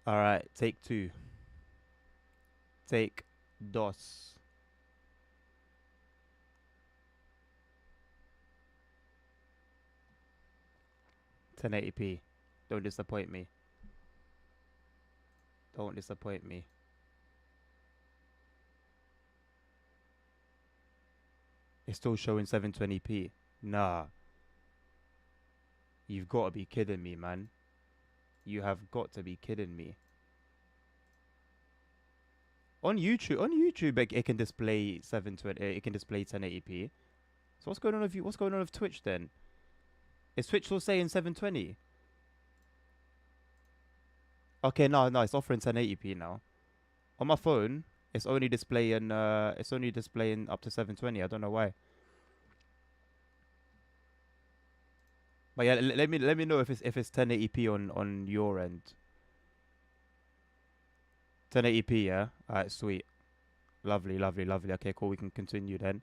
All right, take two. Take dos. 1080p. Don't disappoint me. Don't disappoint me. It's still showing 720p. Nah, you've got to be kidding me, man. You have got to be kidding me. On YouTube, it can display 720. It can display 1080p. So what's going on with you? What's going on with Twitch then? Is Twitch still saying 720? Okay, no, it's offering 1080p now. On my phone, it's only displaying up to 720. I don't know why. But yeah, let me know if it's 1080p on your end. 1080p, yeah. Alright, sweet, lovely, lovely, lovely. Okay, cool. We can continue then.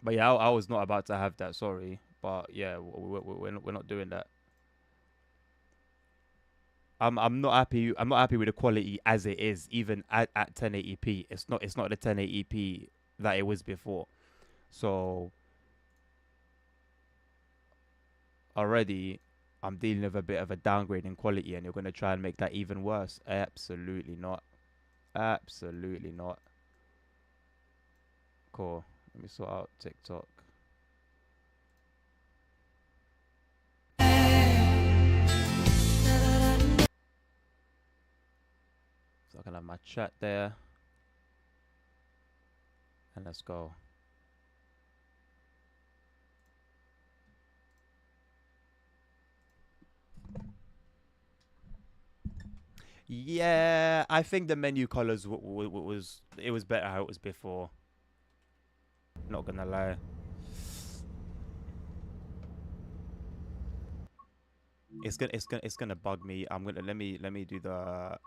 But yeah, I was not about to have that. Sorry, but yeah, we're not doing that. I'm not happy. I'm not happy with the quality as it is, even at 1080p. It's not the 1080p that it was before. So already, I'm dealing with a bit of a downgrade in quality, and you're gonna try and make that even worse. Absolutely not. Absolutely not. Cool. Let me sort out TikTok. So I can have my chat there, and let's go. Yeah, I think the menu colors was better how it was before. Not gonna lie. It's gonna bug me. I'm gonna let me do the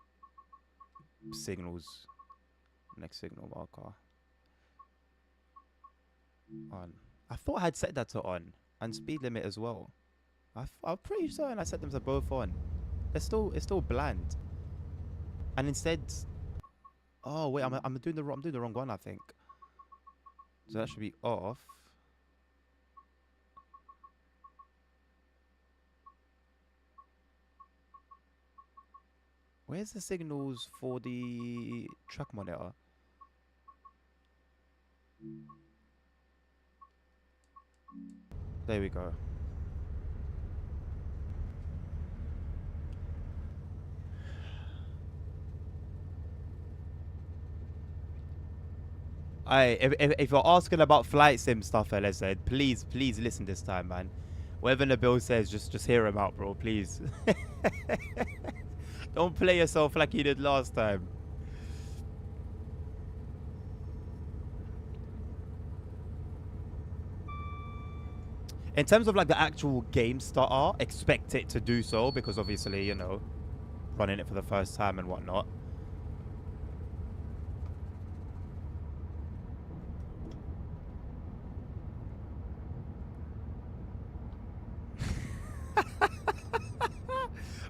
signals. Next signal marker on. I thought I had set that to on and speed limit as well. I'm pretty certain I set them to both on. It's still bland. And instead, oh wait, I'm doing the wrong one. I think so. That should be off. Where's the signals for the track monitor? There we go. If you're asking about flight sim stuff, LSZ, please listen this time, man. Whatever Nabil says, just hear him out, bro. Please. Don't play yourself like you did last time. In terms of like the actual game starter, expect it to do so because obviously, running it for the first time and whatnot.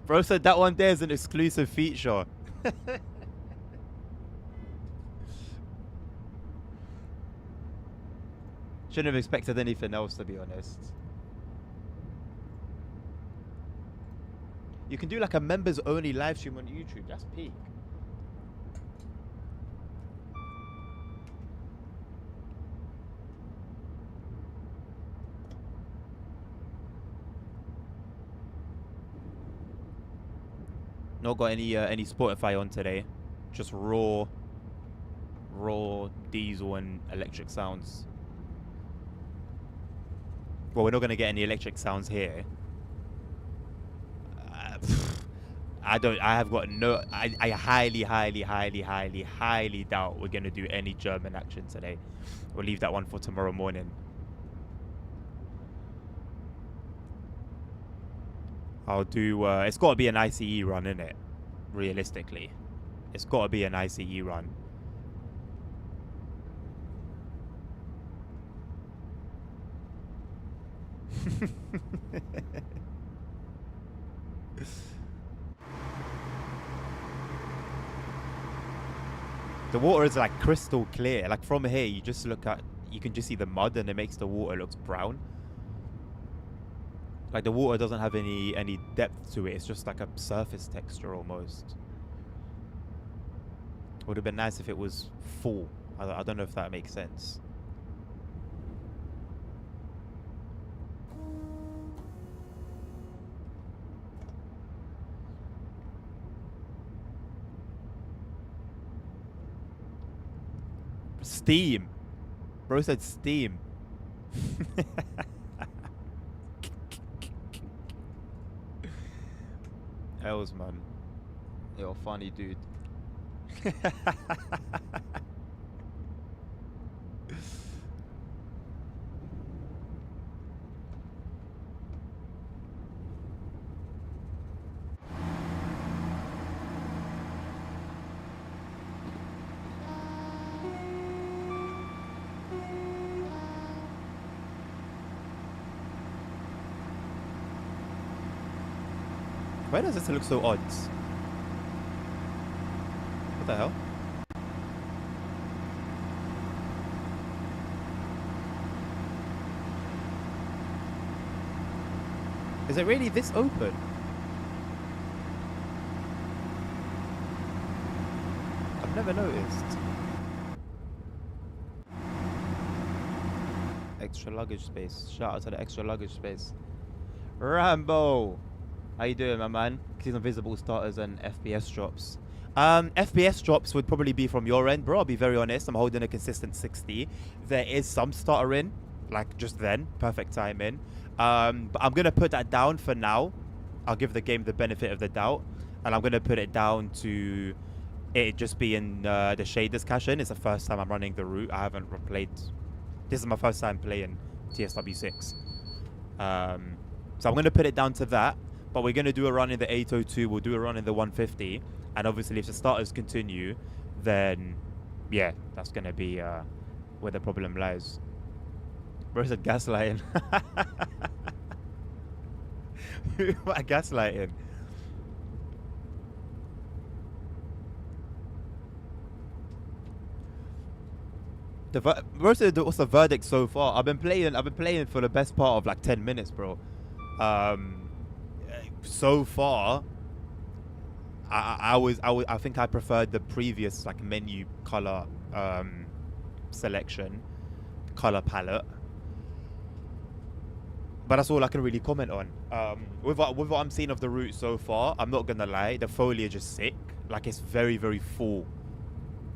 Bro said that one there is an exclusive feature. Shouldn't have expected anything else, to be honest. You can do like a members only live stream on YouTube. That's peak. Not got any Spotify on today. Just raw diesel and electric sounds. Well, we're not gonna get any electric sounds here. I have got no. I highly, highly, highly, highly, highly doubt we're gonna do any German action today. We'll leave that one for tomorrow morning. I'll do. It's got to be an ICE run, innit? Realistically, it's got to be an ICE run. The water is like crystal clear. Like from here, you just look at, you can just see the mud, and it makes the water looks brown. Like the water doesn't have any depth to it. It's just like a surface texture almost. Would have been nice if it was full. I don't know if that makes sense. Steam. Bro said steam. Hells, man. You're a funny dude. Why does this look so odd? What the hell? Is it really this open? I've never noticed. Extra luggage space. Shout out to the extra luggage space. Rambo! How you doing, my man? Season visible starters and FPS drops. FPS drops would probably be from your end, bro. I'll be very honest. I'm holding a consistent 60. There is some stuttering, like just then. Perfect timing. But I'm going to put that down for now. I'll give the game the benefit of the doubt. And I'm going to put it down to it just being the shaders cache-in. It's the first time I'm running the route. I haven't replayed. This is my first time playing TSW 6. So I'm going to put it down to that. But we're going to do a run in the 802. We'll do a run in the 150. And obviously, if the starters continue, then, yeah, that's going to be where the problem lies. Bro said gaslighting. What gaslighting? Bro said, what's the verdict so far? I've been playing for the best part of like 10 minutes, bro. So far, I think I preferred the previous like menu color selection, color palette. But that's all I can really comment on. With what I'm seeing of the route so far, I'm not gonna lie, the foliage is sick. Like it's very, very full.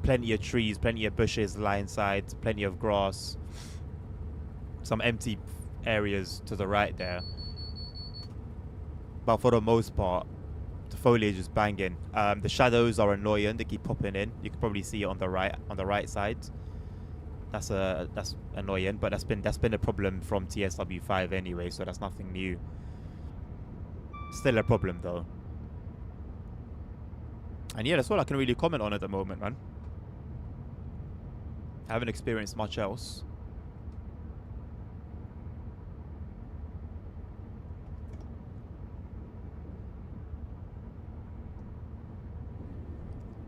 Plenty of trees, plenty of bushes line sides, plenty of grass. Some empty areas to the right there. But for the most part, the foliage is banging. The shadows are annoying. They keep popping in. You can probably see it on the right side. That's annoying, but that's been a problem from TSW 5 anyway, so that's nothing new. Still a problem though. And yeah, that's all I can really comment on at the moment, man. I haven't experienced much else.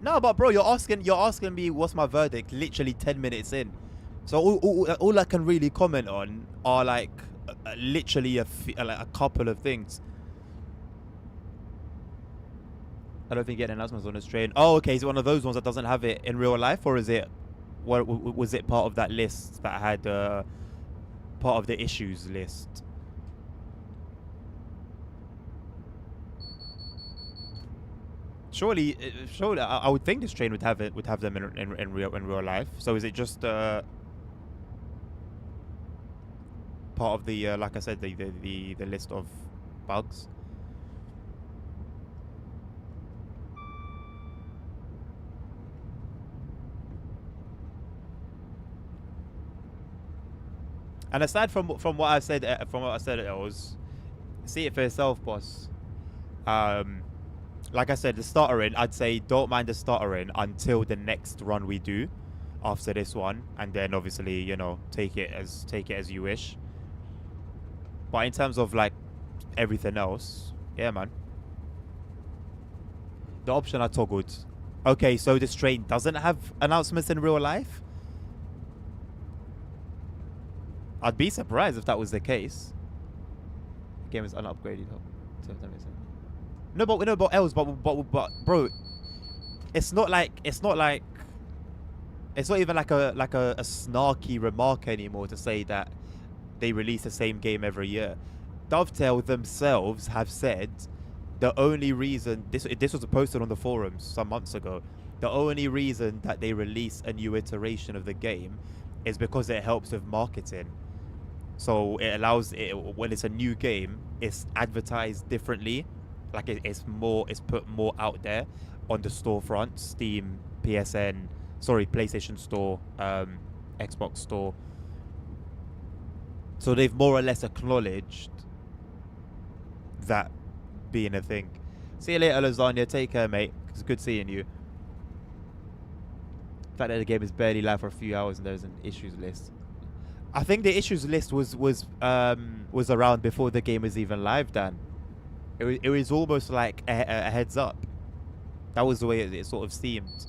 No, but bro, you're asking me what's my verdict literally 10 minutes in. So all I can really comment on are like literally a couple of things. I don't think getting announcements on this train. Oh, okay. Is it one of those ones that doesn't have it in real life, or is it? What was it part of that list that had part of the issues list? Surely, I would think this train would have them in real life. So is it just part of the like I said, the list of bugs? And aside from what I said, it was see it for yourself, boss. Like I said, the stuttering, I'd say don't mind the stuttering until the next run we do after this one, and then obviously, you know, take it as you wish. But in terms of like everything else, yeah, man. The option I toggled Okay, so this train doesn't have announcements in real life? I'd be surprised if that was the case. The game is unupgraded. No, but else, but bro, it's not like it's not even like a snarky remark anymore to say that they release the same game every year. Dovetail themselves have said the only reason this was posted on the forums some months ago, the only reason that they release a new iteration of the game is because it helps with marketing. So it allows it, when it's a new game, it's advertised differently, like it's put more out there on the storefront, Steam, PlayStation Store, Xbox Store. So they've more or less acknowledged that being a thing. See you later, Lasagna. Take care, mate. It's good seeing you. The fact that the game is barely live for a few hours and there's an issues list. I think the issues list was around before the game was even live, Dan. It was almost like a heads up. That was the way it sort of seemed.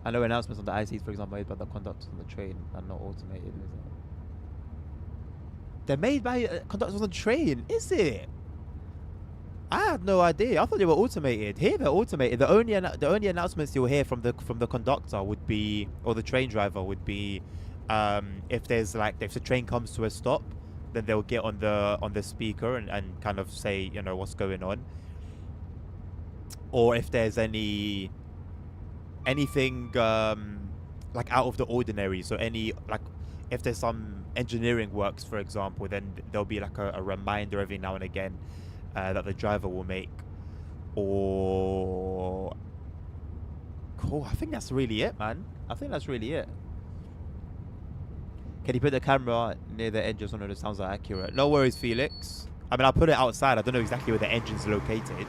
I know announcements on the ICs, for example, made by the conductors on the train and not automated. Is it? They're made by conductors on the train, is it? I had no idea. I thought they were automated. Here they're automated. The only announcements you'll hear from the conductor would be, or the train driver would be, if there's like if the train comes to a stop, then they'll get on the speaker and kind of say, you know, what's going on, or if there's anything like out of the ordinary. So any like if there's some engineering works, for example, then there'll be like a reminder every now and again. That the driver will make, or cool. I think that's really it, man. I think that's really it. Can you put the camera near the engine so the sounds are accurate? No worries, Felix. I mean, I'll put it outside. I don't know exactly where the engine's located.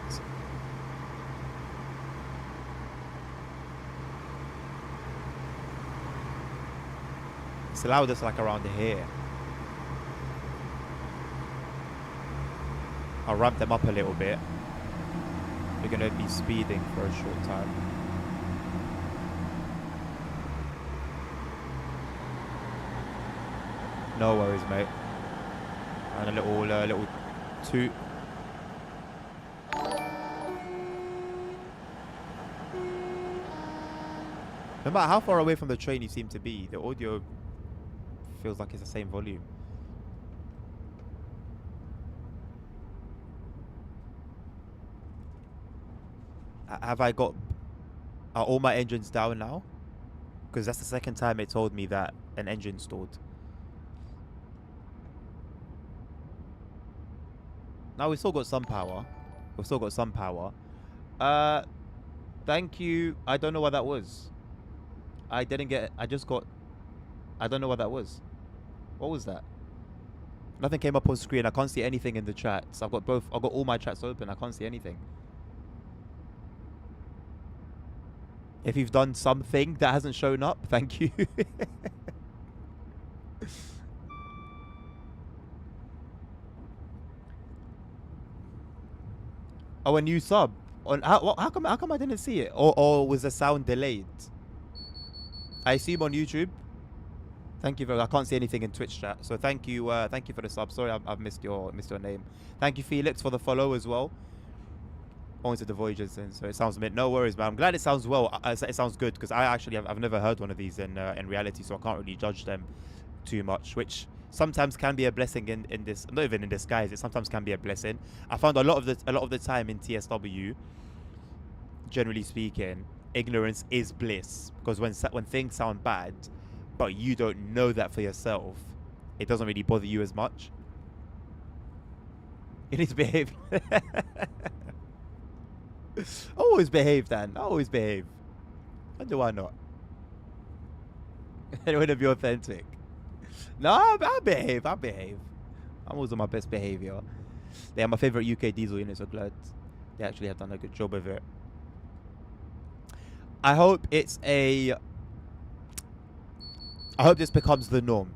It's allowed us like around here. I'll ramp them up a little bit. We're going to be speeding for a short time. No worries, mate. And a little toot. No matter how far away from the train you seem to be, the audio feels like it's the same volume. Have I got... Are all my engines down now? Because that's the second time it told me that an engine stalled. Now we've still got some power. We've still got some power. Thank you. I don't know what that was. I didn't get... I just got... I don't know what that was. What was that? Nothing came up on screen. I can't see anything in the chats. I've got both... I've got all my chats open. I can't see anything. If you've done something that hasn't shown up, thank you. Oh, a new sub. On how come I didn't see it? Or was the sound delayed? I assume on YouTube. Thank you very much. I can't see anything in Twitch chat. So thank you for the sub. Sorry, I've missed your name. Thank you, Felix, for the follow as well. Onto the Voyagers, and so it sounds mint. No worries, man. I'm glad it sounds well. It sounds good because I actually I've never heard one of these in reality, so I can't really judge them too much, which sometimes can be a blessing in this. Not even in disguise. It sometimes can be a blessing. I found a lot of the time in TSW, generally speaking, ignorance is bliss, because when things sound bad, but you don't know that for yourself, it doesn't really bother you as much. You need to behave. Always behave, Dan. Always behave. When do I not? I want to be authentic. No, I behave. I behave. I'm always on my best behavior. They are my favorite UK diesel units. So glad they actually have done a good job of it. I hope this becomes the norm.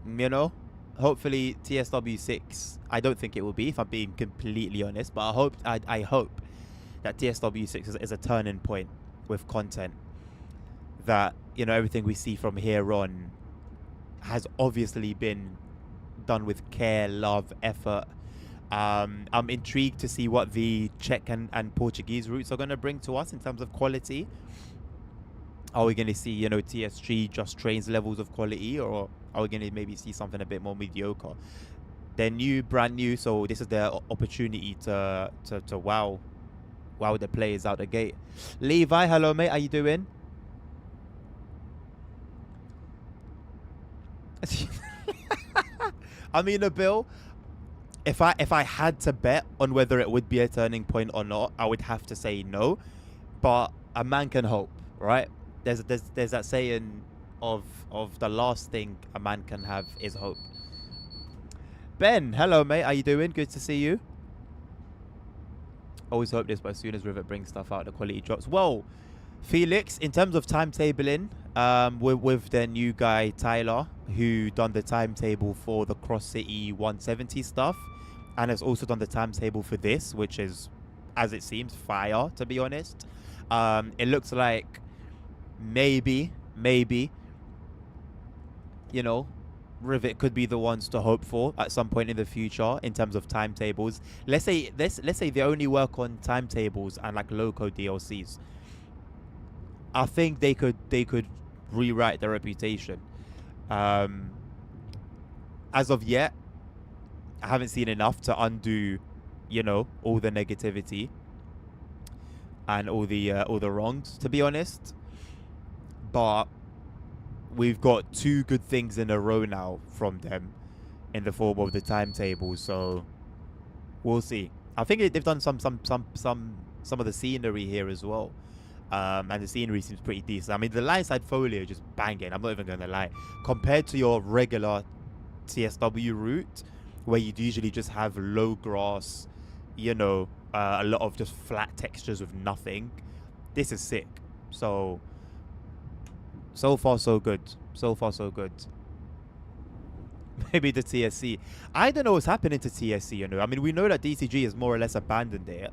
You know, hopefully TSW 6. I don't think it will be, if I'm being completely honest. But I hope that TSW 6 is a turning point with content. That, you know, everything we see from here on has obviously been done with care, love, effort. I'm intrigued to see what the Czech and Portuguese routes are going to bring to us in terms of quality. Are we going to see, you know, TSG just trains levels of quality, or are we going to maybe see something a bit more mediocre? They're new, brand new, so this is their opportunity to wow the players out the gate. Levi, hello mate, how you doing? I mean, Bill, if I had to bet on whether it would be a turning point or not, I would have to say no. But a man can hope, right? There's that saying of the last thing a man can have is hope. Ben, hello mate, how you doing? Good to see you. Always hope this, but as soon as Rivet brings stuff out, the quality drops. Well, Felix, in terms of timetabling, with their new guy Tyler, who done the timetable for the Cross City 170 stuff, and has also done the timetable for this, which is, as it seems, fire, to be honest. It looks like maybe, you know, Rivet could be the ones to hope for at some point in the future in terms of timetables. Let's say they only work on timetables and like loco DLCs. I think they could rewrite their reputation. As of yet, I haven't seen enough to undo, you know, all the negativity and all the wrongs, to be honest. But we've got 2 good things in a row now from them in the form of the timetable, so we'll see. I think they've done some of the scenery here as well. And the scenery seems pretty decent. I mean, the line side foliage is banging. I'm not even gonna lie. Compared to your regular TSW route, where you'd usually just have low grass, you know, a lot of just flat textures with nothing, this is sick. So far so good. So far so good. Maybe the TSC. I don't know what's happening to TSC. You know, I mean, we know that DCG has more or less abandoned it,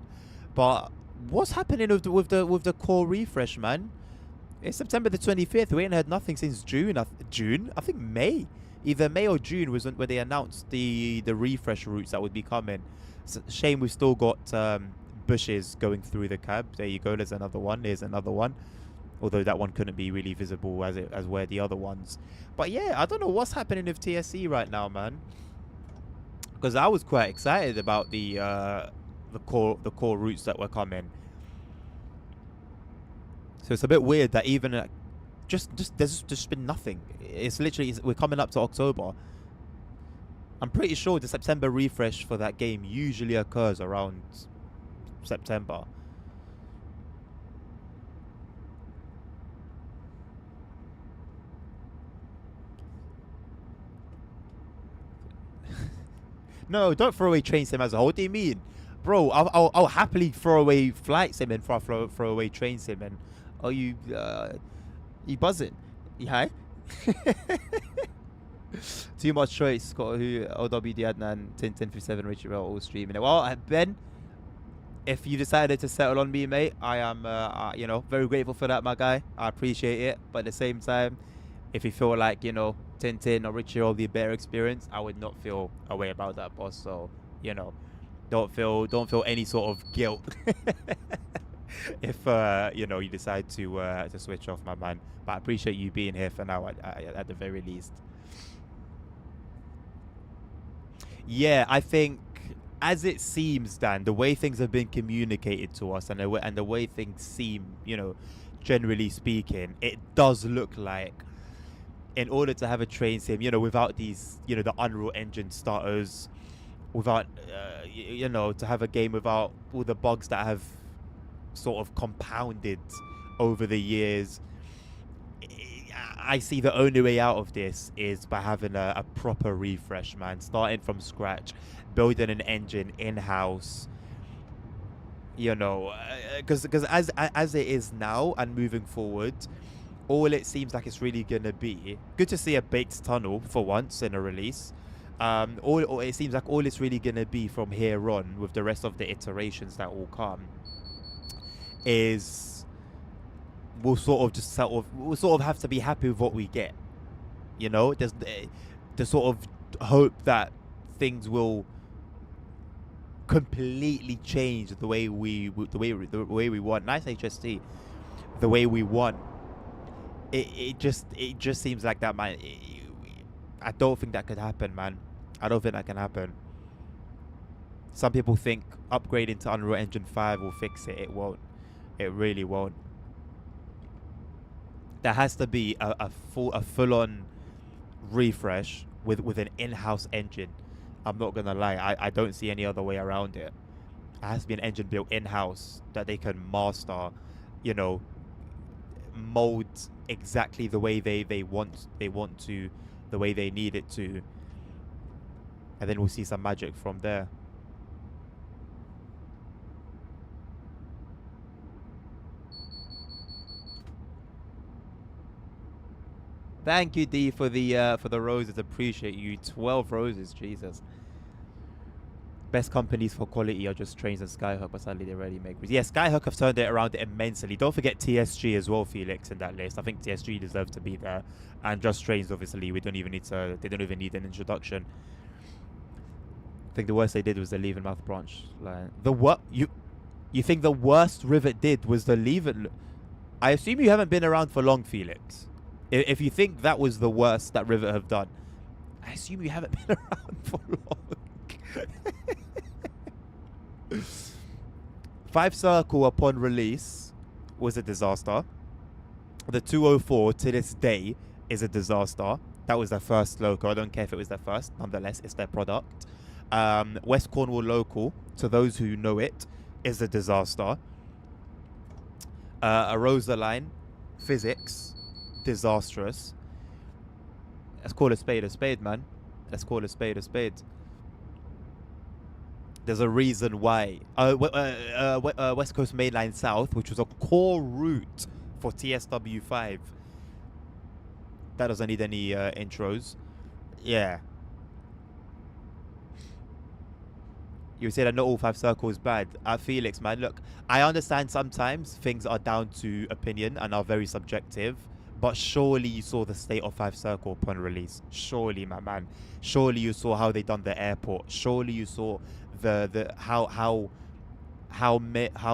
but what's happening with the core refresh, man? It's September the 25th. We ain't heard nothing since June. I think May. Either May or June was when they announced the refresh routes that would be coming. It's a shame we've still got bushes going through the cab. There you go. There's another one. There's another one. Although that one couldn't be really visible as were the other ones. But yeah, I don't know what's happening with TSC right now, man. Because I was quite excited about the core routes that were coming. So it's a bit weird that even there's just been nothing. It's literally, we're coming up to October. I'm pretty sure the September refresh for that game usually occurs around September. No, don't throw away train sim as a whole. What do you mean? Bro, I'll happily throw away flight sim and throw away train sim. And are you buzzing? You high? Too much choice. Scott, who OWD Adnan, 1057 Richard Rail, all streaming. Well, Ben, if you decided to settle on me, mate, I am you know, very grateful for that, my guy. I appreciate it. But at the same time, if you feel like, you know, Tintin or Richie or the better experience, I would not feel a way about that, boss. So, you know, don't feel any sort of guilt if you know, you decide to switch off, my man. But I appreciate you being here for now at the very least. Yeah, I think, as it seems, Dan, the way things have been communicated to us and the way things seem, you know, generally speaking, it does look like, in order to have a train sim, you know, without these, you know, the Unreal Engine starters, without, you know, to have a game without all the bugs that have sort of compounded over the years, I see the only way out of this is by having a proper refresh, man. Starting from scratch, building an engine in-house, you know, because as it is now and moving forward, all it seems like it's really gonna be good to see a baked tunnel for once in a release. All it seems like all it's really gonna be from here on with the rest of the iterations that will come is we'll sort of have to be happy with what we get. You know, there's the sort of hope that things will completely change the way we want. Nice HST, the way we want. It just seems like that, man. I don't think that could happen, man. I don't think that can happen. Some people think upgrading to Unreal Engine 5 will fix it. It won't. It really won't. There has to be a full-on refresh with an in-house engine. I'm not gonna lie. I don't see any other way around it. It has to be an engine built in-house that they can master, you know, mold exactly the way they want to, the way they need it to, and then we'll see some magic from there. Thank you, D, for the roses. Appreciate you. 12 roses, Jesus. Best companies for quality are just Trains and Skyhook, but sadly they rarely make. Yeah, Skyhook have turned it around immensely. Don't forget TSG as well, Felix, in that list. I think TSG deserves to be there, and Just Trains, obviously, we don't even need to. They don't even need an introduction. I think the worst they did was the Leave and Mouth branch line. The what you think the worst Rivet did was the Leave and? I assume you haven't been around for long, Felix. If you think that was the worst that Rivet have done, I assume you haven't been around for long. 5 Circle upon release was a disaster. The 204 to this day is a disaster. That was their first local. I don't care if it was their first. Nonetheless, it's their product. West Cornwall local, to those who know it, is a disaster. A Rosa line, physics, disastrous. Let's call a spade, man. Let's call a spade. There's a reason why West Coast Mainline South, which was a core route for TSW 5, that doesn't need any intros. Yeah. You say that not all 5 Circles is bad. Felix, man, look, I understand sometimes things are down to opinion and are very subjective. But surely you saw the state of 5 Circle upon release. Surely, my man. Surely you saw how they done the airport. Surely you saw how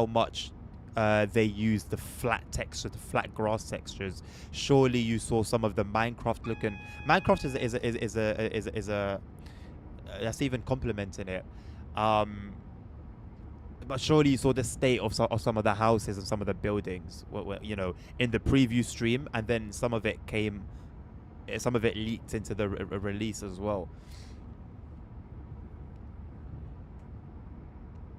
much they used the flat texture, the flat grass textures. Surely you saw some of the Minecraft looking. Minecraft is a that's even complimenting it. But surely you saw the state of some of the houses and some of the buildings, you know, in the preview stream, and then some of it leaked into the release as well.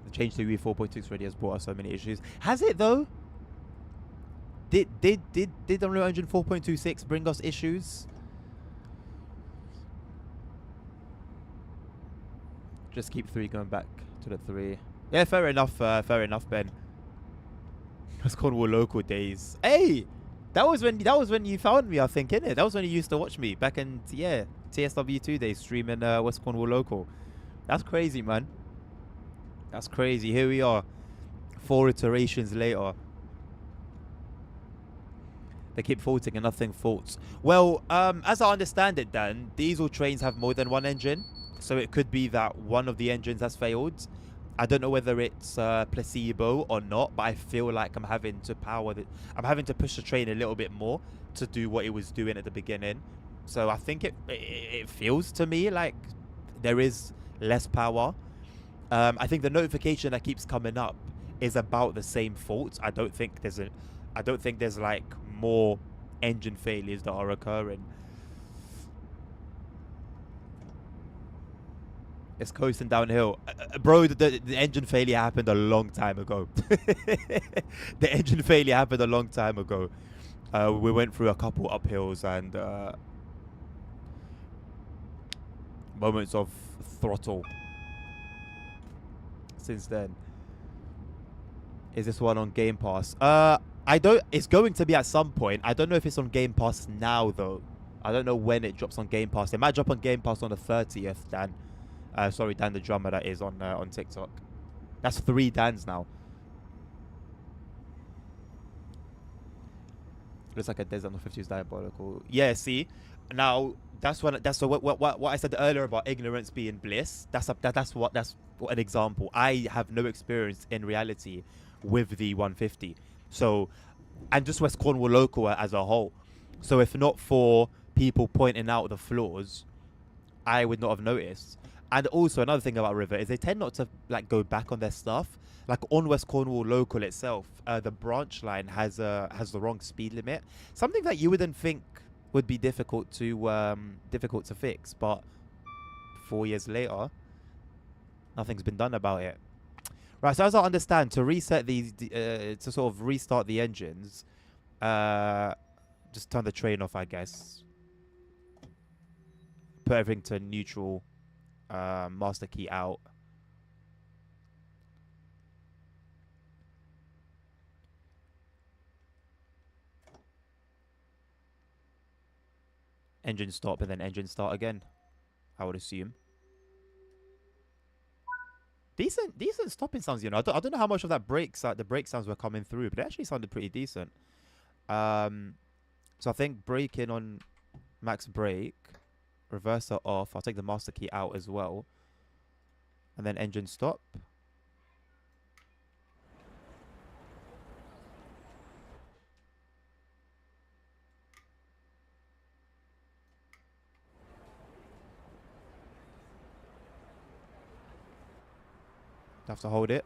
The change to UE 4.6 already has brought us so many issues. Has it though? Did Unreal Engine 4.26 bring us issues? Just keep 3 going back to the 3. Yeah, fair enough, Ben. It's Cornwall local days. Hey, that was when you found me, I think, innit? That was when you used to watch me back in TSW 2 days streaming West Cornwall local. That's crazy, man. That's crazy. Here we are, 4 iterations later. They keep faulting and nothing faults. Well, as I understand it, Dan, diesel trains have more than one engine, so it could be that one of the engines has failed. I don't know whether it's placebo or not, but I feel like I'm having to push the train a little bit more to do what it was doing at the beginning. So I think it feels to me like there is less power. I think the notification that keeps coming up is about the same fault. I don't think there's like more engine failures that are occurring. It's coasting downhill. Bro, the engine failure happened a long time ago. The engine failure happened a long time ago. We went through a couple uphills and moments of throttle since then. Is this one on Game Pass? I don't. It's going to be at some point. I don't know if it's on Game Pass now though. I don't know when it drops on Game Pass. It might drop on Game Pass on the 30th. Dan, sorry, Dan the drummer that is on TikTok. That's 3 Dans now. Looks like a desert on the 50s diabolical. Yeah, see, now that's what I said earlier about ignorance being bliss. That's an example. I have no experience in reality with the 150. So, and just West Cornwall local as a whole. So if not for people pointing out the flaws, I would not have noticed. And also another thing about River is they tend not to like go back on their stuff. Like on West Cornwall local itself, the branch line has the wrong speed limit. Something that you wouldn't think would be difficult to fix, but 4 years later, nothing's been done about it. Right. So as I understand, to reset these, to sort of restart the engines, just turn the train off, I guess. Put everything to neutral. Master key out. Engine stop and then engine start again, I would assume. Decent stopping sounds, you know. I don't know how much of that the brake sounds were coming through, but it actually sounded pretty decent. So I think braking on max brake, reverser off. I'll take the master key out as well, and then engine stop. Have to hold it.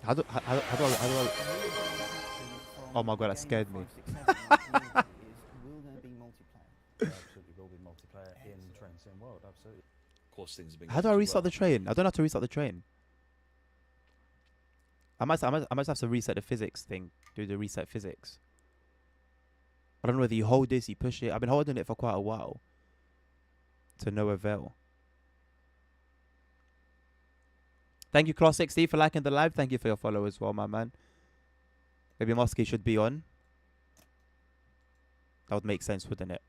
How do I? Oh my god, that scared me. Will there be multiplayer? Absolutely will be multiplayer in Train Sim World, absolutely. Of course, things have been. How do I restart the train? I don't know how to restart the train. I must have to reset the physics thing. Do the reset physics. I don't know whether you hold this, you push it. I've been holding it for quite a while. To no avail. Thank you, Class60, for liking the live. Thank you for your follow as well, my man. Maybe Mosky should be on. That would make sense, wouldn't it?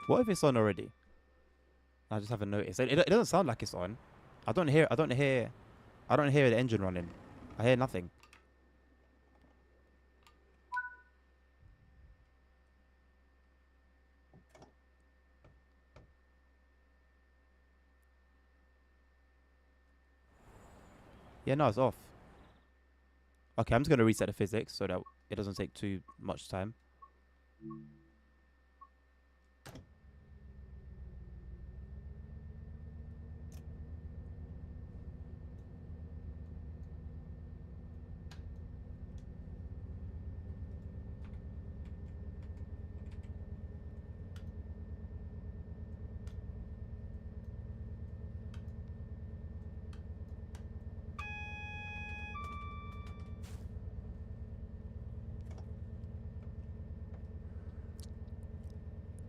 What if it's on already? I just haven't noticed. It doesn't sound like it's on. I don't hear the engine running. I hear nothing. Yeah, no, it's off. Okay, I'm just gonna reset the physics so that it doesn't take too much time.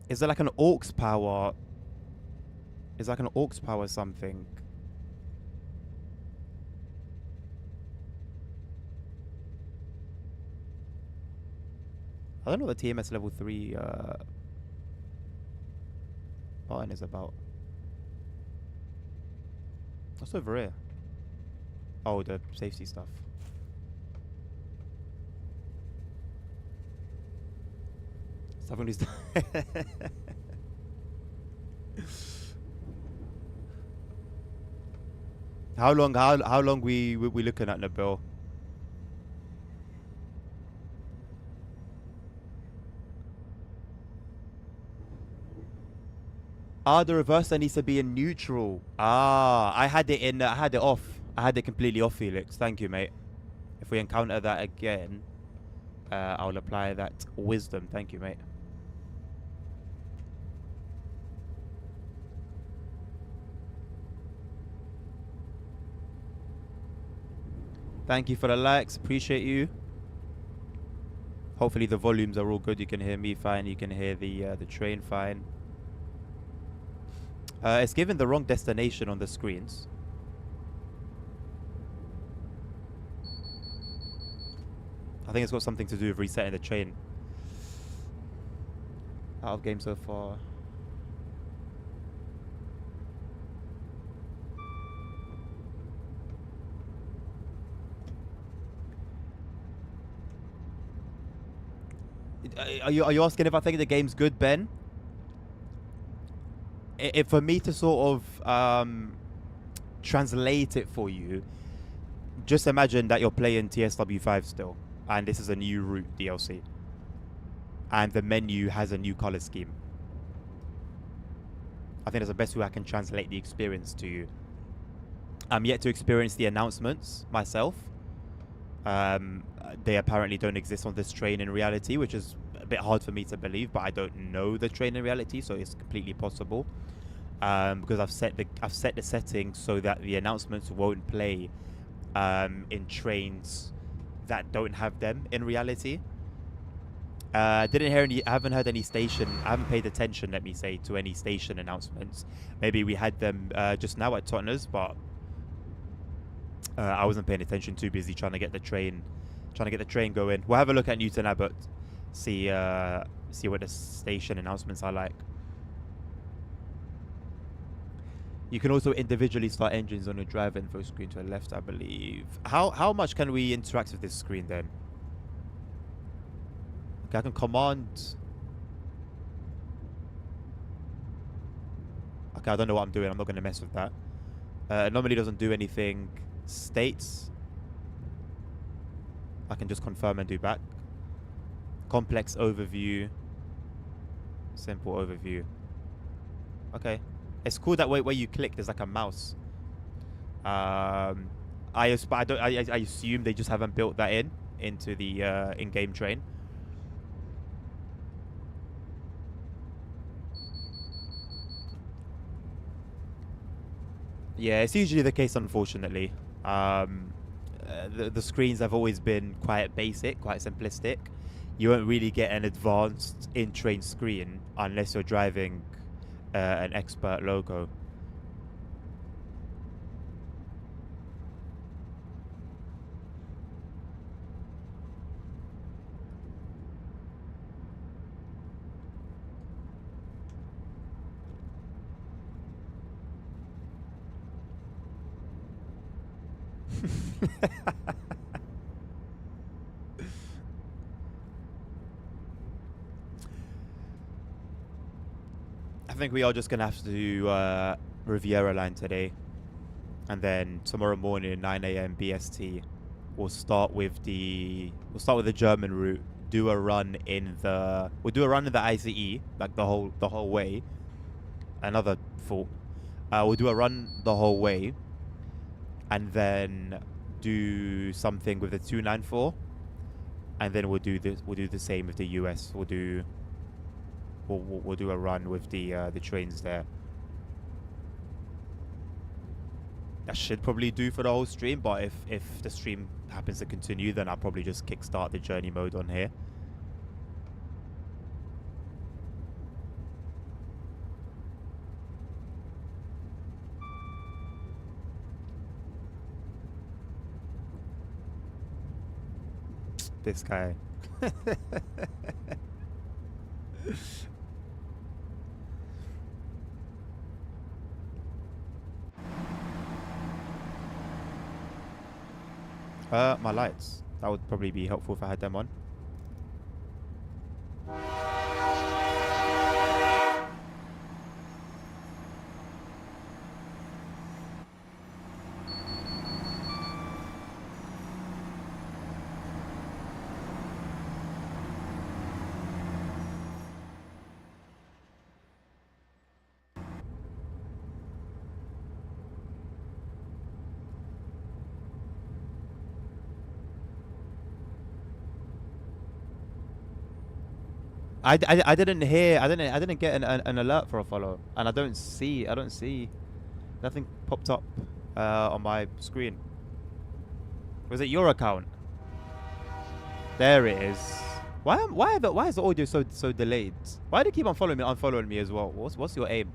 Is there like an aux power? Is like an aux power something? I don't know what the TMS level 3 button is about. What's over here? Oh, the safety stuff. Stuff on these. How long we looking at, Nabil? Ah, the reverser needs to be in neutral. Ah, I had it in. I had it off. I had it completely off, Felix. Thank you, mate. If we encounter that again, I'll apply that wisdom. Thank you, mate. Thank you for the likes. Appreciate you. Hopefully the volumes are all good. You can hear me fine. You can hear the train fine. It's given the wrong destination on the screens. I think it's got something to do with resetting the train. Out of game so far. Are you asking if I think the game's good, Ben? If for me to sort of translate it for you, just imagine that you're playing TSW 5 still, and this is a new route DLC, and the menu has a new color scheme. I think that's the best way I can translate the experience to you. I'm yet to experience the announcements myself. They apparently don't exist on this train in reality, which is a bit hard for me to believe, but I don't know the train in reality, so it's completely possible. Because I've set the settings so that the announcements won't play in trains that don't have them in reality. I haven't heard any station. I haven't paid attention, let me say, to any station announcements. Maybe we had them just now at Tottenham's, but I wasn't paying attention. Too busy trying to get the train going. We'll have a look at Newton Abbot, see what the station announcements are like. You can also individually start engines on your driver info screen to the left, I believe. How much can we interact with this screen then? Okay, I can command. Okay, I don't know what I'm doing. I'm not going to mess with that. Normally doesn't do anything. States. I can just confirm and do back. Complex overview. Simple overview. Okay. It's cool that way where you click, there's like a mouse. I assume they just haven't built that into the in-game train. Yeah, it's usually the case, unfortunately. The screens have always been quite basic, quite simplistic. You won't really get an advanced in-train screen unless you're driving an expert logo. I think we are just gonna have to do Riviera line today, and then tomorrow morning 9 a.m. BST, we'll start with the German route. We'll do a run in the ICE, like the whole way. Another thought. We'll do a run the whole way, and then do something with the 294, and then we'll do the same with the US. We'll do a run with the trains there. That should probably do for the whole stream, but if the stream happens to continue, then I'll probably just kickstart the journey mode on here. This guy. My lights. That would probably be helpful if I had them on. I didn't hear. I didn't get an alert for a follow, and I don't see nothing popped up on my screen. Was it your account? There it is. Why is the audio so delayed? Why do you keep on unfollowing me as well? What's your aim?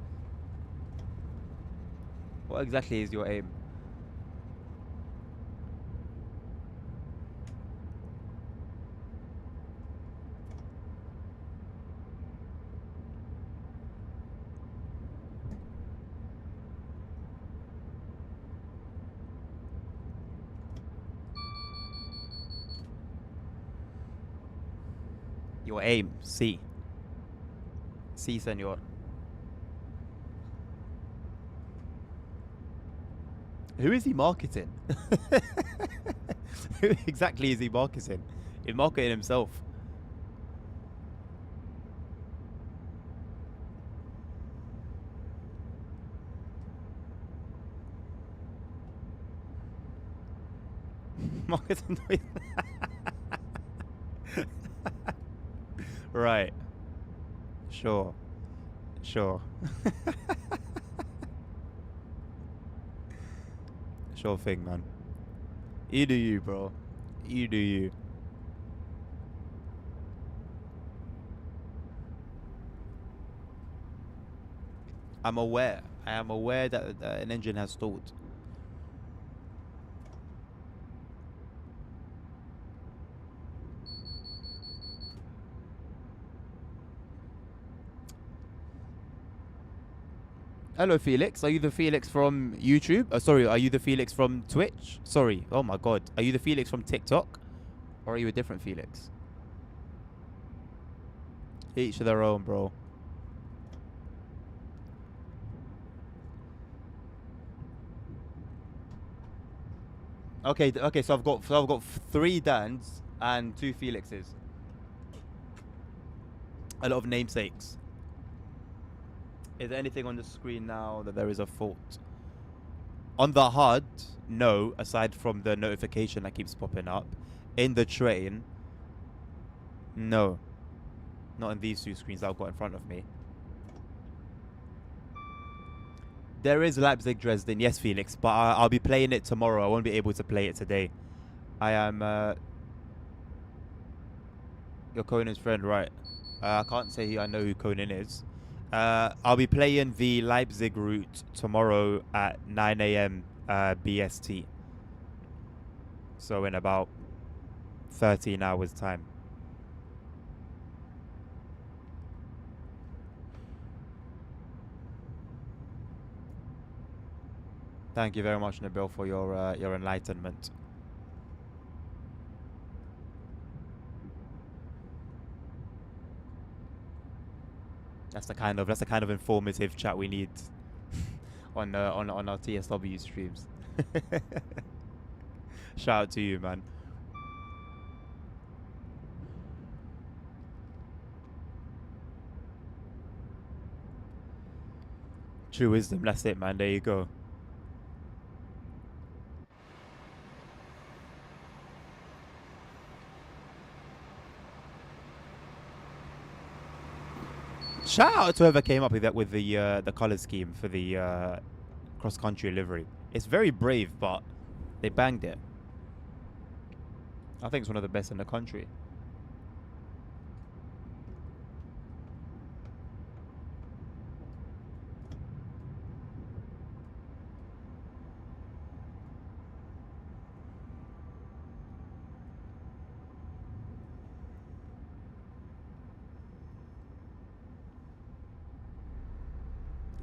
What exactly is your aim? Your aim, C. C, senor. Who is he marketing? Who exactly is he marketing? He's marketing himself. Marketing. Right. Sure. Sure. Sure thing, man. You do you, bro. You do you. I'm aware. I am aware that an engine has stalled. Hello, Felix. Are you the Felix from YouTube? Sorry, are you the Felix from Twitch? Sorry. Oh my God. Are you the Felix from TikTok? Or are you a different Felix? Each to their own, bro. Okay, okay. So I've got 3 Dans and 2 Felixes. A lot of namesakes. Is there anything on the screen now that there is a fault? On the HUD, no, aside from the notification that keeps popping up. In the train, no. Not in these 2 screens that I've got in front of me. There is Leipzig Dresden, yes, Felix, but I'll be playing it tomorrow. I won't be able to play it today. I am your Conan's friend, right? I can't say I know who Conan is. I'll be playing the Leipzig route tomorrow at 9 a.m. BST. So in about 13 hours time. Thank you very much, Nabil, for your enlightenment. That's the kind of informative chat we need on our TSW streams. Shout out to you, man. True wisdom. That's it, man. There you go. Shout out to whoever came up with the color scheme for the cross country livery. It's very brave, but they banged it. I think it's one of the best in the country.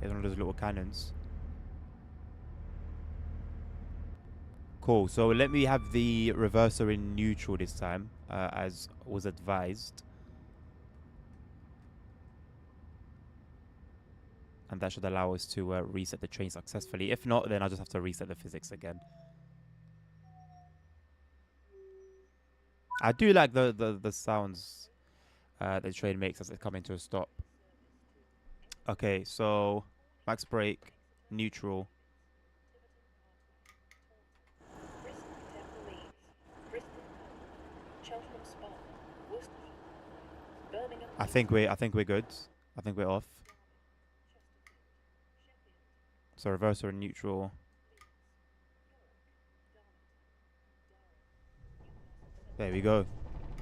It's one of those little cannons. Cool. So let me have the reverser in neutral this time, as was advised. And that should allow us to reset the train successfully. If not, then I'll just have to reset the physics again. I do like the sounds the train makes as it's coming to a stop. Okay, so max brake, neutral. I think we're good. I think we're off. So reverser and neutral. There we go.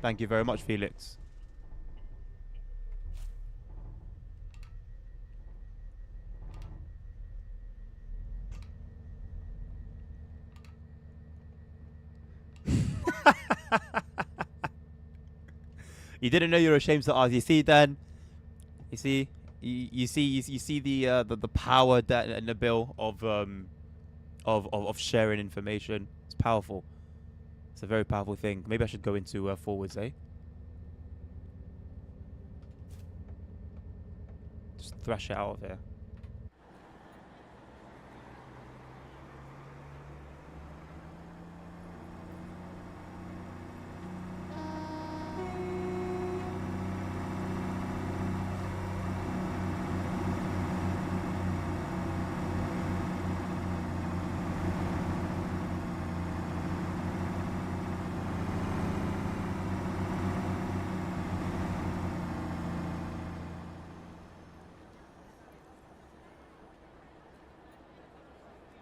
Thank you very much, Felix. You didn't know you were ashamed to ask. You see, Dan. You see, you see the power that and the bill of sharing information. It's powerful. It's a very powerful thing. Maybe I should go into forwards, eh? Just thrash it out of here.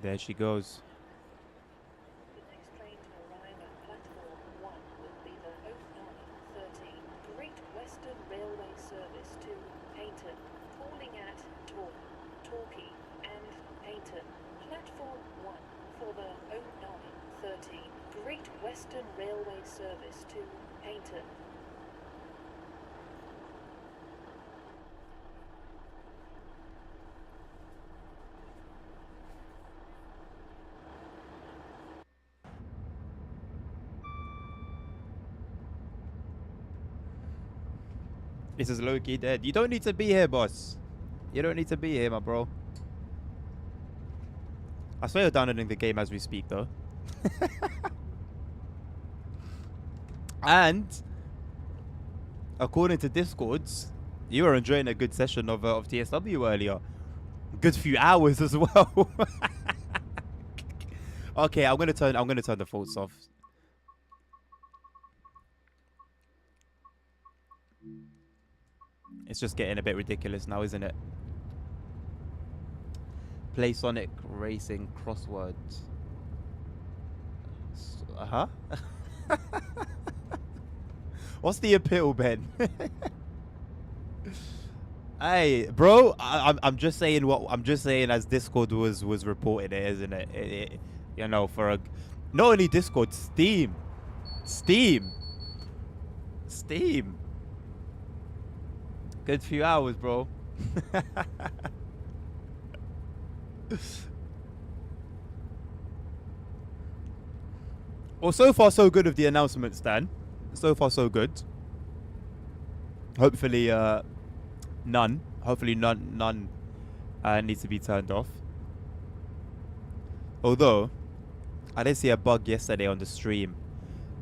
There she goes. The next train to arrive at platform 1 will be the 0913 Great Western Railway service to Payton, calling at Torquay and Payton. Platform 1 for the 0913 Great Western Railway service to Payton. This is low-key dead. You don't need to be here, boss. You don't need to be here, my bro. I swear you're downloading the game as we speak, though. And according to Discords, you were enjoying a good session of TSW earlier. Good few hours as well. Okay, I'm gonna turn the faults off. It's just getting a bit ridiculous now, isn't it? Play Sonic Racing crosswords. Uh-huh. What's the appeal, Ben? Hey, bro, I'm just saying as Discord was reporting it, isn't it? You know, for a not only Discord, Steam. Good few hours, bro. Well, so far so good of the announcements, Dan. So far so good. Hopefully, none needs to be turned off. Although, I did see a bug yesterday on the stream,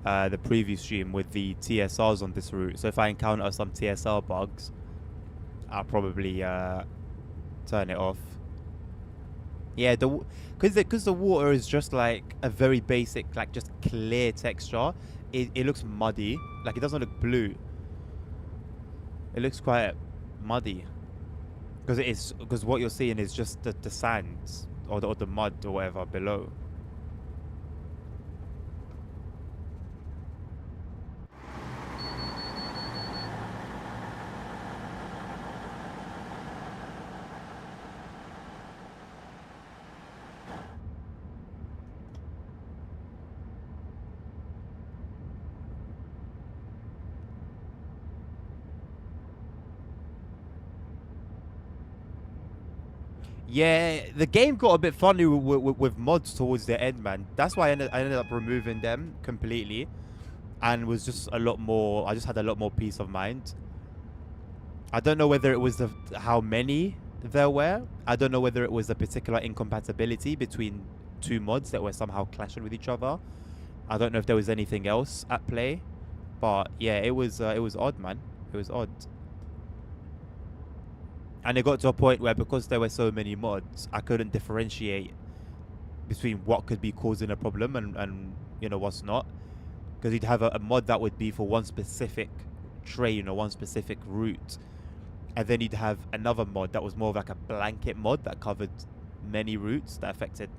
the preview stream with the TSRs on this route. So if I encounter some TSR bugs, I'll probably turn it off. Yeah, because the water is just like a very basic, like just clear texture. It looks muddy. Like it doesn't look blue. It looks quite muddy. Because what you're seeing is just the sands or the mud or whatever below. Yeah, the game got a bit funny with mods towards the end, man. That's why I ended up removing them completely, and was just a lot more. I just had a lot more peace of mind. I don't know whether it was how many there were. I don't know whether it was a particular incompatibility between two mods that were somehow clashing with each other. I don't know if there was anything else at play, but yeah, it was odd, man. It was odd. And it got to a point where, because there were so many mods, I couldn't differentiate between what could be causing a problem and you know what's not. Because you'd have a mod that would be for one specific train or one specific route, and then you'd have another mod that was more of like a blanket mod that covered many routes that affected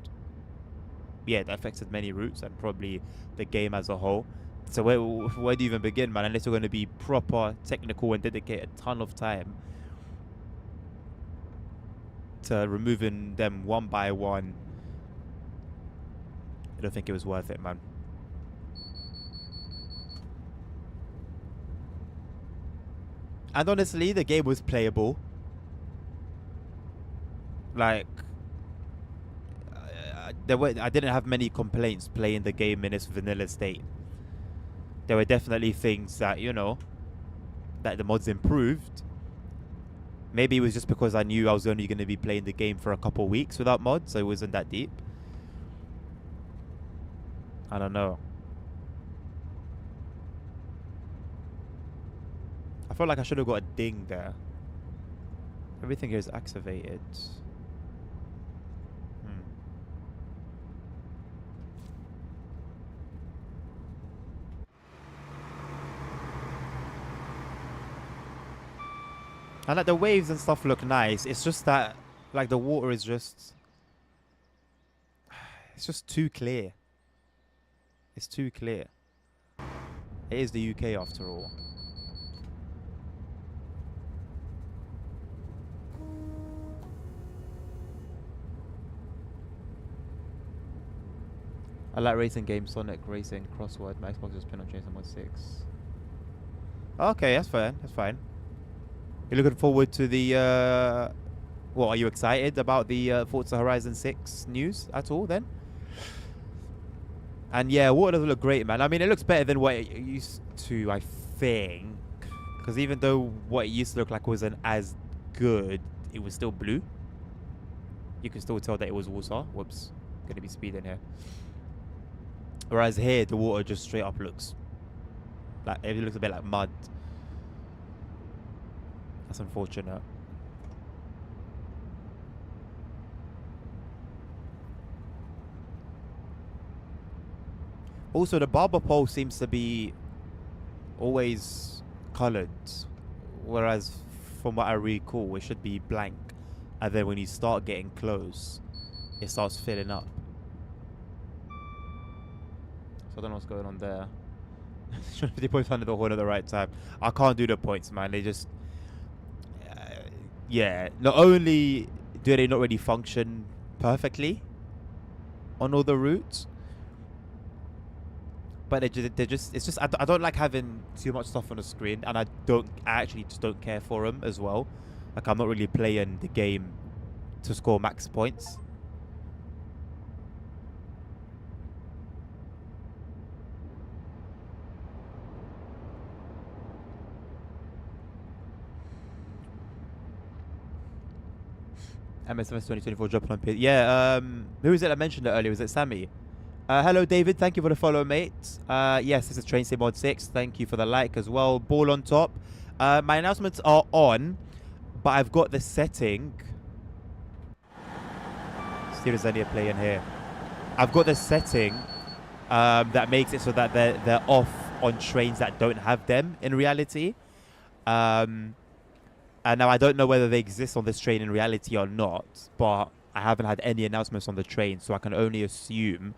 many routes and probably the game as a whole. So where do you even begin, man? Unless you're going to be proper technical and dedicate a ton of time to removing them one by one. I don't think it was worth it, man. And honestly, the game was playable. Like, I didn't have many complaints playing the game in its vanilla state. There were definitely things that, you know, that the mods improved. Maybe it was just because I knew I was only going to be playing the game for a couple weeks without mods, so it wasn't that deep. I don't know. I felt like I should have got a ding there. Everything here is activated. And like the waves and stuff look nice. It's just that like the water is just, it's just too clear. It's too clear. It is the UK after all. I like racing games, Sonic Racing, Crossword. My Xbox is pinned on Chainsaw Mod 6. Okay, that's fine. That's fine. You're looking forward to the... What, are you excited about the Forza Horizon 6 news at all then? And yeah, water doesn't look great, man. I mean, it looks better than what it used to, I think. Because even though what it used to look like wasn't as good, it was still blue. You can still tell that it was water. Whoops. Gonna be speeding here. Whereas here, the water just straight up looks... like, it looks a bit like mud. That's unfortunate. Also, the barber pole seems to be always coloured, whereas from what I recall, it should be blank. And then when you start getting close, it starts filling up. So I don't know what's going on there. 50 points under the horn at the right time. I can't do the points, man. They just... yeah, not only do they not really function perfectly on all the routes, but they're just it's just I don't like having too much stuff on the screen, and I actually just don't care for them as well. Like, I'm not really playing the game to score max points. MSMS 2024 dropping on pit. Yeah, who was it that mentioned it earlier? Was it Sammy? Hello, David. Thank you for the follow, mate. Yes, this is Train Sim Mod 6. Thank you for the like as well. Ball on top. My announcements are on, but I've got the setting. See if there's any play in here. I've got the setting that makes it so that they're off on trains that don't have them in reality. And now I don't know whether they exist on this train in reality or not, but I haven't had any announcements on the train, so I can only assume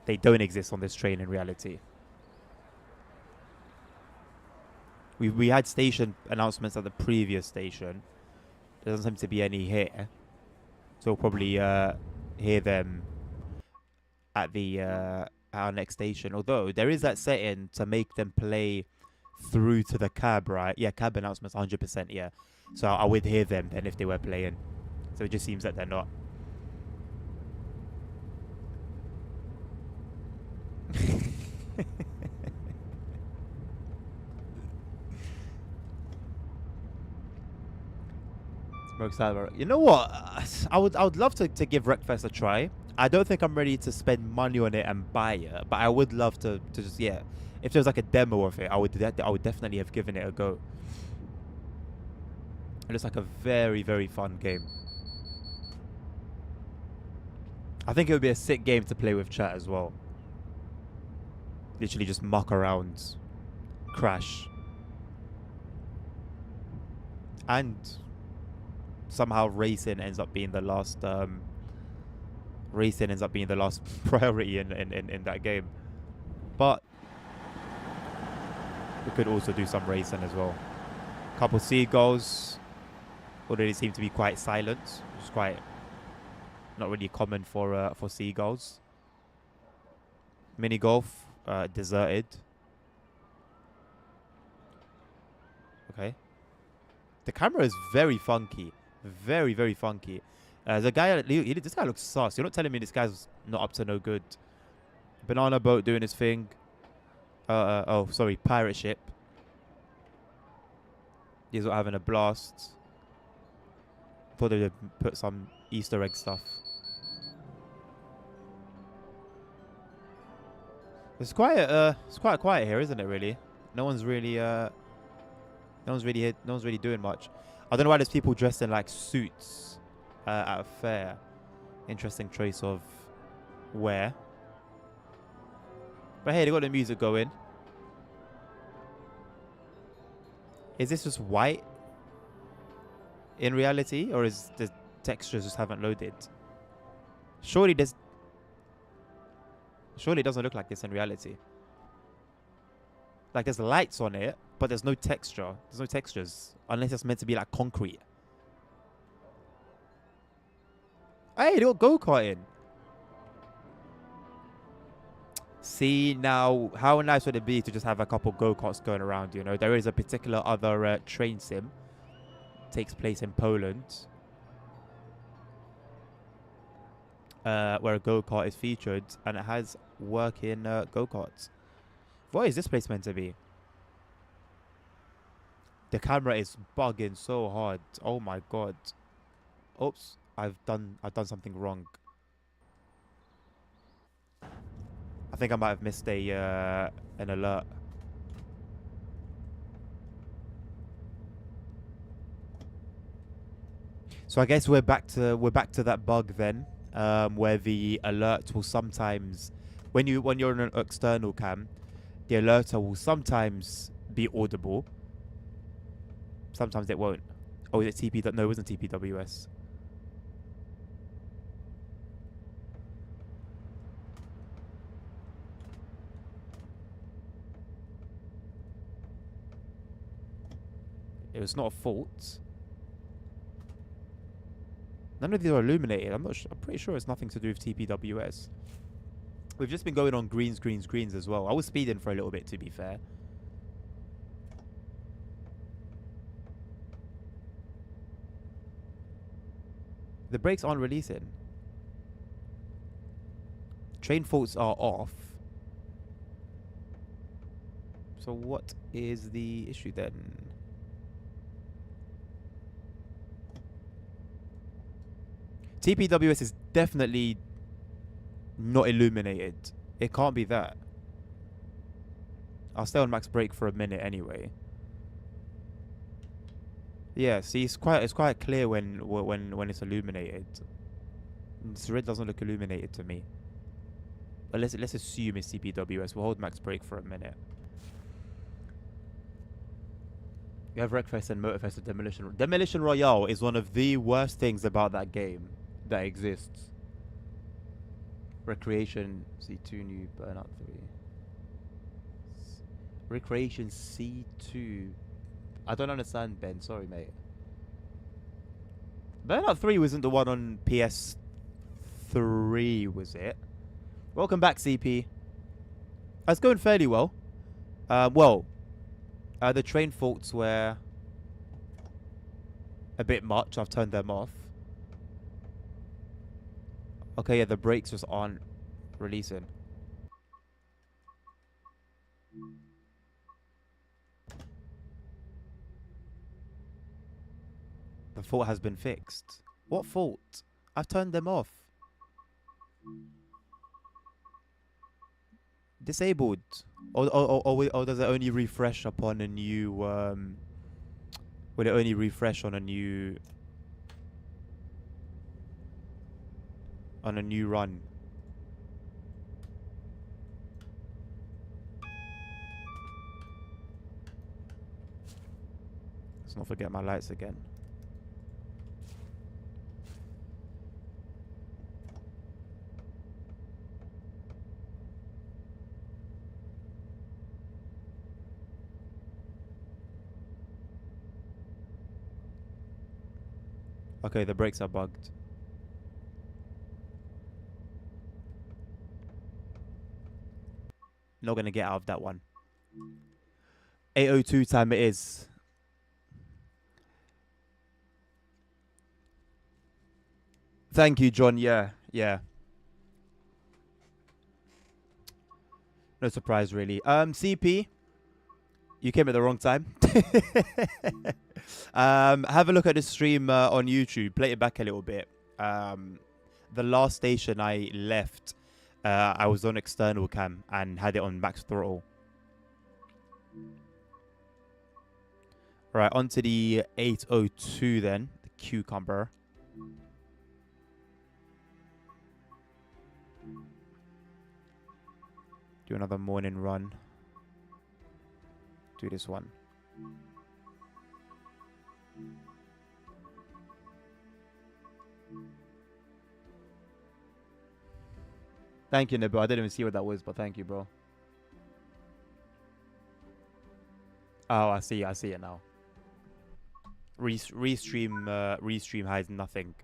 they don't exist on this train in reality. We had station announcements at the previous station. There doesn't seem to be any here, so we'll probably hear them at the our next station. Although there is that setting to make them play through to the cab, right? Yeah, cab announcements 100%, yeah. So I would hear them then if they were playing. So it just seems that they're not. You know what? I would love to give Wreckfest a try. I don't think I'm ready to spend money on it and buy it, but I would love to just, yeah. If there was like a demo of it, I would definitely have given it a go. It looks like a very, very fun game. I think it would be a sick game to play with chat as well. Literally just muck around, crash, and somehow racing ends up being the last priority in that game. But we could also do some racing as well. Couple seagulls, although they seem to be quite silent, which is quite not really common for seagulls. Mini golf, deserted. Okay. The camera is very funky, very very funky. The guy, this guy looks sus. You're not telling me this guy's not up to no good. Banana boat doing his thing. Oh, sorry, pirate ship. He's not having a blast. Thought they'd put some Easter egg stuff. It's quiet. It's quite quiet here, isn't it? Really, no one's really doing much. I don't know why there's people dressed in like suits at a fair. Interesting choice of wear. But hey, they got the music going. Is this just white in reality, or is the textures just haven't loaded? Surely it doesn't look like this in reality. Like there's lights on it, but there's no texture. There's no textures. Unless it's meant to be like concrete. Hey, they got go-karting. See, now, how nice would it be to just have a couple go-karts going around, you know? There is a particular other train sim. Takes place in Poland. Where a go-kart is featured. And it has working go-karts. What is this place meant to be? The camera is bugging so hard. Oh my god. Oops. I've done something wrong. I think I might have missed an alert. So I guess we're back to that bug then, where the alert will sometimes, when you're in an external cam, the alerter will sometimes be audible. Sometimes it won't. Oh, is it TP? No, it wasn't TPWS. It was not a fault. None of these are illuminated. I'm pretty sure it's nothing to do with TPWS. We've just been going on greens as well. I was speeding for a little bit, to be fair. The brakes aren't releasing. Train faults are off. So what is the issue then? TPWS is definitely not illuminated. It can't be that. I'll stay on max brake for a minute anyway. Yeah, see, it's quite clear when it's illuminated. This red doesn't look illuminated to me. But let's assume it's TPWS. We'll hold max brake for a minute. You have Wreckfest and Motorfest and Demolition. Demolition Royale is one of the worst things about that game that exists. Recreation C2 new Burnout 3. Recreation C2. I don't understand, Ben. Sorry, mate. Burnout 3 wasn't the one on PS3, was it? Welcome back, CP. It's going fairly well. The train faults were a bit much. I've turned them off. Okay, yeah, the brakes just aren't releasing. The fault has been fixed. What fault? I've turned them off. Disabled. Or does it only refresh upon a new... will it only refresh on a new... on a new run? Let's not forget my lights again. Okay, the brakes are bugged. Not gonna get out of that one. 8:02 time it is. Thank you, John. Yeah, yeah. No surprise, really. CP, you came at the wrong time. Have a look at the stream on YouTube. Play it back a little bit. The last station I left, I was on external cam and had it on max throttle. Right, on to the 8:02 then. The cucumber. Do another morning run. Do this one. Thank you, Nibo. I didn't even see what that was, but thank you, bro. Oh, I see it now. Restream hides nothing.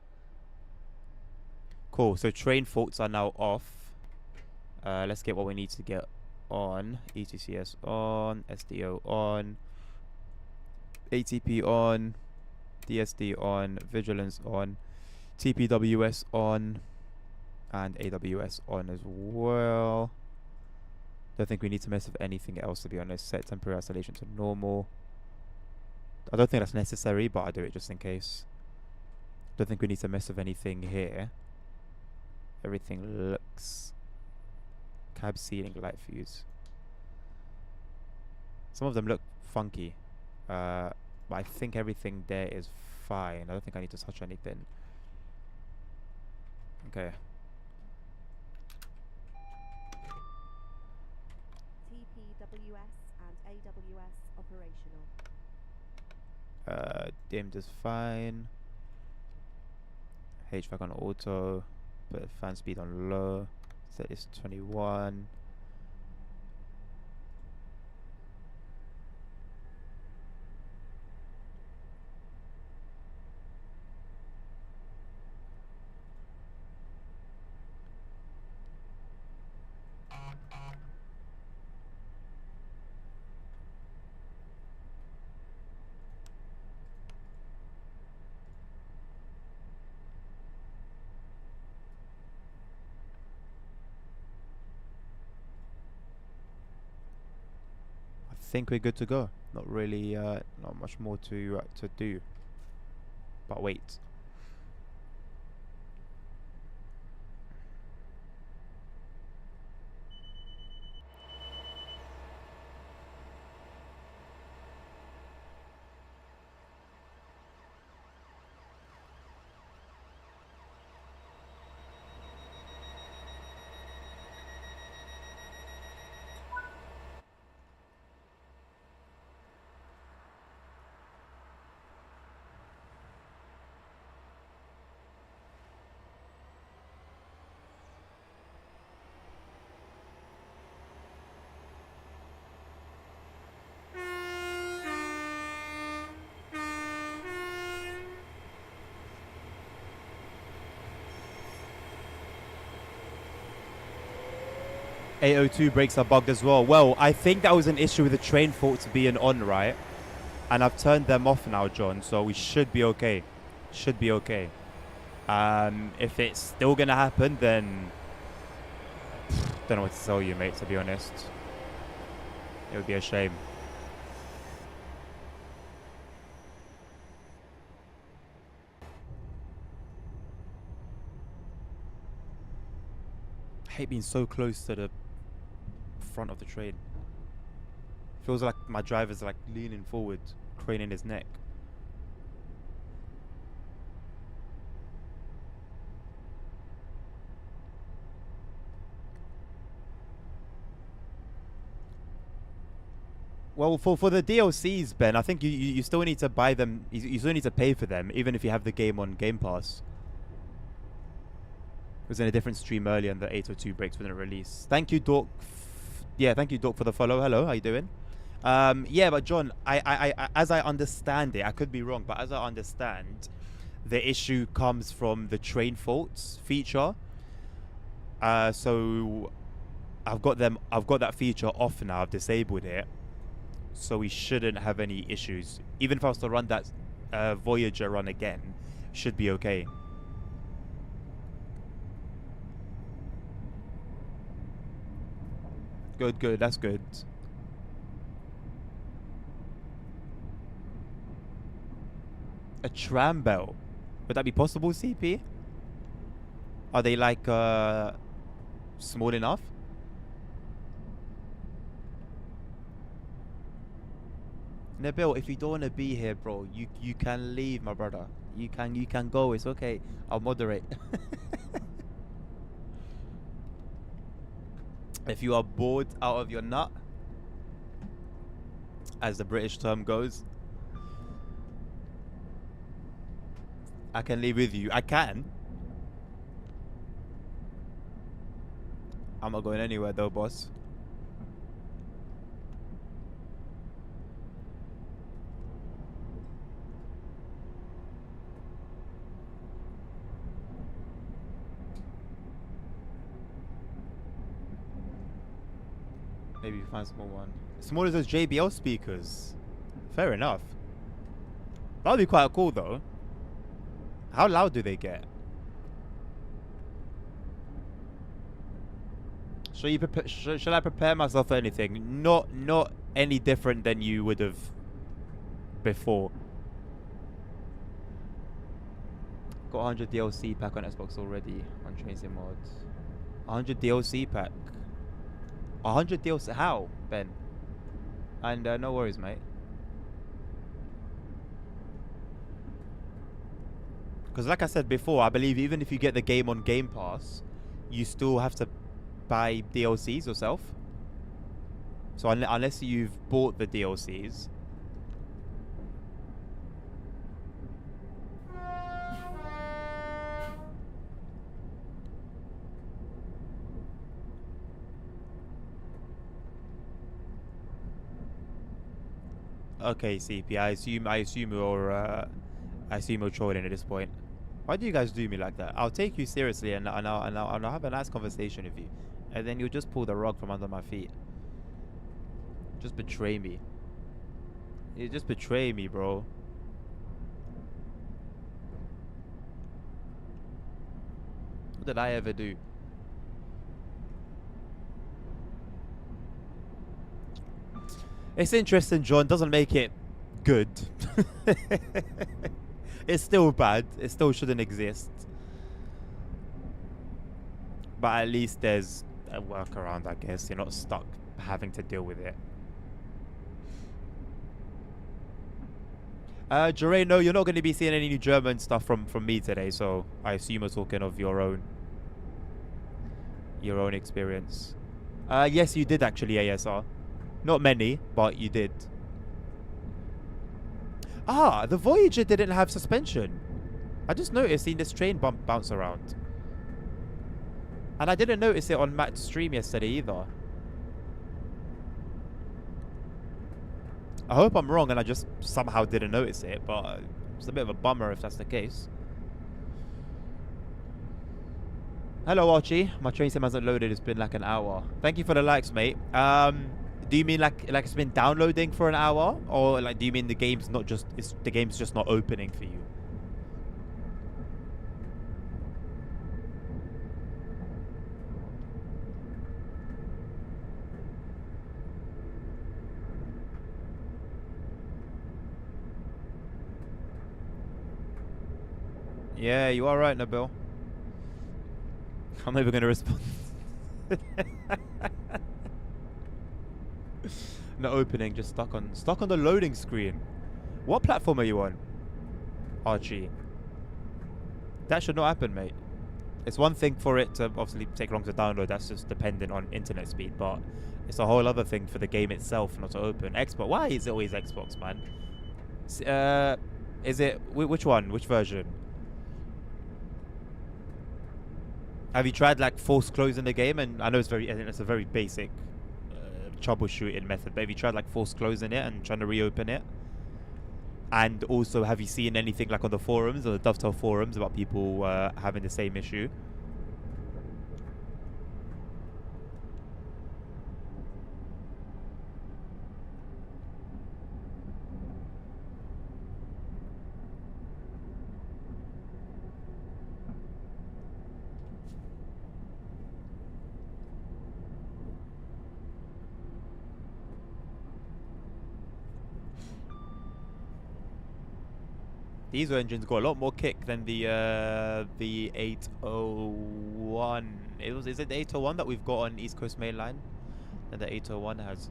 Cool. So train faults are now off. Let's get what we need to get on. ETCS on. SDO on. ATP on. DSD on. Vigilance on. TPWS on. And AWS on as well. Don't think we need to mess with anything else, to be honest. Set temporary isolation to normal. I don't think that's necessary, but I do it just in case. Don't think we need to mess with anything here. Everything looks... Cab ceiling light fuse. Some of them look funky. But I think everything there is fine. I don't think I need to touch anything. Okay. TPWS and AWS operational. Dimmed is fine. HVAC on auto. Put fan speed on low. Set this 21. I think we're good to go. Not really, not much more to do. But wait. A02 brakes are bugged as well. Well, I think that was an issue with the train faults being on, right? And I've turned them off now, John, so we should be okay. Should be okay. If it's still gonna happen, then don't know what to tell you, mate, to be honest. It would be a shame. I hate being so close to the front of the train. Feels like my driver's like leaning forward, craning his neck. Well, for the DLCs, Ben, I think you still need to buy them. You still need to pay for them, even if you have the game on Game Pass. It was in a different stream earlier, and the 802 breaks within a release. Thank you, Dork. Yeah, thank you, Dork, for the follow. Hello, how you doing? Yeah, but John, as I understand it, I could be wrong, but as I understand, the issue comes from the train faults feature. So I've got that feature off now. I've disabled it, so we shouldn't have any issues. Even if I was to run that Voyager run again, should be okay. Good. That's good. A tram bell. Would that be possible, CP? Are they like small enough? Nabil, if you don't want to be here, bro, you can leave, my brother. You can go. It's okay. I'll moderate. If you are bored out of your nut, as the British term goes, I can leave with you. I can. I'm not going anywhere though, boss. Maybe find a small one. Small as those JBL speakers. Fair enough. That would be quite cool though. How loud do they get? Shall I prepare myself for anything? Not any different than you would have before. Got 100 DLC pack on Xbox already on Trains and Mods. 100 DLC pack. 100 DLC. How, Ben? And no worries, mate. Because like I said before, I believe even if you get the game on Game Pass, you still have to buy DLCs yourself. So unless you've bought the DLCs. Okay, CP. I assume you're trolling at this point. Why do you guys do me like that? I'll take you seriously and I'll have a nice conversation with you, and then you'll just pull the rug from under my feet. Just betray me. You just betray me, bro. What did I ever do? It's interesting, John. Doesn't make it good. It's still bad. It still shouldn't exist. But at least there's a workaround, I guess. You're not stuck having to deal with it. Jure, no, you're not going to be seeing any new German stuff from me today, so I assume you're talking of your own experience. Yes, you did actually, ASR. Not many, but you did. Ah, the Voyager didn't have suspension. I just noticed seeing this train bounce around. And I didn't notice it on Matt's stream yesterday either. I hope I'm wrong and I just somehow didn't notice it, but it's a bit of a bummer if that's the case. Hello, Archie. My train sim hasn't loaded. It's been like an hour. Thank you for the likes, mate. Do you mean like it's been downloading for an hour, or like do you mean the game's not just the game's just not opening for you? Yeah, you are right, Nabil. I'm never gonna respond. Not opening, just stuck on the loading screen. What platform are you on, Archie? That should not happen, mate. It's one thing for it to obviously take long to download. That's just dependent on internet speed. But it's a whole other thing for the game itself not to open. Xbox. Why is it always Xbox, man? Is it which one? Which version? Have you tried like force closing the game? And I know it's a very basic troubleshooting method. But have you tried like force closing it and trying to reopen it? And also, have you seen anything like on the forums or the Dovetail forums about people having the same issue? Diesel engines got a lot more kick than the 801. Is it the 801 that we've got on East Coast Main Line? That the 801 has.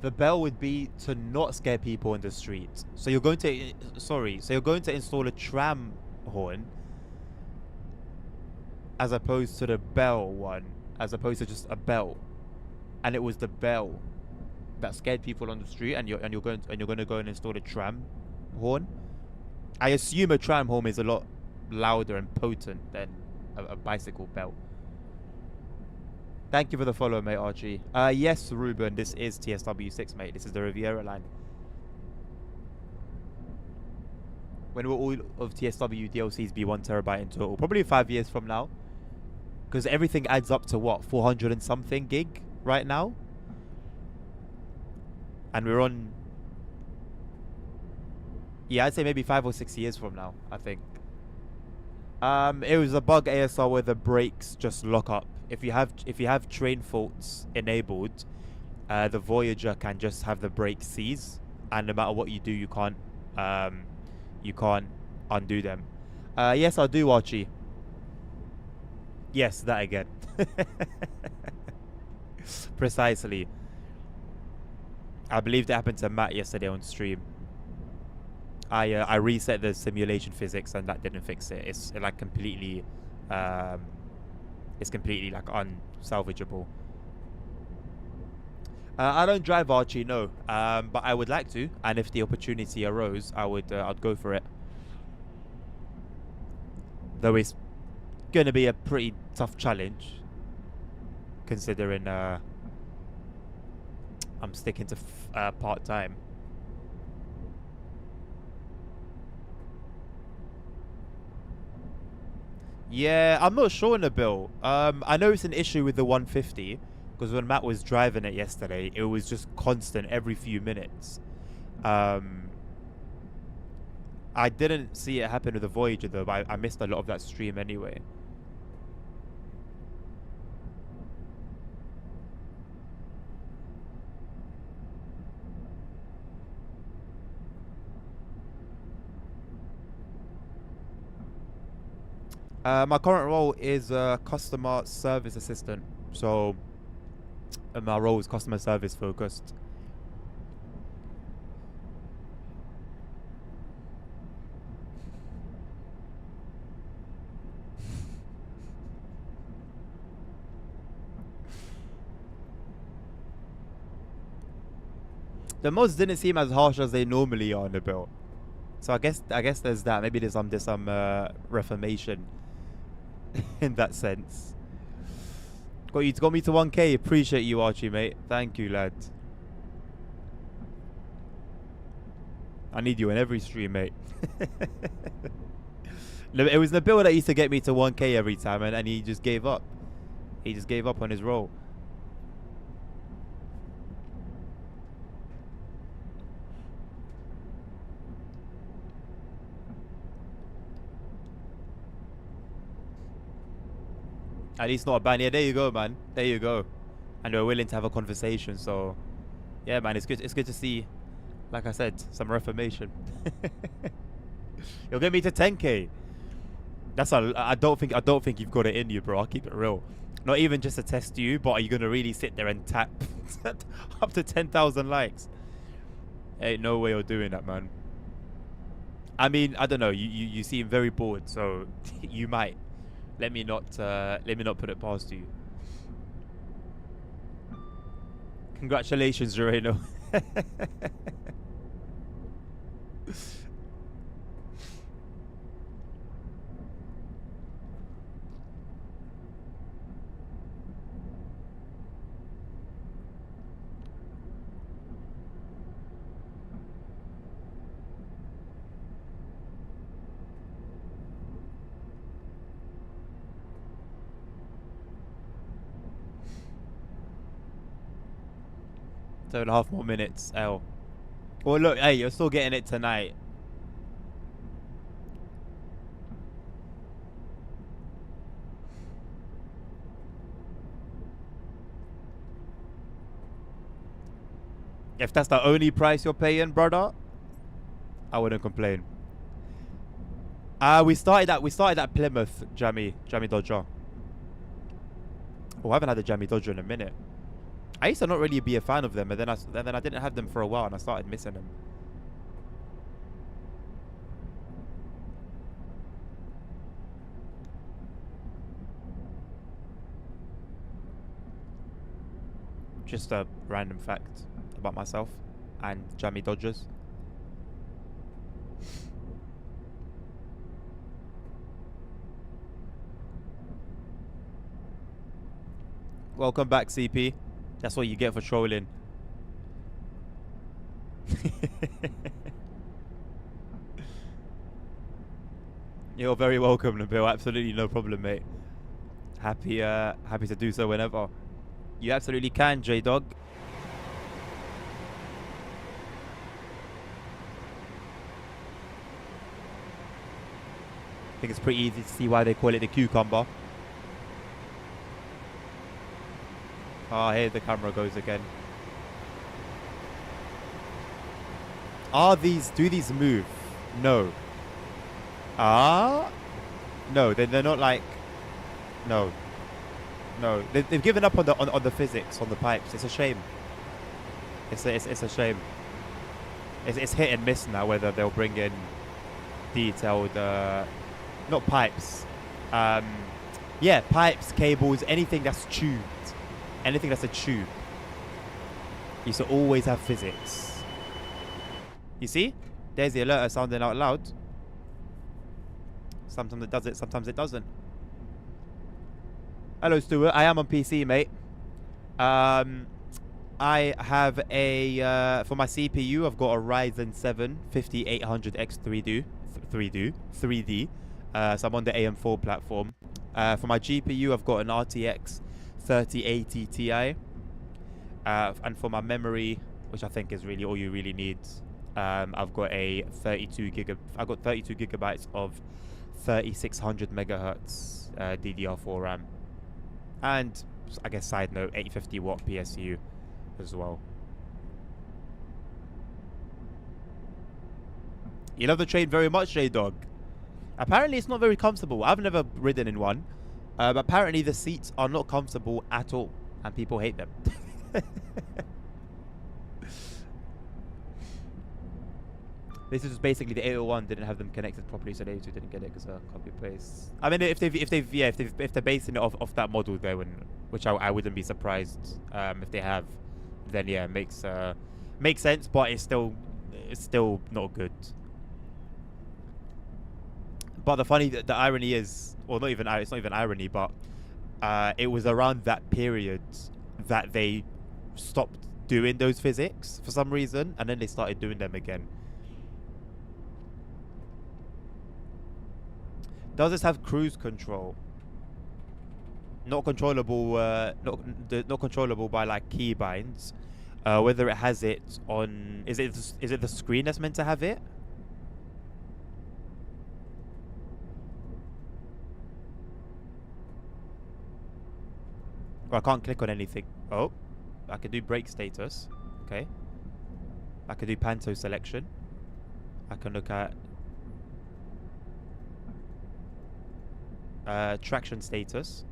The bell would be to not scare people in the street. So you're going to so you're going to install a tram horn as opposed to the bell one, as opposed to just a bell, and it was the bell that scared people on the street, and you're going to go and install a tram horn. I assume a tram horn is a lot louder and potent than a bicycle bell. Thank you for the follow, mate, Archie. Yes, Ruben, this is TSW6, mate. This is the Riviera line. When will all of TSW DLCs be 1 terabyte in total? Probably 5 years from now. Because everything adds up to what? 400 and something gig right now? And we're on... Yeah, I'd say maybe 5 or 6 years from now, I think. It was a bug ASR where the brakes just lock up. If you have train faults enabled, the Voyager can just have the brakes seize, and no matter what you do, you can't undo them. Yes, I do, Archie. Yes, that again. Precisely. I believe that happened to Matt yesterday on stream. I reset the simulation physics and that didn't fix it. It's like completely like unsalvageable. I don't drive, Archie, no. But I would like to, and if the opportunity arose, I'd go for it. Though it's gonna be a pretty tough challenge, considering I'm sticking to part-time. Yeah, I'm not sure, Nabil. I know it's an issue with the 150, because when Matt was driving it yesterday, it was just constant every few minutes. I didn't see it happen with the Voyager though, but I missed a lot of that stream anyway. My current role is customer service assistant, so my role is customer service focused. The mods didn't seem as harsh as they normally are on the bill, so I guess there's that. Maybe there's some reformation in that sense. Got me to 1K. Appreciate you, Archie, mate. Thank you, lad. I need you in every stream, mate. It was Nabil that used to get me to 1K every time, and he just gave up. He just gave up on his role. At least not a ban. Yeah, there you go, man. There you go. And we're willing to have a conversation. So, yeah, man, it's good. It's good to see, like I said, some reformation. You'll get me to 10K. That's a. I don't think you've got it in you, bro. I'll keep it real. Not even just to test you, but are you gonna really sit there and tap up to 10,000 likes? Ain't no way you're doing that, man. I mean, I don't know. You seem very bored, so you might. Let me not put it past you. Congratulations, Joreno. 7.5 more minutes. L. Well, look, hey, you're still getting it tonight. If that's the only price you're paying, brother, I wouldn't complain. We started at Plymouth, Jammy Dodger. Oh, I haven't had a Jammy Dodger in a minute. I used to not really be a fan of them, and then I didn't have them for a while, and I started missing them. Just a random fact about myself and Jammy Dodgers. Welcome back, CP. That's what you get for trolling. You're very welcome, Nabil. Absolutely no problem, mate. Happy to do so whenever. You absolutely can, J-Dog. I think it's pretty easy to see why they call it the cucumber. Ah, here the camera goes again. Do these move? No. No, they're not like, no. They've given up on the physics on the pipes. It's a shame. It's a shame. It's hit and miss now whether they'll bring in detailed, not pipes. Yeah, pipes, cables, anything that's tubed. Anything that's a tube. Used to always have physics. You see? There's the alerter sounding out loud. Sometimes it does it, sometimes it doesn't. Hello, Stuart. I am on PC, mate. I have a for my CPU. I've got a Ryzen 7 5800X 3D. So I'm on the AM4 platform. For my GPU, I've got an RTX 3080 Ti. And for my memory, which I think is really all you really need, I've got 32 gigabytes of 3600 megahertz DDR4 RAM. And I guess side note, 850 watt PSU as well. You love the train very much, J-Dog. Apparently it's not very comfortable. I've never ridden in one. But apparently the seats are not comfortable at all. And people hate them. This is basically the 801 didn't have them connected properly, so the 802 didn't get it because of copy paste. I mean, if they're basing it off that model there, which I wouldn't be surprised if they have, then yeah, makes sense, but it's still not good. But the irony is, or not even it's not even irony, but it was around that period that they stopped doing those physics for some reason, and then they started doing them again. Does this have cruise control? Not controllable. Not controllable by like keybinds. Whether it has it on, is it the screen that's meant to have it? Oh, I can't click on anything. Oh, I can do brake status. Okay. I can do panto selection. I can look at traction status.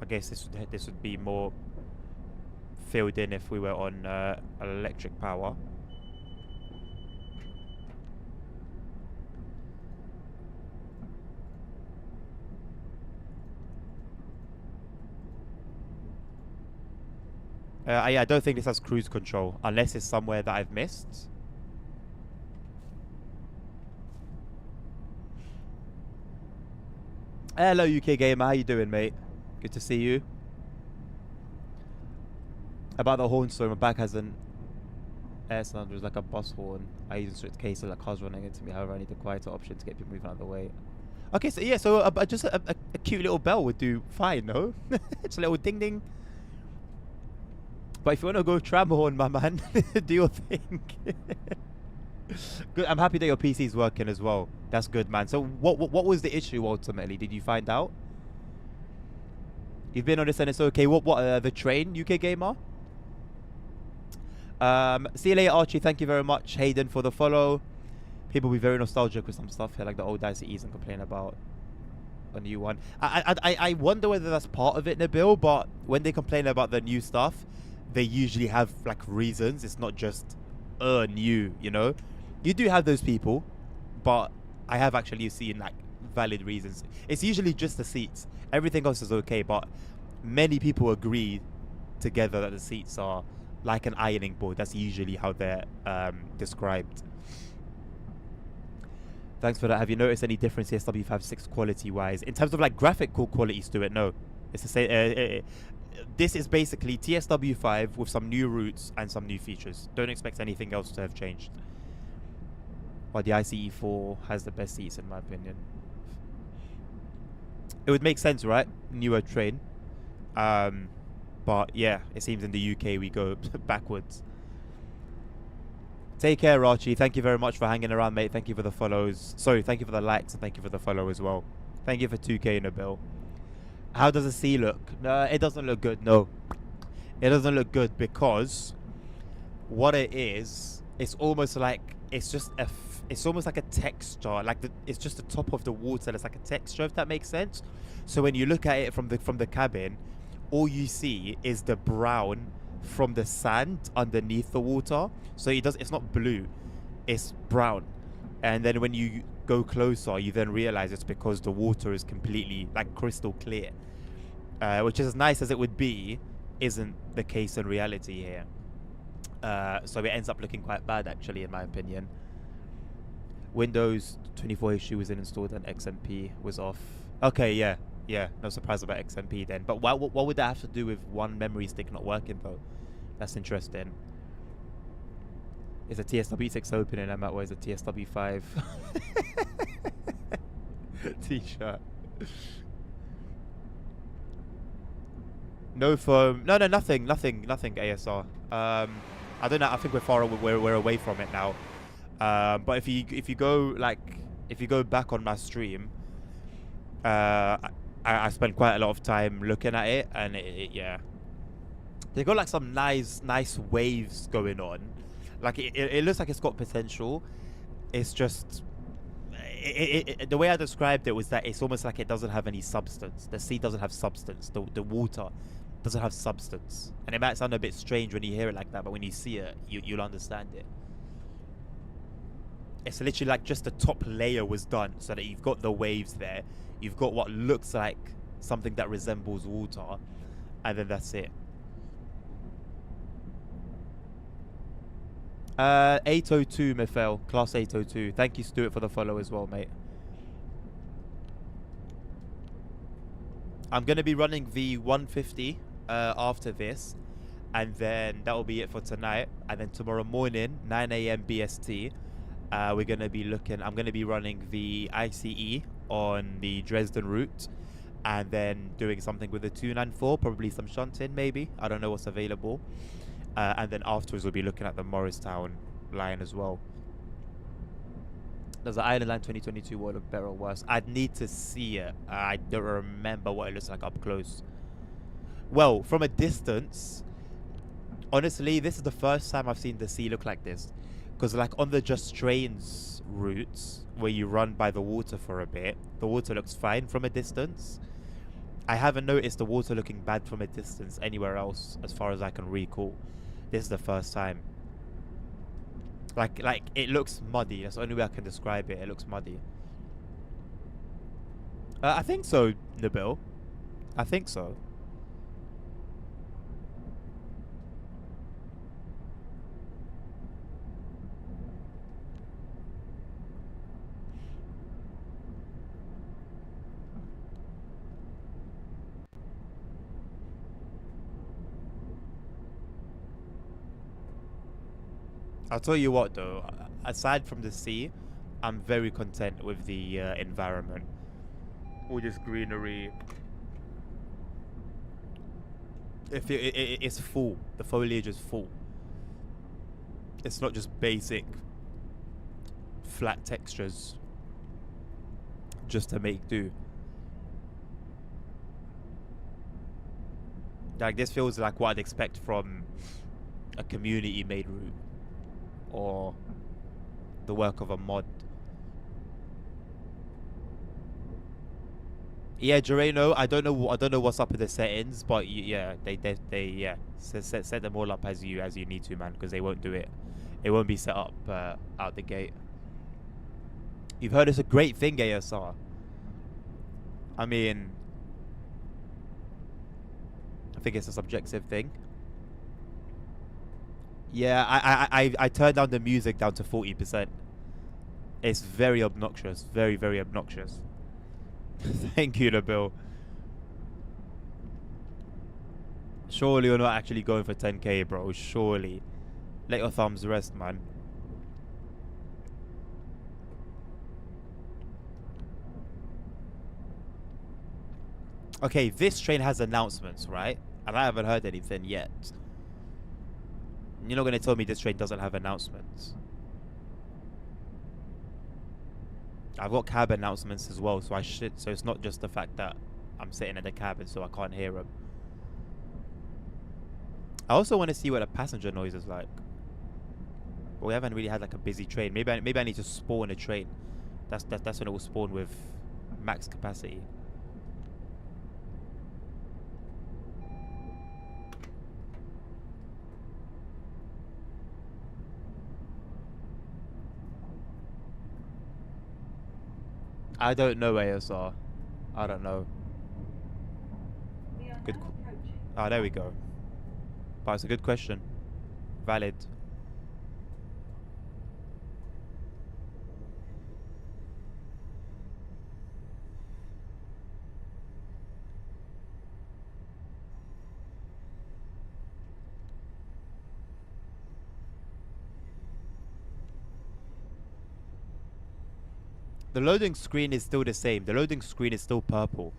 guess this would be more filled in if we were on electric power. I don't think this has cruise control unless it's somewhere that I've missed. Hello, UK Gamer. How you doing, mate? Good to see you. About the horn story, my back has an air sound. It was like a bus horn. I use in strict cases like cars running into me. However, I need the quieter option to get people moving out of the way. Okay, so yeah, so just a cute little bell would do fine, no? It's a little ding ding. But if you want to go tram horn, my man, do your thing. Good. I'm happy that your PC is working as well. That's good, man. So what was the issue ultimately? Did you find out? You've been on this and it's okay. What the train, UK Gamer? See you later, Archie. Thank you very much, Hayden, for the follow. People be very nostalgic with some stuff here, like the old ICEs, and complain about a new one. I wonder whether that's part of it, Nabil. But when they complain about the new stuff, they usually have like reasons. It's not just new, you know. You do have those people, but I have actually seen like valid reasons. It's usually just the seats. Everything else is okay, but many people agree together that the seats are like an ironing board. That's usually how they're described. Thanks for that. Have you noticed any difference TSW 5.6 quality wise in terms of like graphical qualities to it? No, it's the same. This is basically TSW 5 with some new routes and some new features. Don't expect anything else to have changed. But the ICE 4 has the best seats in my opinion. It would make sense, right? Newer train. But yeah, it seems in the UK we go backwards. Take care, Archie. Thank you very much for hanging around, mate. Thank you for the follows. Sorry, thank you for the likes and thank you for the follow as well. Thank you for 2K, Nabil. How does the C look? No, it doesn't look good. No, it doesn't look good because what it is, it's almost like it's just it's almost like a texture. Like it's just the top of the water. It's like a texture, if that makes sense. So when you look at it from the cabin, all you see is the brown from the sand underneath the water. So it's not blue, it's brown. And then when you go closer, you then realize it's because the water is completely like crystal clear, which is as nice as it would be, isn't the case in reality here. So it ends up looking quite bad, actually, in my opinion. Windows 24 issue was installed and XMP was off. Okay, yeah, no surprise about XMP then. But what would that have to do with one memory stick not working though? That's interesting. Is a TSW 6 open and I'm at where's a TSW 5 t-shirt? No foam. No, nothing ASR. I don't know. I think we're far away. We're away from it now. But if you go back on my stream, I spent quite a lot of time looking at it, and yeah, they got like some nice waves going on. Like it looks like it's got potential. It's just the way I described it was that it's almost like it doesn't have any substance. The sea doesn't have substance. The water doesn't have substance, and it might sound a bit strange when you hear it like that, but when you see it, you'll understand it. It's literally like just the top layer was done so that you've got the waves there, you've got what looks like something that resembles water, and then that's it. 802 Mifel, class 802. Thank you, Stuart, for the follow as well, mate. I'm gonna be running the 150 after this, and then that will be it for tonight. And then tomorrow morning, 9 a.m. BST, we're gonna be looking. I'm gonna be running the ICE on the Dresden route, and then doing something with the 294, probably some shunting, maybe. I don't know what's available. And then afterwards, we'll be looking at the Morristown line as well. Does the Island Line 2022 will look better or worse? I'd need to see it. I don't remember what it looks like up close. Well, from a distance, honestly, this is the first time I've seen the sea look like this. Because like on the Just Trains routes, where you run by the water for a bit, the water looks fine from a distance. I haven't noticed the water looking bad from a distance anywhere else as far as I can recall. This is the first time. Like it looks muddy. That's the only way I can describe it. It looks muddy. I think so, Nabil. I think so. I'll tell you what though, aside from the sea, I'm very content with the environment. All this greenery. If it's full, the foliage is full. It's not just basic flat textures just to make do. Like this feels like what I'd expect from a community made route or the work of a mod. Yeah, Gereno, I don't know what's up with the settings, but yeah, they set them all up as you need to, man, because they won't do it. It won't be set up out the gate. You've heard it's a great thing, ASR. I mean, I think it's a subjective thing. Yeah, I turned down the music down to 40%. It's very obnoxious, very, very obnoxious. Thank you, Nabil. Surely you're not actually going for 10k, bro. Surely. Let your thumbs rest, man. Okay, this train has announcements, right? And I haven't heard anything yet. You're not going to tell me this train doesn't have announcements. I've got cab announcements as well, so so it's not just the fact that I'm sitting in the cabin so I can't hear them. I also want to see what a passenger noise is like. But we haven't really had like a busy train. Maybe I need to spawn a train. That's when it will spawn with max capacity. I don't know, ASR. I don't know. Good. Ah, there we go. But it's a good question. Valid. The loading screen is still the same. The loading screen is still purple.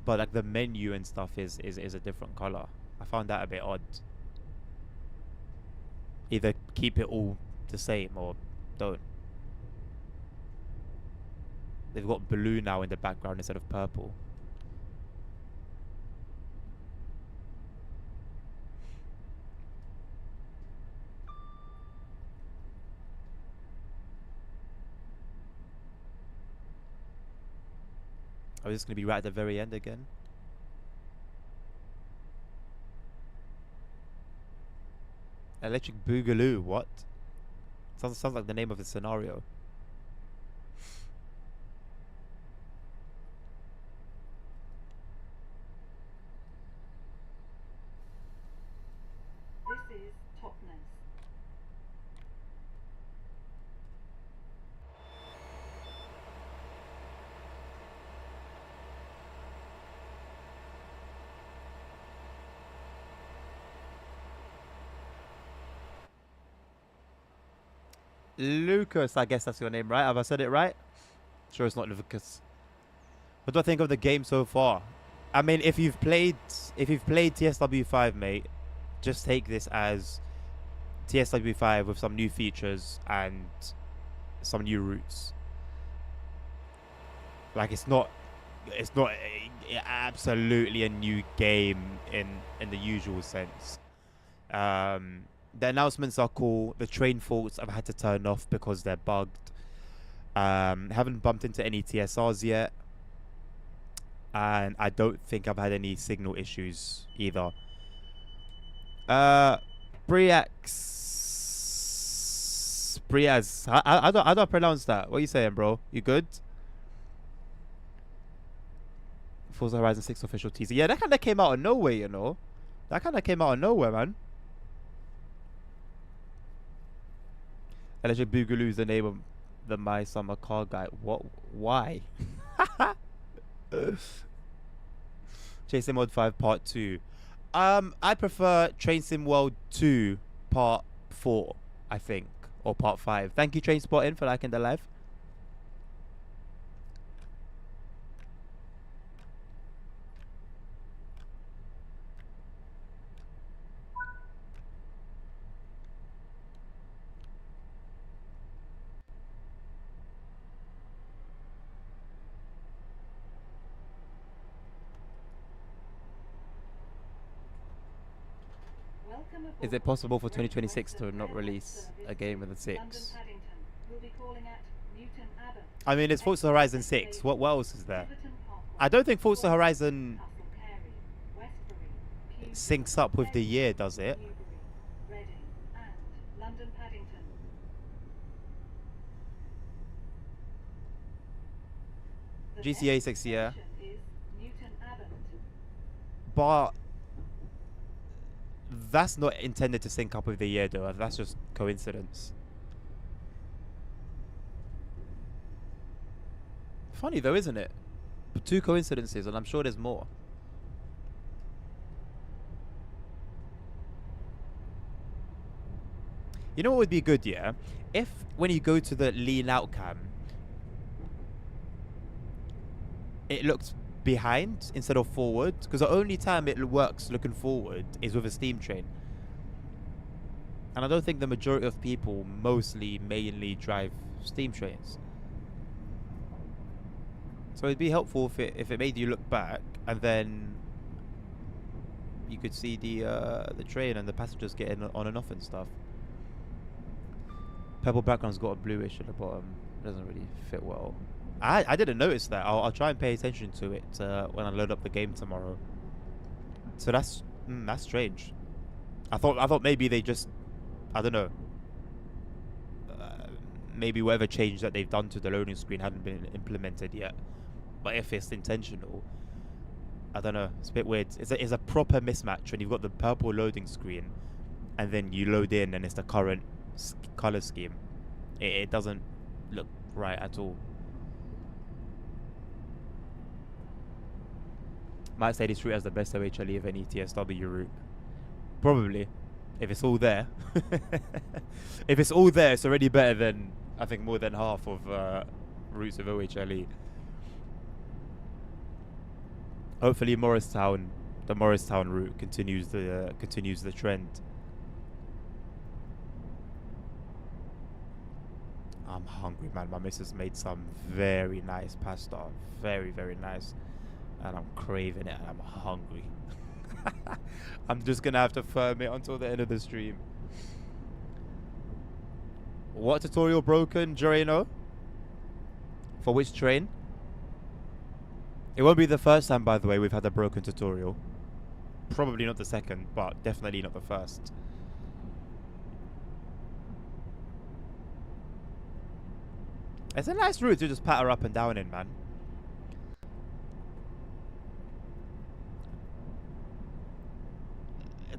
But like the menu and stuff is a different color. I found that a bit odd. Either keep it all the same or don't. They've got blue now in the background instead of purple. Oh, is this going to be right at the very end again? Electric Boogaloo, what? Sounds like the name of the scenario. This is Totnes. Lucas, I guess that's your name, right? Have I said it right? Sure, it's not Lucas. What do I think of the game so far? I mean, if you've played TSW 5, mate, just take this as TSW 5 with some new features and some new routes. Like it's not absolutely a new game in the usual sense. The announcements are cool. The train faults I've had to turn off because they're bugged. Haven't bumped into any TSRs yet. and I don't think I've had any signal issues either. Briax. How do I pronounce that? What are you saying, bro? You good? Forza Horizon 6 official teaser. Yeah, that kind of came out of nowhere, you know. That kind of came out of nowhere, man. Electric Boogaloo is the name of the My Summer Car Guy. What? Why? Train Sim World 5 Part 2. I prefer Train Sim World 2 Part 4, I think. Or Part 5. Thank you, Train Spotting, for liking the live. Welcome aboard. Is it possible for Great 2026 to Western not Railway release service a game with a to 6? London Paddington. We'll be calling at Newton Abbot. I mean, it's Forza Horizon 6. What else is there? I don't think Forza Horizon syncs up with the year, does it? Reading and London Paddington. The GTA next 6, yeah. station is Newton Abbot. But that's not intended to sync up with the year, though. That's just coincidence. Funny, though, isn't it? 2 coincidences, and I'm sure there's more. You know what would be good, yeah? If, when you go to the lean out cam, it looks behind instead of forward, because the only time it works looking forward is with a steam train. And I don't think the majority of people mainly drive steam trains. So it'd be helpful if it made you look back, and then you could see the train and the passengers getting on and off and stuff. Purple background's got a bluish at the bottom. It doesn't really fit well. I didn't notice that. I'll try and pay attention to it when I load up the game tomorrow. So that's strange. I thought maybe they just, I don't know. Maybe whatever change that they've done to the loading screen hadn't been implemented yet. But if it's intentional, I don't know. It's a bit weird. It's a proper mismatch when you've got the purple loading screen, and then you load in and it's the current color scheme. It doesn't look right at all. Might say this route has the best OHLE of any TSW route. Probably. If it's all there. If it's all there, it's already better than, I think, more than half of routes of OHLE. Hopefully the Morristown route continues the trend. I'm hungry, man. My missus made some very nice pasta. Very, very nice. And I'm craving it and I'm hungry. I'm just gonna have to firm it until the end of the stream. What tutorial broken, Joreno? For which train? It won't be the first time, by the way, we've had a broken tutorial. Probably not the second, but definitely not the first. It's a nice route to just patter up and down in, man.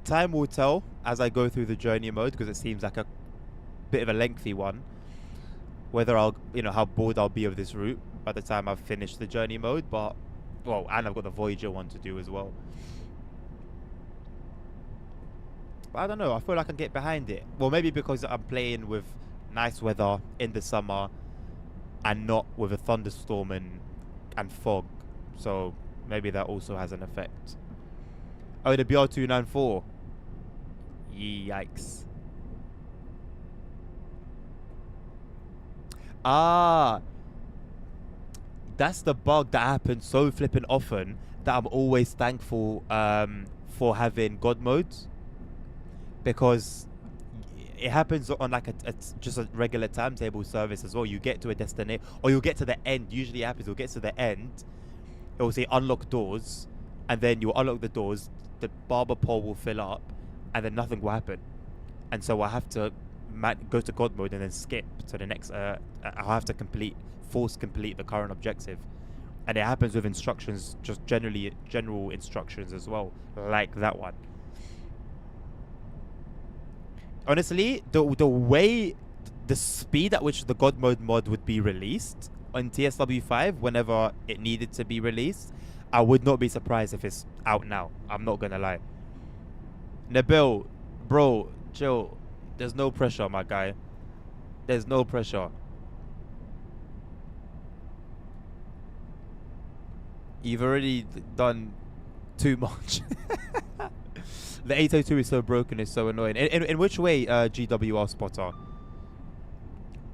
Time will tell as I go through the journey mode, because it seems like a bit of a lengthy one. Whether I'll, how bored I'll be of this route by the time I've finished the journey mode, and I've got the Voyager one to do as well. But I don't know, I feel like I can get behind it. Well, maybe because I'm playing with nice weather in the summer and not with a thunderstorm and fog. So maybe that also has an effect. Oh, the BR294. Yikes. Ah, that's the bug that happens so flipping often that I'm always thankful for having God modes, because it happens on like just a regular timetable service as well. You get to a destination, or you'll get to the end. Usually it happens, you'll get to the end it will say unlock doors, and then you unlock the doors, the barber pole will fill up, and then nothing will happen. And so I have to go to God mode and then skip to the next. I'll have to force complete the current objective, and it happens with instructions, just general instructions as well, like that one. Honestly, the speed at which the God mode mod would be released on TSW 5 whenever it needed to be released, I would not be surprised if it's out now. I'm not gonna lie. Nabil, bro, chill. There's no pressure, my guy. There's no pressure. You've already done too much. The 802 is so broken, it's so annoying. In which way, GWR spotter?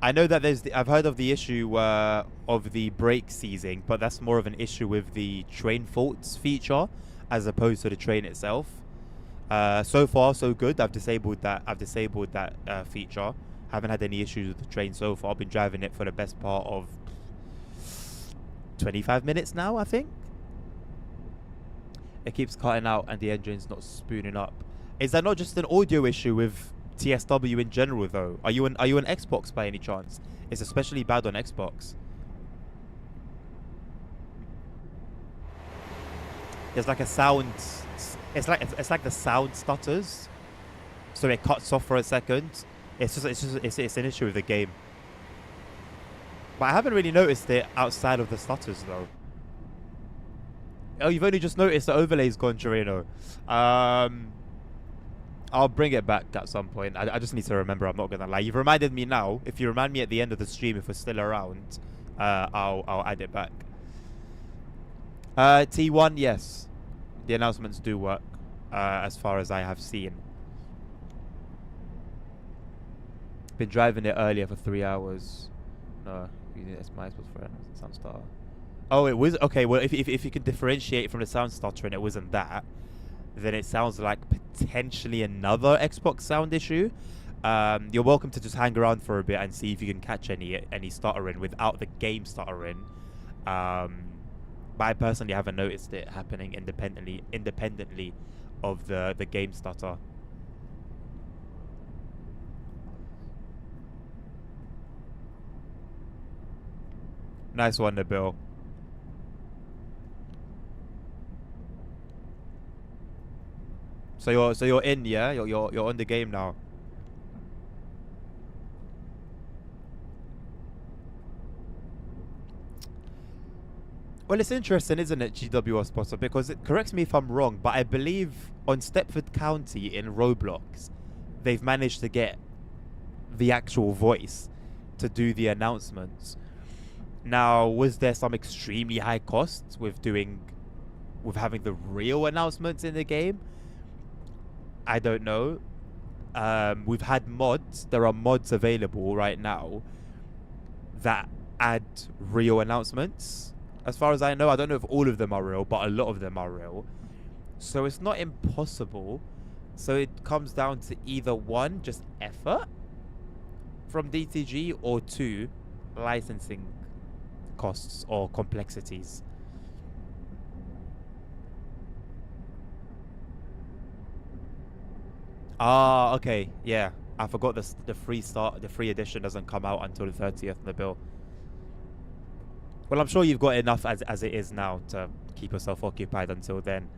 I know that I've heard of the issue of the brake seizing, but that's more of an issue with the train faults feature as opposed to the train itself. So far, so good. I've disabled that feature. Haven't had any issues with the train so far. I've been driving it for the best part of 25 minutes now, I think. It keeps cutting out and the engine's not spooning up. Is that not just an audio issue with TSW in general, though? Are you an Xbox by any chance? It's especially bad on Xbox. There's like a sound. It's like the sound stutters, so it cuts off for a second. It's an issue with the game. But I haven't really noticed it outside of the stutters, though. Oh, you've only just noticed the overlay's gone, Chirino. I'll bring it back at some point. I just need to remember. I'm not gonna lie. You've reminded me now. If you remind me at the end of the stream, if we're still around, I'll add it back. T1, yes, the announcements do work, as far as I have seen. Been driving it earlier for 3 hours. No, using my Xbox for sound starter. Oh, it was okay. Well, if you can differentiate from the sound stutter and it wasn't that, then it sounds like potentially another Xbox sound issue. You're welcome to just hang around for a bit and see if you can catch any stuttering without the game stuttering. But I personally haven't noticed it happening independently of the game stutter. Nice one, Nabil. So you're in, yeah? You're on the game now. Well, it's interesting, isn't it, GWR Spotter? Because it corrects me if I'm wrong, but I believe on Stepford County in Roblox, they've managed to get the actual voice to do the announcements. Now, was there some extremely high costs with having the real announcements in the game? I don't know. We've had mods. There are mods available right now that add real announcements. As far as I know, I don't know if all of them are real, but a lot of them are real. So it's not impossible. So it comes down to either one, just effort from DTG, or two, licensing costs or complexities. Ah, okay, yeah. I forgot the free edition doesn't come out until the 30th in the bill. Well, I'm sure you've got enough as it is now to keep yourself occupied until then.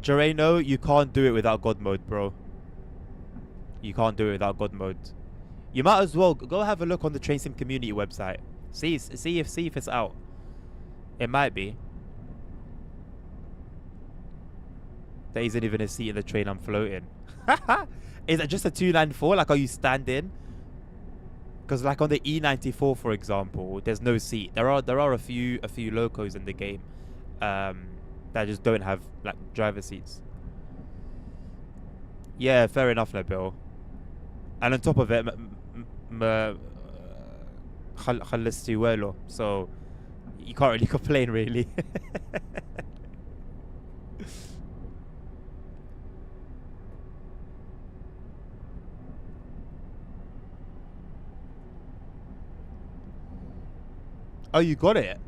Jareno, you can't do it without God mode, bro. You can't do it without God mode. You might as well go have a look on the Train Sim community website. See if it's out. It might be. There isn't even a seat in the train I'm floating. Is it just a 294? Like, are you standing? Because like on the E94, for example, there's no seat. There are a few locos in the game that just don't have like driver seats. Yeah, fair enough, Nabil. And on top of it, so you can't really complain, really. Oh, you got it.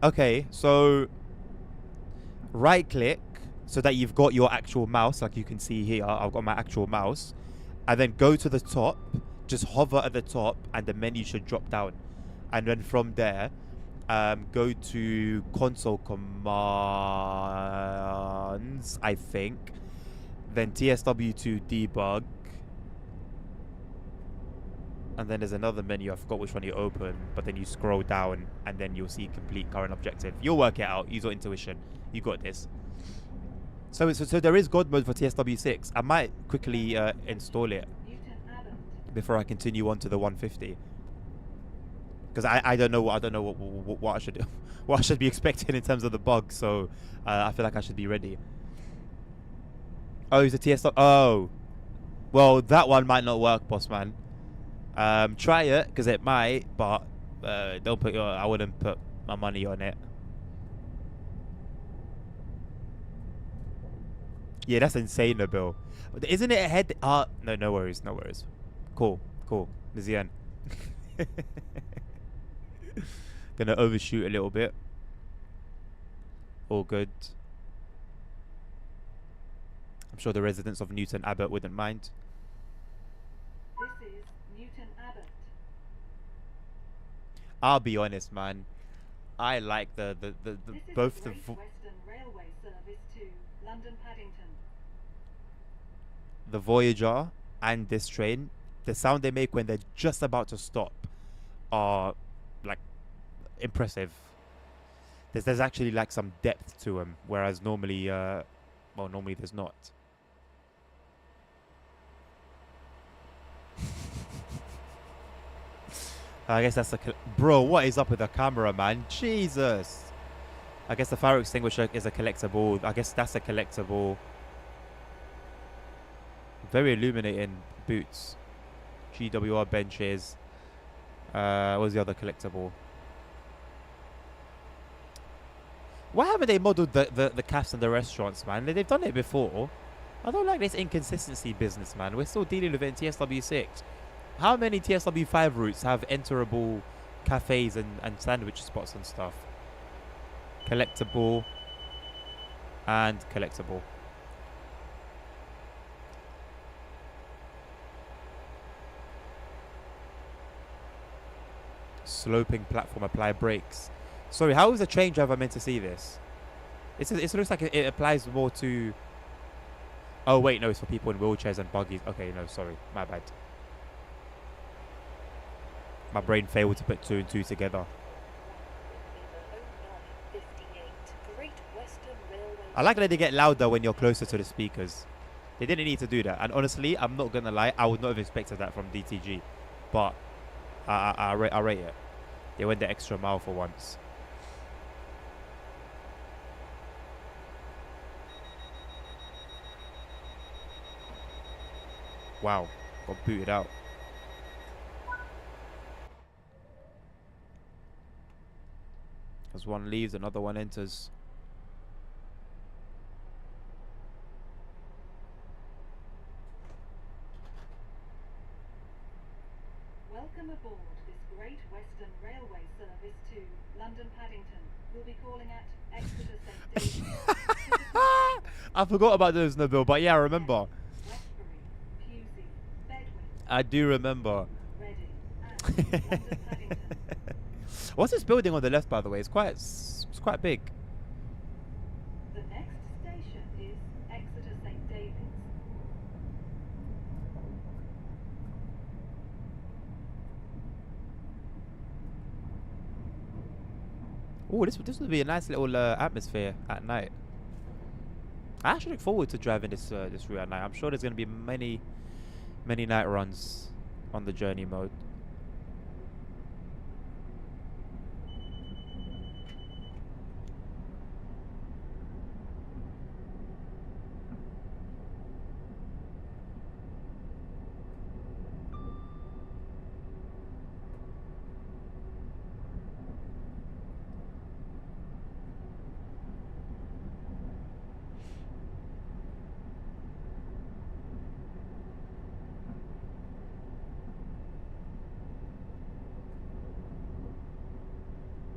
Okay, so right click so that you've got your actual mouse, like you can see here. I've got my actual mouse, and then go to the top. Just hover at the top, and the menu should drop down. And then from there, go to console commands, I think. Then TSW to debug. And then there's another menu, I forgot which one you open, but then you scroll down and then you'll see complete current objective. You'll work it out, use your intuition. You got this. So there is God mode for TSW6. I might quickly install it before I continue on to the 150. Because I don't know what I should do, what I should be expecting in terms of the bugs. So I feel like I should be ready. Oh, it's a TSW. Oh, well that one might not work, boss man. Try it because it might, but don't put your. I wouldn't put my money on it. Yeah, that's insane, though, Bill. But isn't it ahead? No, no worries, no worries. Cool. This is the end. Gonna overshoot a little bit. All good. I'm sure the residents of Newton Abbot wouldn't mind. This is Newton Abbot. I'll be honest, man. I like the This is both the Great Western Railway service to London Paddington. the Voyager and this train. The sound they make when they're just about to stop are like impressive. There's actually like some depth to them, whereas normally, normally there's not. I guess that's bro. What is up with the camera, man? Jesus. I guess the fire extinguisher is a collectible. I guess that's a collectible. Very illuminating boots. GWR benches. What was the other collectible? Why haven't they modeled the cafes and the restaurants, man? They've done it before. I don't like this inconsistency business, man. We're still dealing with it in TSW6. How many TSW5 routes have enterable cafes and sandwich spots and stuff? Collectible and collectible. Sloping platform, apply brakes. Sorry, how is a train driver meant to see this? It looks like it applies more to... Oh wait, no, it's for people in wheelchairs and buggies. Okay, no, sorry, my bad. My brain failed to put two and two together. I like that they get louder when you're closer to the speakers. They didn't need to do that. And honestly, I'm not gonna lie, I would not have expected that from DTG. But I rate it. They went the extra mile for once. Wow, got booted out. As one leaves, another one enters. Welcome aboard this Great Western Railway service to London Paddington. We'll be calling at Exeter St. David's. I forgot about those, Nabil, but yeah, I remember. Westbury, Pusey, Bedwin, I do remember. Reading, and London Paddington. What's this building on the left, by the way? It's quite big. The next station is Exeter St. David's. Oh, this would be a nice little atmosphere at night. I actually look forward to driving this route at night. I'm sure there's going to be many night runs on the journey mode.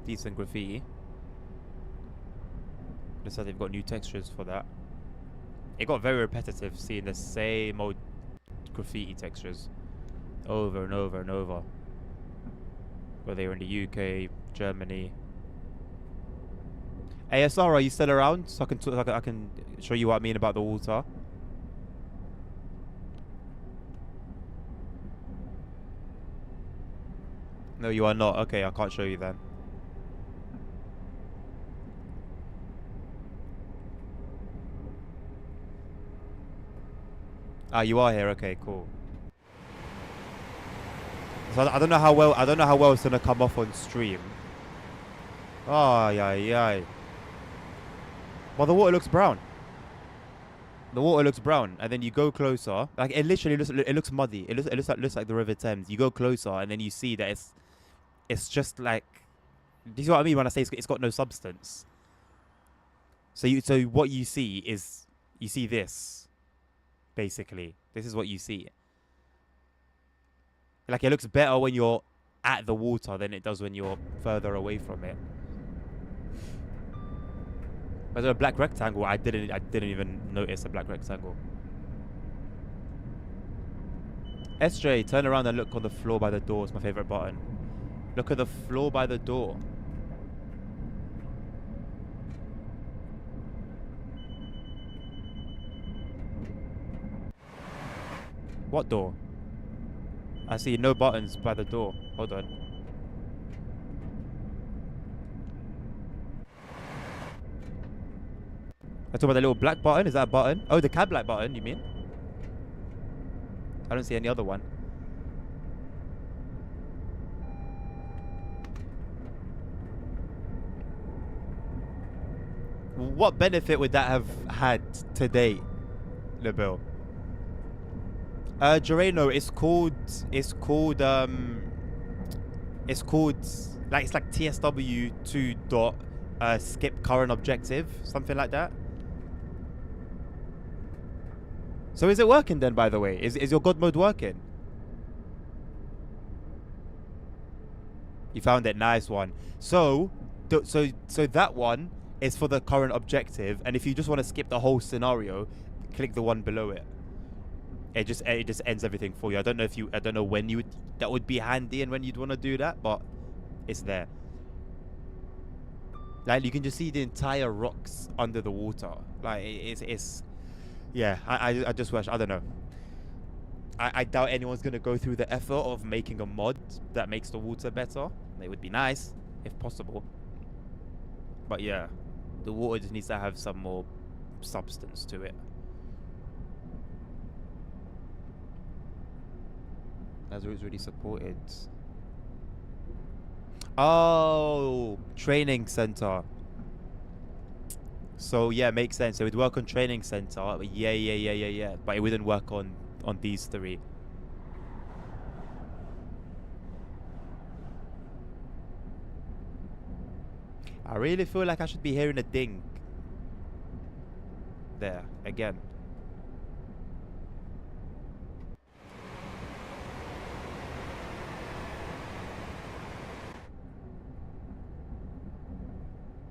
decent graffiti. Looks like they've got new textures for that. It got very repetitive seeing the same old graffiti textures over and over and over. Whether you're in the UK, Germany. ASR, are you still around? So I can show you what I mean about the water. No, you are not. Okay, I can't show you then. Ah, you are here. Okay, cool. So I don't know how well it's gonna come off on stream. Oh, yeah. Well, the water looks brown. The water looks brown, and then you go closer. Like it literally looks muddy. It looks like the River Thames. You go closer, and then you see that it's just like. Do you see what I mean when I say it's got no substance? So what you see is you see this. Basically, this is what you see. Like it looks better when you're at the water than it does when you're further away from it. Was there a black rectangle? I didn't even notice a black rectangle. SJ, turn around and look on the floor by the door. It's my favorite button. Look at the floor by the door. What door? I see no buttons by the door. Hold on. I talk about the little black button. Is that a button? Oh, the cab light button, you mean? I don't see any other one. What benefit would that have had today, Nabil? Gerano, it's called like, it's like TSW 2 dot skip current objective, something like that. So is it working then, by the way? Is your God mode working? You found it, nice one. So that one is for the current objective, and if you just want to skip the whole scenario, click the one below it. It just ends everything for you. I don't know when that would be handy and when you'd want to do that, but it's there. Like you can just see the entire rocks under the water. Like it's yeah. I just wish, I don't know. I doubt anyone's gonna go through the effort of making a mod that makes the water better. It would be nice if possible, but yeah, the water just needs to have some more substance to it. As it was really supported. Oh, training center. So yeah, makes sense. It would work on training center. Yeah. But it wouldn't work on these three. I really feel like I should be hearing a ding there again.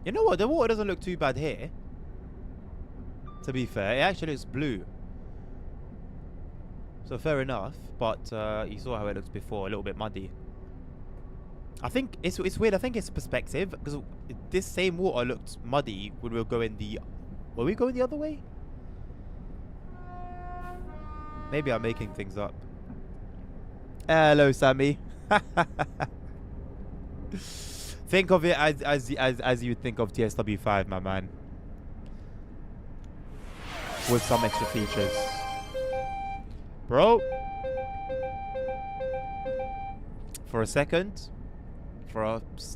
You know what? The water doesn't look too bad here. To be fair, it actually looks blue. So fair enough. But you saw how it looks before, a little bit muddy. I think it's weird. I think it's perspective, because this same water looked muddy when we were going the. Were we going the other way? Maybe I'm making things up. Hello, Sammy. Think of it as you would think of TSW 5, my man. With some extra features. Bro. For a second.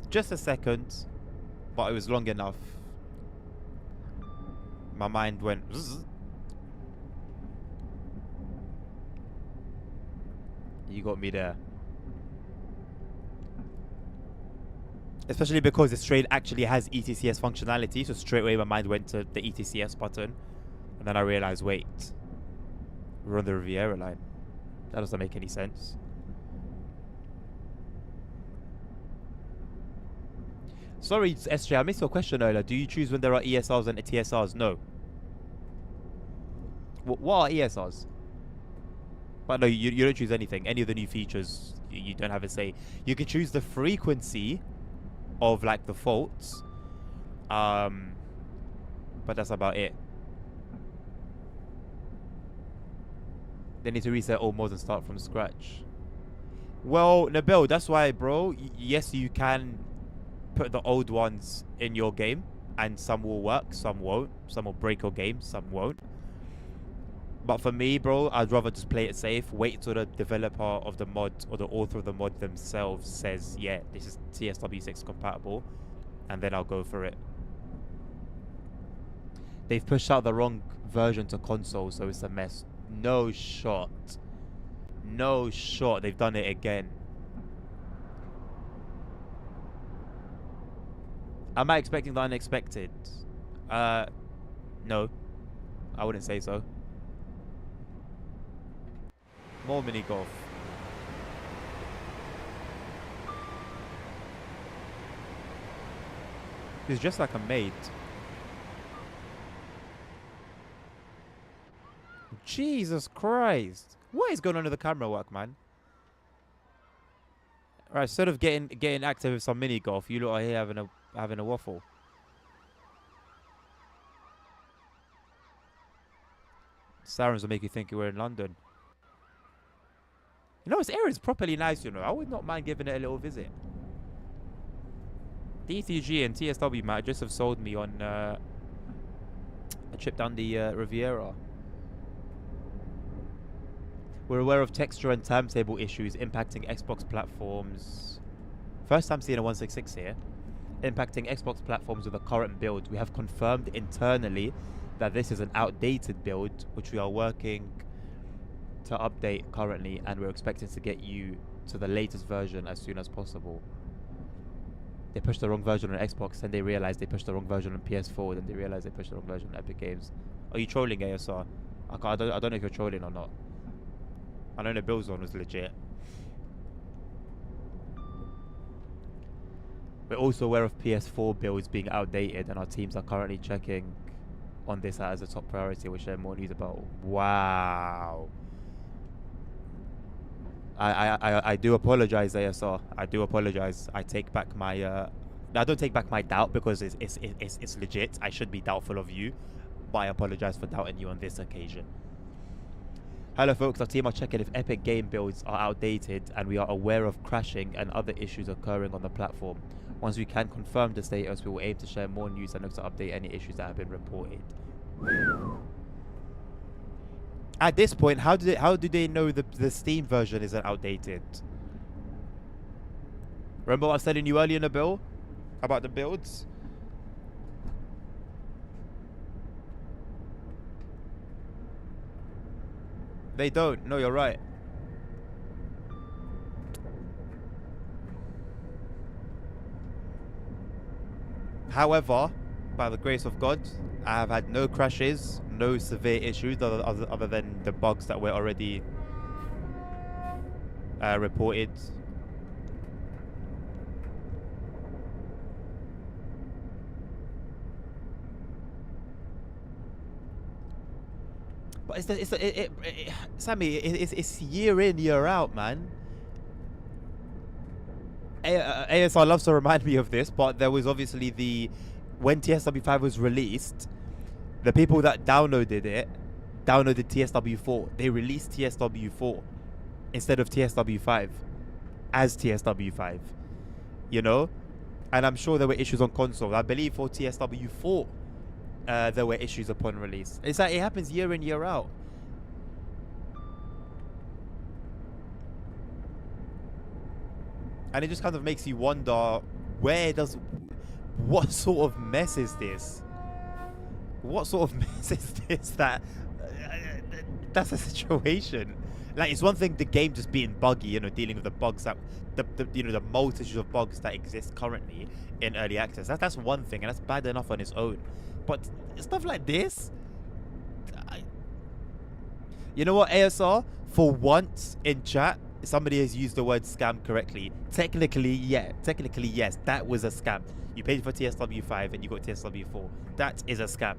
Just a second. But it was long enough. My mind went... Zzz. You got me there. Especially because this train actually has ETCS functionality, so straight away my mind went to the ETCS button, and then I realized, wait, we're on the Riviera line. That doesn't make any sense. Sorry, SJ, I missed your question earlier. Do you choose when there are ESRs and TSRs? No. What are ESRs? But no, you don't choose anything. Any of the new features, you don't have a say. You can choose the frequency of like the faults. But that's about it. They need to reset all mods and start from scratch. Well, Nabil, that's why, bro. Yes, you can put the old ones in your game, and some will work, some won't. Some will break your game, some won't. But for me, bro, I'd rather just play it safe. Wait till the developer of the mod or the author of the mod themselves says, yeah, this is TSW6 compatible, and then I'll go for it. They've pushed out the wrong version to console, so it's a mess. No shot. No shot. They've done it again. Am I expecting the unexpected? No. I wouldn't say so. More mini golf. It's just like a maid. Jesus Christ. What is going on with the camera work, man? Right, instead of getting active with some mini golf, you lot are here having a waffle. Sirens will make you think you were in London. You know, this area is properly nice, you know. I would not mind giving it a little visit. DTG and TSW might just have sold me on a trip down the Riviera. We're aware of texture and timetable issues impacting Xbox platforms. First time seeing a 166 here. Impacting Xbox platforms with the current build. We have confirmed internally that this is an outdated build, which we are working to update currently, and we're expecting to get you to the latest version as soon as possible. They pushed the wrong version on Xbox, then they realized they pushed the wrong version on PS4, then they realized they pushed the wrong version on Epic Games. Are you trolling, ASR? I don't know if you're trolling or not. I know the Bills one was legit. We're also aware of PS4 builds being outdated, and our teams are currently checking on this as a top priority. We'll share more news about. Wow. I do apologize, ASR. I do apologize. I take back my I don't take back my doubt, because it's legit. I should be doubtful of you, but I apologize for doubting you on this occasion. Hello folks, our team are checking if Epic game builds are outdated, and we are aware of crashing and other issues occurring on the platform. Once we can confirm the status, we will aim to share more news and look to update any issues that have been reported. At this point, how do they know the Steam version isn't outdated? Remember what I was telling you earlier in the bill about the builds? They don't. No, you're right. However, by the grace of God, I have had no crashes, no severe issues other than the bugs that were already reported. But Sammy, it's year in, year out, man. ASR loves to remind me of this, but there was obviously when TSW5 was released, the people that downloaded it downloaded TSW4. They released TSW4 instead of TSW5 as TSW5, you know? And I'm sure there were issues on console. I believe for TSW4, there were issues upon release. It's like it happens year in, year out. And it just kind of makes you wonder, what sort of mess is this? What sort of mess is this that's a situation? Like, it's one thing the game just being buggy, you know, dealing with the bugs that the multitude of bugs that exist currently in early access. That's one thing, and that's bad enough on its own. But stuff like this, you know what, ASR? For once in chat, somebody has used the word scam correctly. Technically, yeah. Technically, yes. That was a scam. You paid for TSW 5 and you got TSW 4. That is a scam.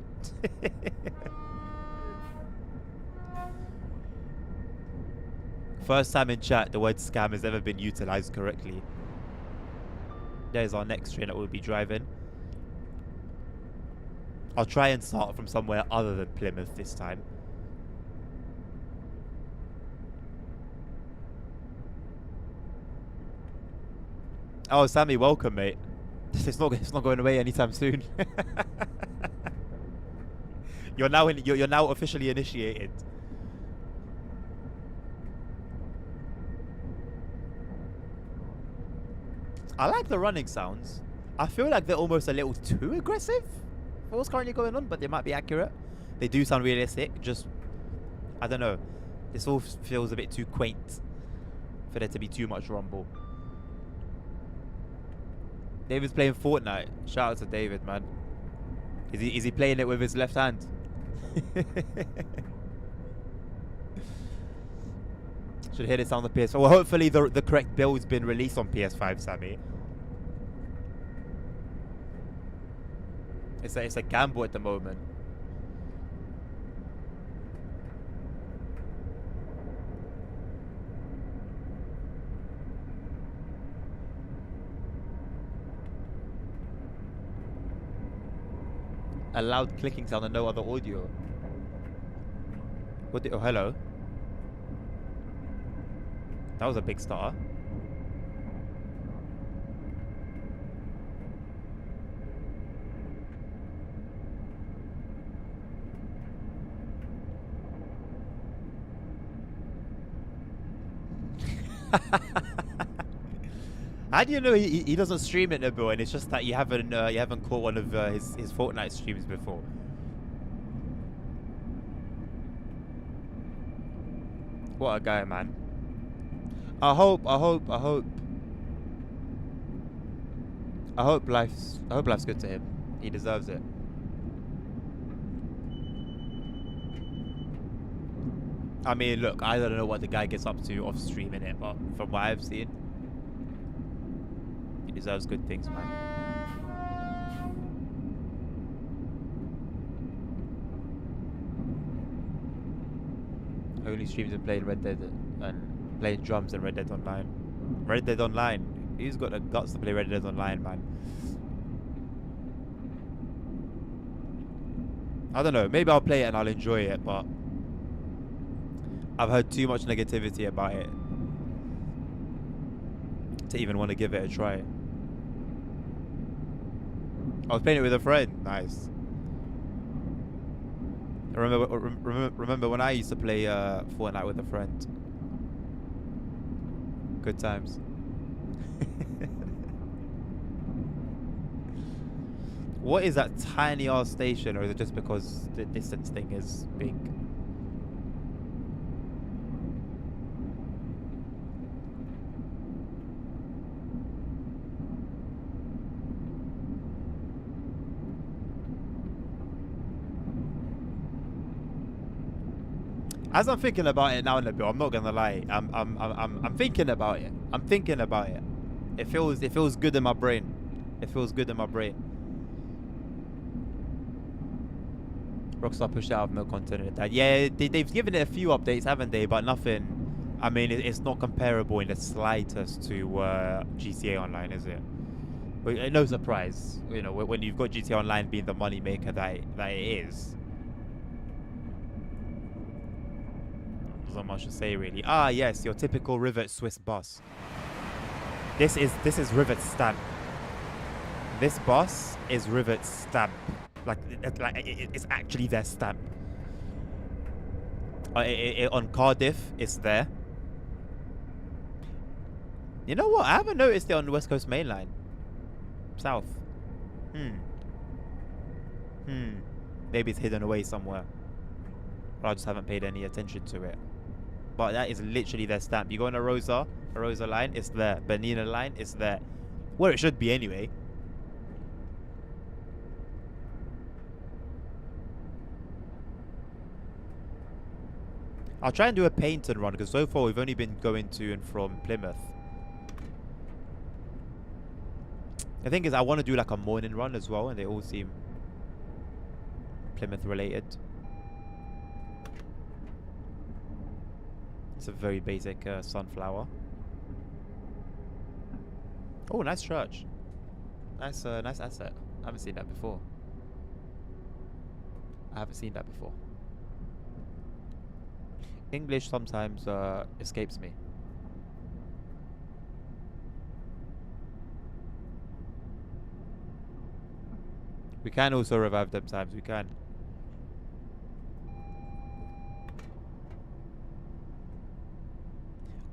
First time in chat the word scam has ever been utilized correctly. There's our next train that we'll be driving. I'll try and start from somewhere other than Plymouth this time. Oh, Sammy, welcome, mate. It's not going away anytime soon. You're now officially initiated. I like the running sounds. I feel like they're almost a little too aggressive for what's currently going on, but they might be accurate. They do sound realistic. Just, I don't know. This all feels a bit too quaint for there to be too much rumble. David's playing Fortnite. Shout out to David, man. Is he playing it with his left hand? Should hear this on the PS5. Well, hopefully the correct build's been released on PS5, Sammy. It's a gamble at the moment. A loud clicking sound and no other audio. What the, oh, hello. That was a big star. How do you know he doesn't stream it, Nabil, and it's just that you haven't caught one of his Fortnite streams before? What a guy, man. I hope life's good to him. He deserves it. I mean, look, I don't know what the guy gets up to off streaming it, but from what I've seen, he deserves good things, man. Only streams and playing Red Dead and playing drums and Red Dead Online. Red Dead Online. Who's got the guts to play Red Dead Online, man? I don't know. Maybe I'll play it and I'll enjoy it, but I've heard too much negativity about it to even want to give it a try. I was playing it with a friend. Nice. Remember when I used to play Fortnite with a friend? Good times. What is that tiny ass station, or is it just because the distance thing is big? As I'm thinking about it now, Nabil, I'm not gonna lie. I'm thinking about it. I'm thinking about it. It feels good in my brain. It feels good in my brain. Rockstar pushed out more content and that. Yeah, they've given it a few updates, haven't they? But nothing. I mean, it's not comparable in the slightest to GTA Online, is it? But no surprise, you know, when you've got GTA Online being the money maker that it is. There's not much to say, really. Ah, yes, your typical Rivet Swiss bus. This is Rivet stamp. This bus is Rivet stamp. Like it's actually their stamp. On Cardiff, it's there. You know what? I haven't noticed it on the West Coast Main Line. South. Maybe it's hidden away somewhere. But I just haven't paid any attention to it. But that is literally their stamp. You go on a Rosa line, it's there. Bernina line, it's there. Where it should be anyway. I'll try and do a Paynton run because so far we've only been going to and from Plymouth. The thing is, I want to do like a morning run as well, and they all seem Plymouth related. It's a very basic sunflower. Oh, nice church. Nice, nice asset. I haven't seen that before. English sometimes escapes me. We can also revive them times. We can.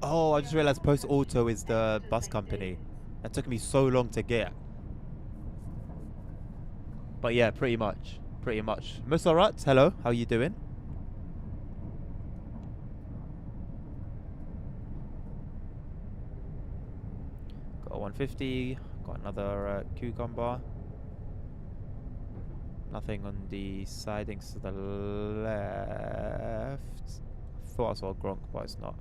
Oh, I just realized Post Auto is the bus company. That took me so long to get. But yeah, pretty much. Musarat, hello. How you doing? Got a 150. Got another cucumber. Nothing on the sidings to the left. Thought I saw a Gronk, but it's not.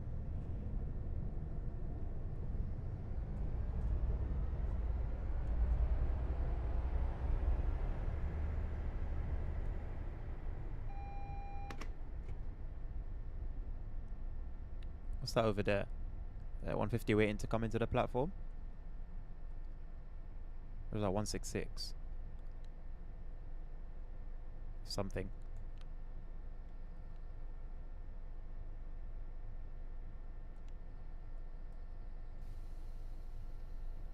What's that over there? 150 waiting to come into the platform? Or was that 166? Something.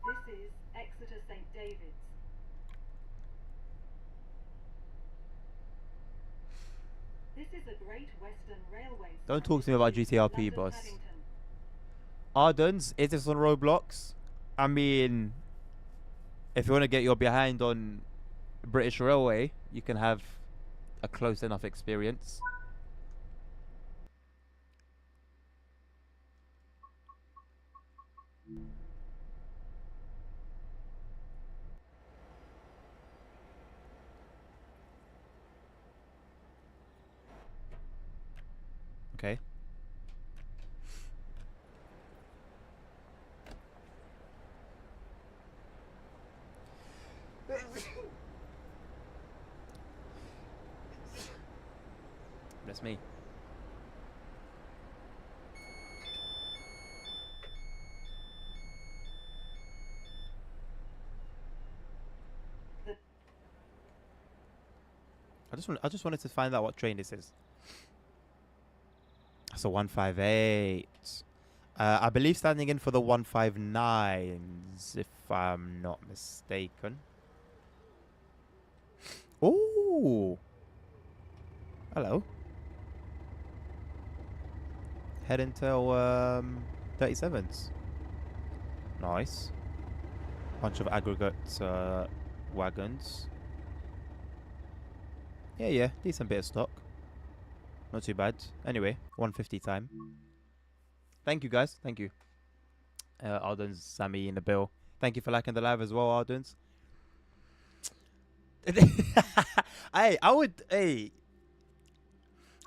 This is Exeter St. David's. This is a Great Western Railway. Don't talk to me about GTRP, boss. Ardens, is this on Roblox? I mean, if you want to get your behind on British Railway, you can have a close enough experience. Okay. That's me. I just wanted to find out what train this is. That's a 158. I believe standing in for the 159s, if I'm not mistaken. Ooh. Hello. Head until 37s. Nice. Bunch of aggregate wagons. Yeah, decent bit of stock. Not too bad. Anyway, 150 time. Thank you, guys. Thank you. Ardens, Sammy in the bill. Thank you for liking the live as well, Ardens.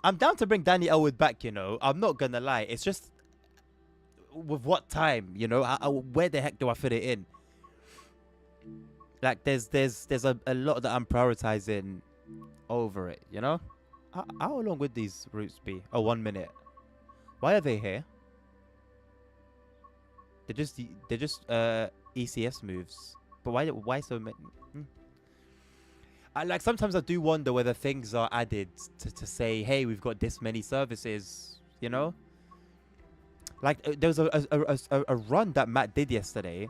I'm down to bring Danny Elwood back, you know. I'm not gonna lie. It's just with what time, you know. Where the heck do I fit it in? Like, there's a lot that I'm prioritizing over it, you know. How long would these routes be? Oh, 1 minute. Why are they here? They're just ECS moves. But why so many? Like, sometimes I do wonder whether things are added to say, hey, we've got this many services, you know? Like, there was a run that Matt did yesterday,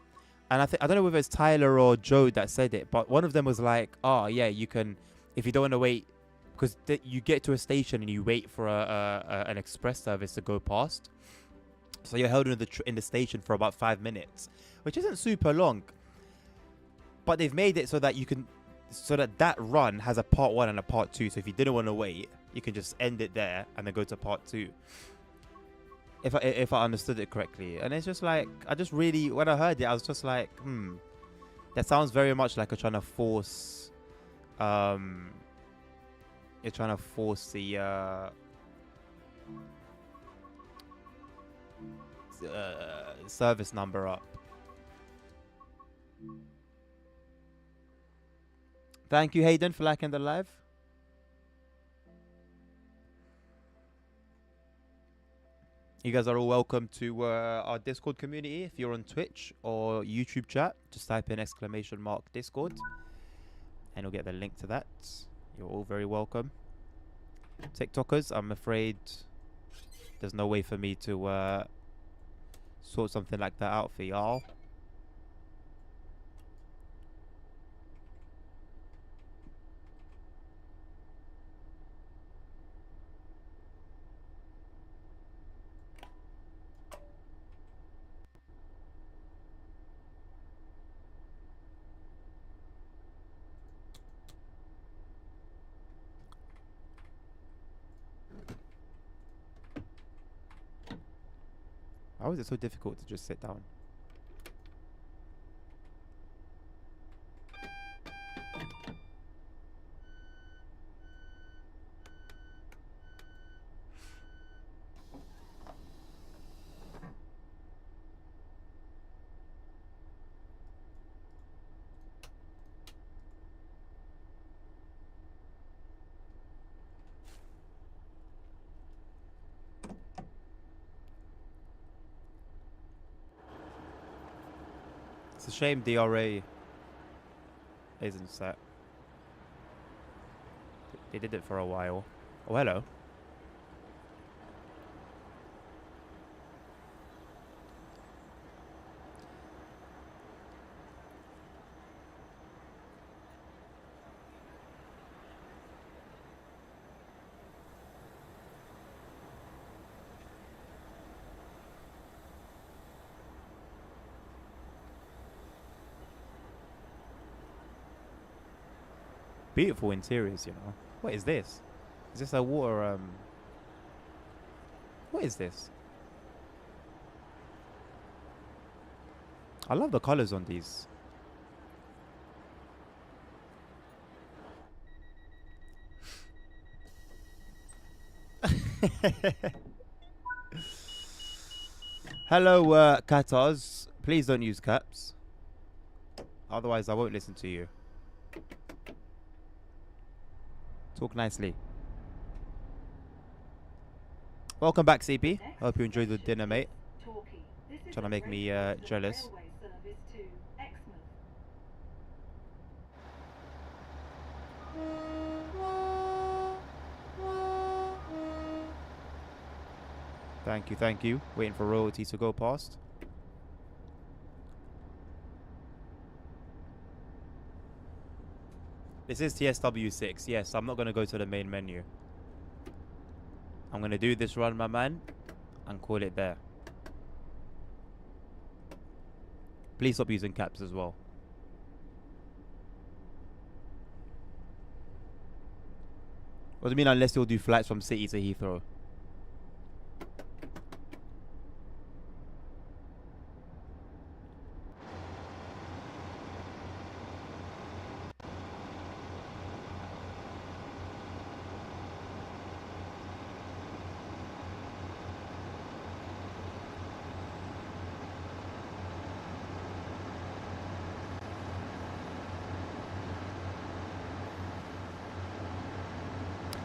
and I don't know whether it's Tyler or Joe that said it, but one of them was like, oh, yeah, you can, if you don't want to wait, because you get to a station and you wait for an express service to go past. So you're held in the station for about 5 minutes, which isn't super long. But they've made it so that you can, so that run has a part 1 and a part 2. So if you didn't want to wait, you can just end it there and then go to part 2. If I understood it correctly. And it's just like, I just really, when I heard it, I was just like, that sounds very much like you're trying to force, you're trying to force the service number up. Thank you, Hayden, for liking the live. You guys are all welcome to our Discord community. If you're on Twitch or YouTube chat, just type in !Discord and you'll get the link to that. You're all very welcome. TikTokers, I'm afraid there's no way for me to sort something like that out for y'all. How is it so difficult to just sit down? It's a shame DRA isn't set. They did it for a while. Oh, hello. Beautiful interiors, you know. What is this? Is this a water, what is this? I love the colors on these. Hello, Katars. Please don't use caps. Otherwise, I won't listen to you. Talk nicely. Welcome back, CP. Hope you enjoyed the dinner, mate. Trying to make me jealous. Thank you, thank you. Waiting for royalty to go past. This is TSW 6. Yes, I'm not going to go to the main menu. I'm going to do this run, my man, and call it there. Please stop using caps as well. What do you mean unless you'll do flights from City to Heathrow?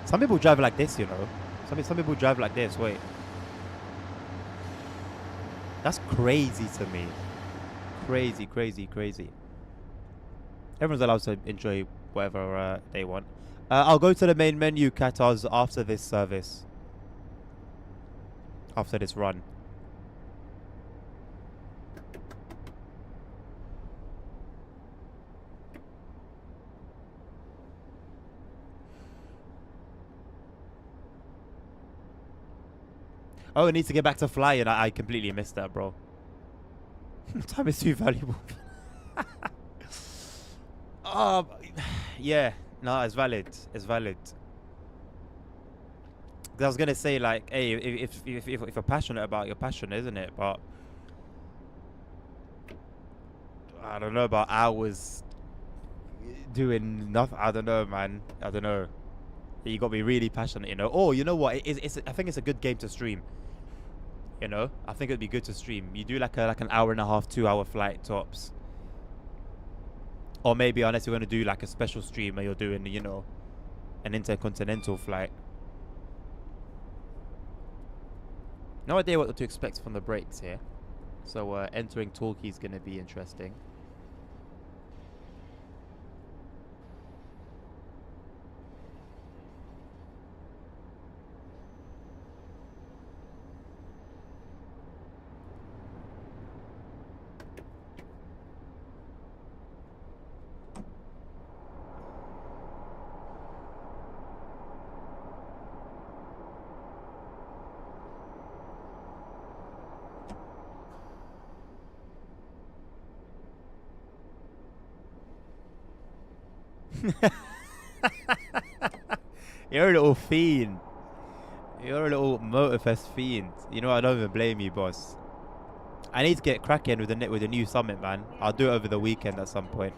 Some people drive like this, you know. Some people drive like this. Wait. That's crazy to me. Crazy, crazy, crazy. Everyone's allowed to enjoy whatever they want. I'll go to the main menu, Katars, after this service. After this run. Oh, I need to get back to flying. I completely missed that, bro. Time is too valuable. Oh, yeah. No, it's valid. It's valid. 'Cause I was gonna say, like, hey, if you're passionate about your passion, isn't it? But I don't know about hours doing nothing. I don't know, man. I don't know. You got to be really passionate, you know. Oh, you know what? I think it's a good game to stream. You know, I think it'd be good to stream. You do like an hour and a half, 2 hour flight tops. Or maybe unless you're gonna do like a special stream where you're doing, you know, an intercontinental flight. No idea what to expect from the breaks here. So entering Torquay is gonna be interesting. You're a little fiend. You're a little Motorfest fiend. You know, I don't even blame you, boss. I need to get cracking with the new summit, man. I'll do it over the weekend at some point.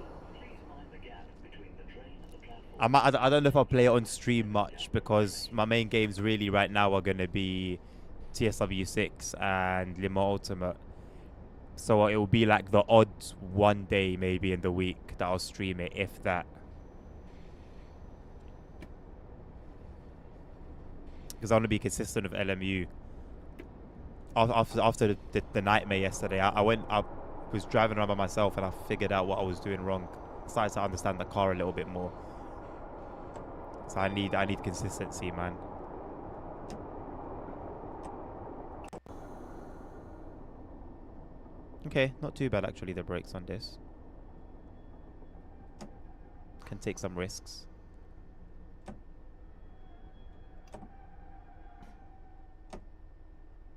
I don't know if I'll play it on stream much because my main games really right now are going to be TSW 6 and Limo Ultimate. So it will be like the odd one day maybe in the week that I'll stream it, if that. Because I want to be consistent with LMU. After the nightmare yesterday, I was driving around by myself and I figured out what I was doing wrong. Started to understand the car a little bit more. So I need consistency, man. Okay, not too bad actually, the brakes on this. Can take some risks.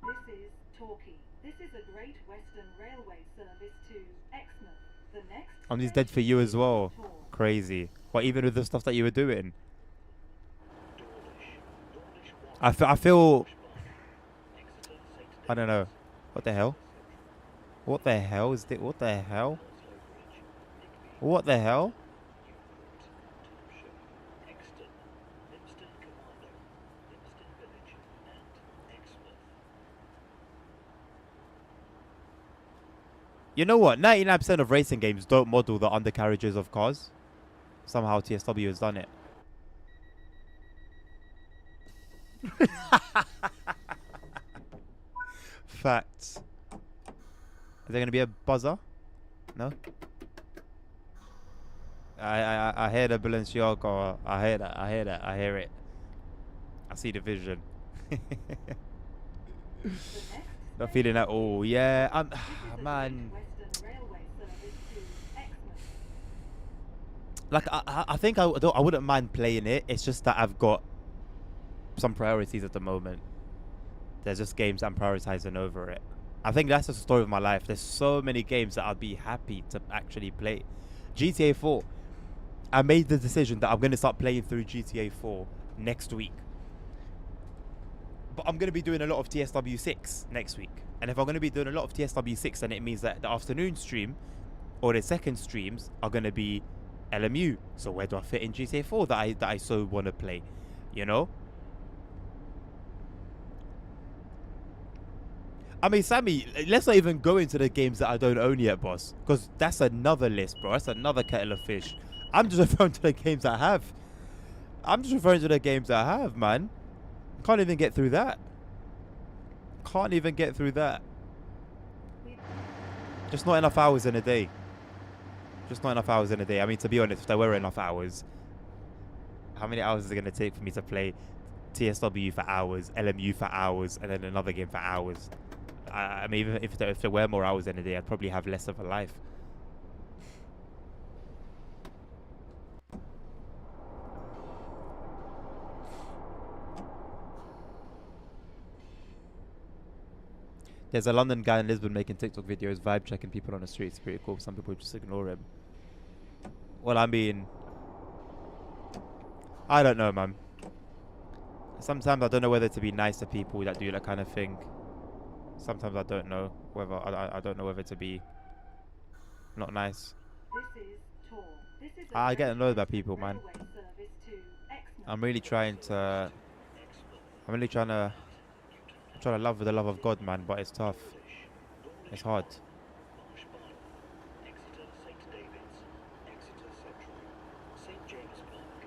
This is Torquay. This is a Great Western Railway service to Exmouth. The next I'm just dead for you as well. Tor. Crazy. What, even with the stuff that you were doing? I feel... I don't know. What the hell? What the hell is it? What the hell? What the hell? You know what? 99% of racing games don't model the undercarriages of cars. Somehow TSW has done it. Facts. Is there gonna be a buzzer? No. I hear the Balenciaga. I hear that. I hear that. I hear it. I see the vision. Not feeling that all. Yeah, man. Like I think I wouldn't mind playing it. It's just that I've got some priorities at the moment. There's just games I'm prioritizing over it. I think that's just the story of my life. There's so many games that I'd be happy to actually play. GTA 4. I made the decision that I'm going to start playing through GTA 4 next week. But I'm going to be doing a lot of TSW 6 next week. And if I'm going to be doing a lot of TSW 6, then it means that the afternoon stream or the second streams are going to be LMU. So where do I fit in GTA 4 that I so want to play? You know? I mean, Sammy, let's not even go into the games that I don't own yet, boss. Because that's another list, bro. That's another kettle of fish. I'm just referring to the games I have. I'm just referring to the games I have, man. Can't even get through that. Can't even get through that. Just not enough hours in a day. Just not enough hours in a day. I mean, to be honest, if there were enough hours, how many hours is it going to take for me to play TSW for hours, LMU for hours, and then another game for hours? I mean, even if there were more hours in a day, I'd probably have less of a life. There's a London guy in Lisbon making TikTok videos, vibe checking people on the street. It's pretty cool. Some people just ignore him. Well, I mean, I don't know, man. Sometimes I don't know whether to be nice to people that do that kind of thing. Sometimes I don't know whether I don't know whether to be not nice. I get annoyed by people, man. I'm really trying to I'm trying to love with the love of God, man, but it's tough. It's hard. Marshborough, Exeter St David's, Exeter Central, St James Park,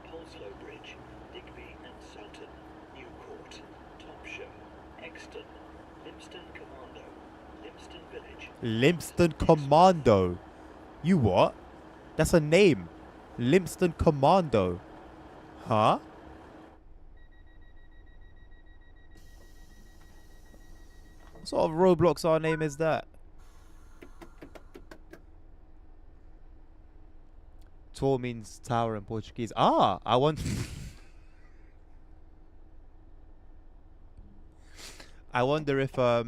Poleslow Bridge, Digby and Sutton, Newcourt, Topshire, Exton, Limpston Commando, Limpston Village. Limpston Commando. You what? That's a name. Limpston Commando. Huh? What sort of Roblox R name is that? Tor means tower in Portuguese. Ah, I want. I wonder if The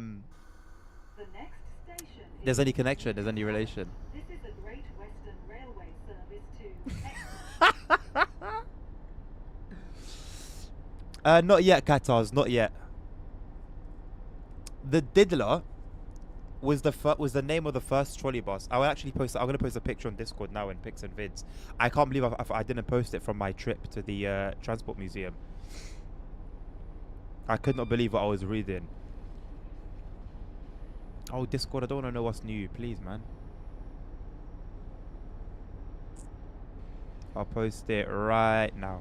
next station there's any connection, there's any relation. This is a Great Western Railway service to Not yet, Qatars, not yet. The Diddler was the name of the first trolley bus. I will actually post. I'm gonna post a picture on Discord now in pics and vids. I can't believe I didn't post it from my trip to the transport museum. I could not believe what I was reading. Oh, Discord, I don't want to know what's new, please, man. I'll post it right now.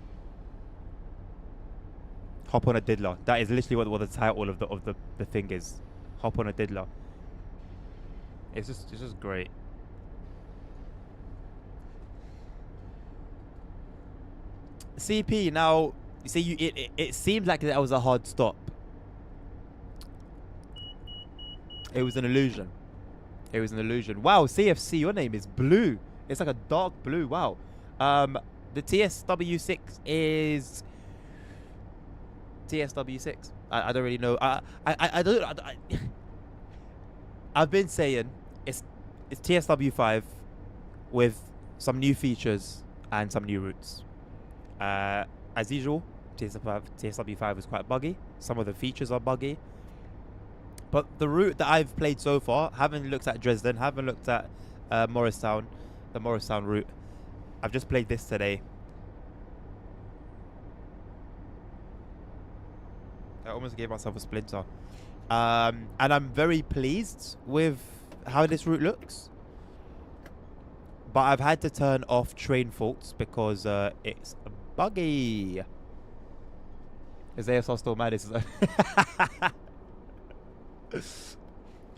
Hop on a Diddler. That is literally what the title of the thing is. Hop on a Diddler. It's just great. CP, now you see it seemed like that was a hard stop. It was an illusion. It was an illusion. Wow, CFC, your name is blue. It's like a dark blue. Wow. The TSW6 is TSW6. I don't really know. I don't. I've been saying it's TSW5 with some new features and some new routes. As usual, TSW5 is quite buggy. Some of the features are buggy. But the route that I've played so far, haven't looked at Dresden, haven't looked at Morristown, the Morristown route. I've just played this today. I almost gave myself a splinter. And I'm very pleased with how this route looks. But I've had to turn off train faults because it's buggy. Is ASR still mad?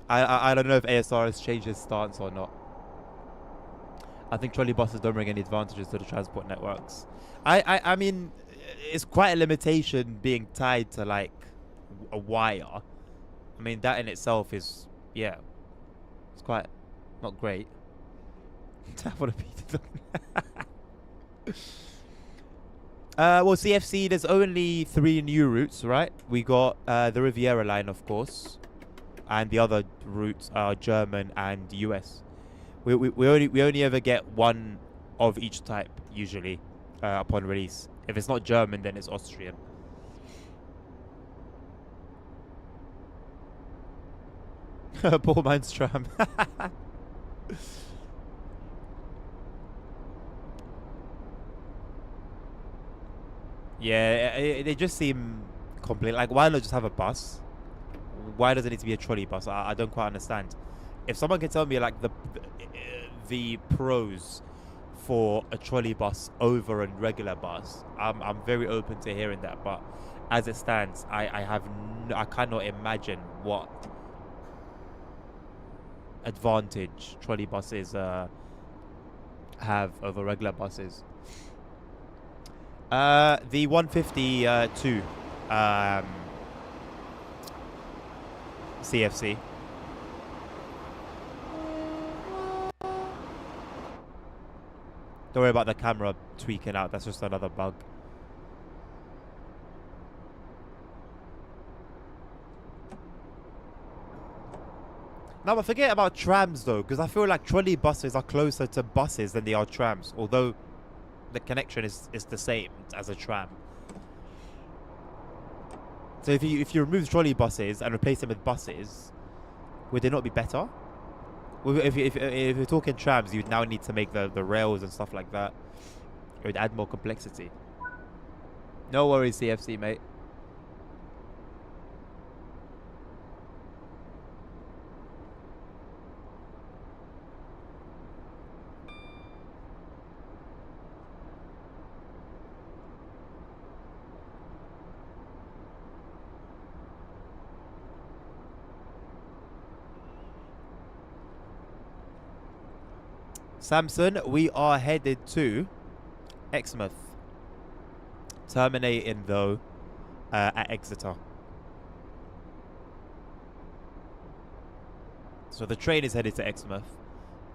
I don't know if ASR has changed his stance or not. I think trolley buses don't bring any advantages to the transport networks. I mean, it's quite a limitation being tied to like a wire. I mean, that in itself is, yeah, it's quite not great. Well, CFC, there's only 3 new routes, right? We got the Riviera line, of course, and the other routes are German and US. We only ever get one of each type usually upon release. If it's not German, then it's Austrian. Poor man's tram. Yeah, they just seem complete. Like, why not just have a bus? Why does it need to be a trolley bus? I don't quite understand. If someone can tell me like the pros for a trolley bus over a regular bus, I'm very open to hearing that. But as it stands, I cannot imagine what advantage trolley buses have over regular buses. The 152 CFC. Don't worry about the camera tweaking out. That's just another bug. Now, but forget about trams though, because I feel like trolley buses are closer to buses than they are trams, although the connection is the same as a tram. So if you remove trolley buses and replace them with buses, would they not be better? Well, if you're talking trams, you'd now need to make the rails and stuff like that. It would add more complexity. No worries, CFC, mate. Samson, we are headed to Exmouth. Terminating though at Exeter. So the train is headed to Exmouth.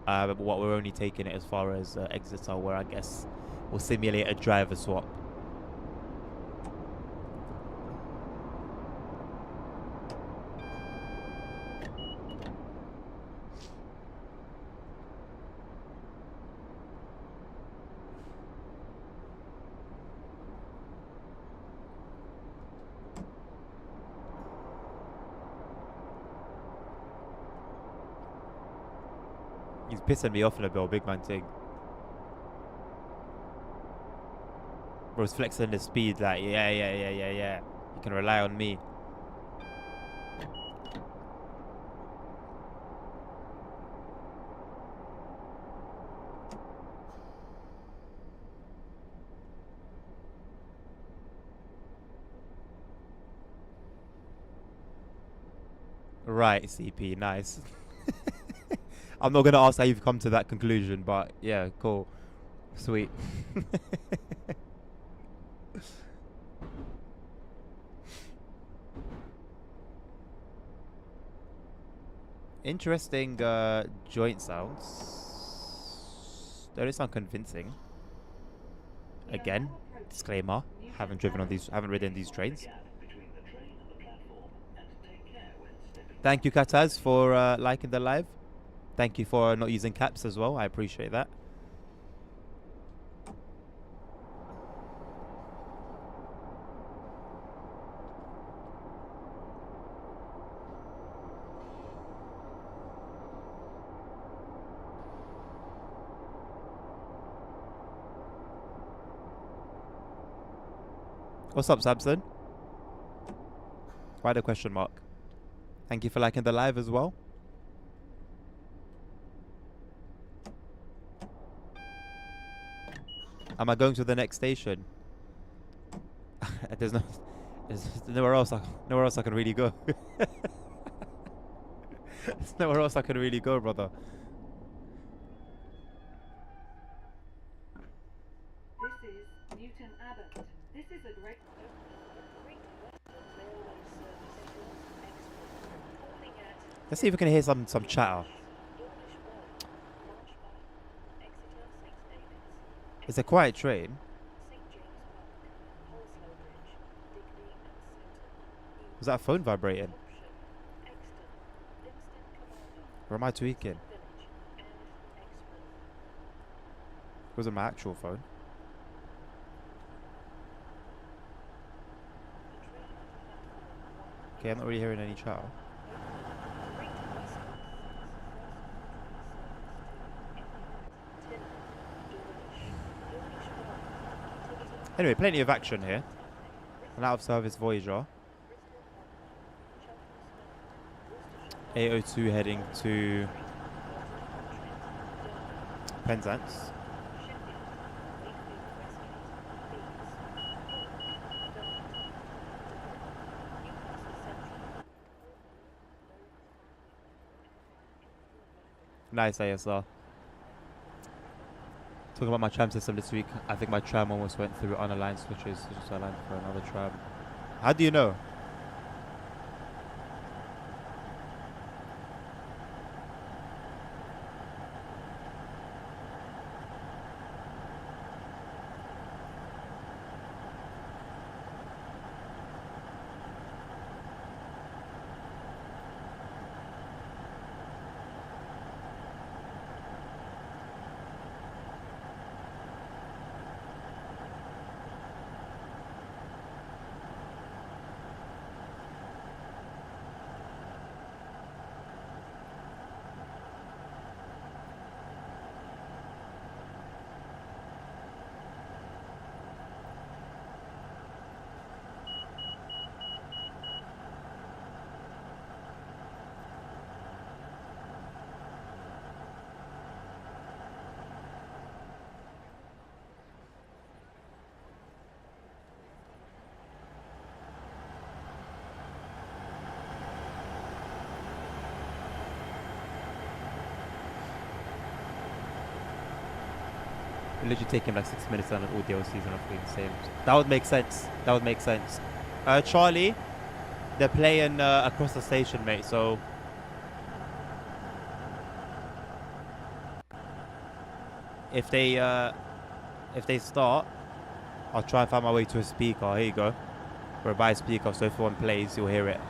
But what we're only taking it as far as Exeter, where I guess we'll simulate a driver swap. He's pissing me off in a bit, big man thing. Bro's flexing the speed like, yeah. You can rely on me. Right, CP, nice. I'm not going to ask how you've come to that conclusion, but yeah, cool. Sweet. Interesting joint sounds. They don't sound convincing. Again, disclaimer: haven't ridden these trains. Thank you, Kataz, for liking the live. Thank you for not using caps as well. I appreciate that. What's up, Samson? Why the question mark? Thank you for liking the live as well. Am I going to the next station? there's nowhere else I can really go. There's nowhere else I can really go, brother. This is Newton Abbot. This is a Great Western Railway service towards Exmouth, calling at Let's see if we can hear some chatter. Dawlish Wells, Marshby, Exeter St David's, It's a quiet train. St James Park, Holslow Bridge, Digby and Sutton, Was that a phone vibrating? Option, Exton, Linston Commander, Or am I tweaking? Village, and Exmouth. It wasn't my actual phone. The train on platform 1 Okay, I'm not really hearing any chatter. Great Western is the first service to Dawlish, Wells, Anyway, plenty of action here. An out of service Voyager. 802 heading to Penzance. Nice ASR. Talking about my tram system this week, I think my tram almost went through unaligned switches, so just aligned for another tram. How do you know? It'll literally take him like 6 minutes and all DLCs and everything the same. That would make sense. That would make sense. Charlie, they're playing across the station, mate. So if they start, I'll try and find my way to a speaker. Here you go. We're by a speaker, so if one plays, you'll hear it.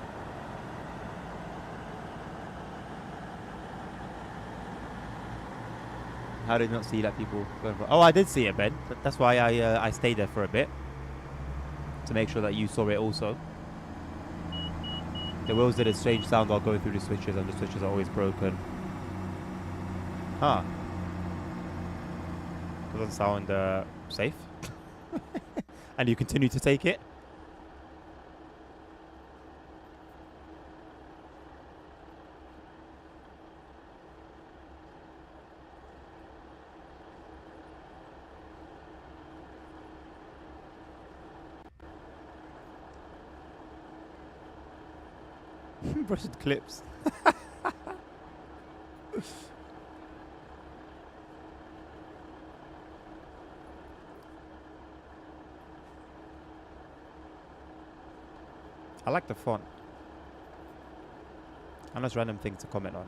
How did you not see that people going for? Oh, I did see it, Ben. That's why I stayed there for a bit to make sure that you saw it also. The wheels did a strange sound while going through the switches, and the switches are always broken. Huh. Doesn't sound safe. And you continue to take it. Brushed clips. I like the font. A nice random thing to comment on.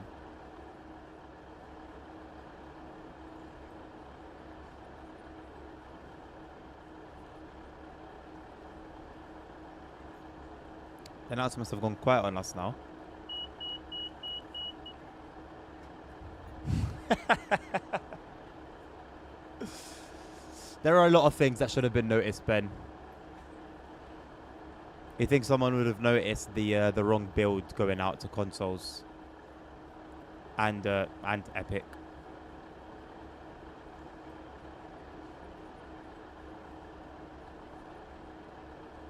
The announcements have gone quiet on us now. There are a lot of things that should have been noticed, Ben. You think someone would have noticed the wrong build going out to consoles and Epic?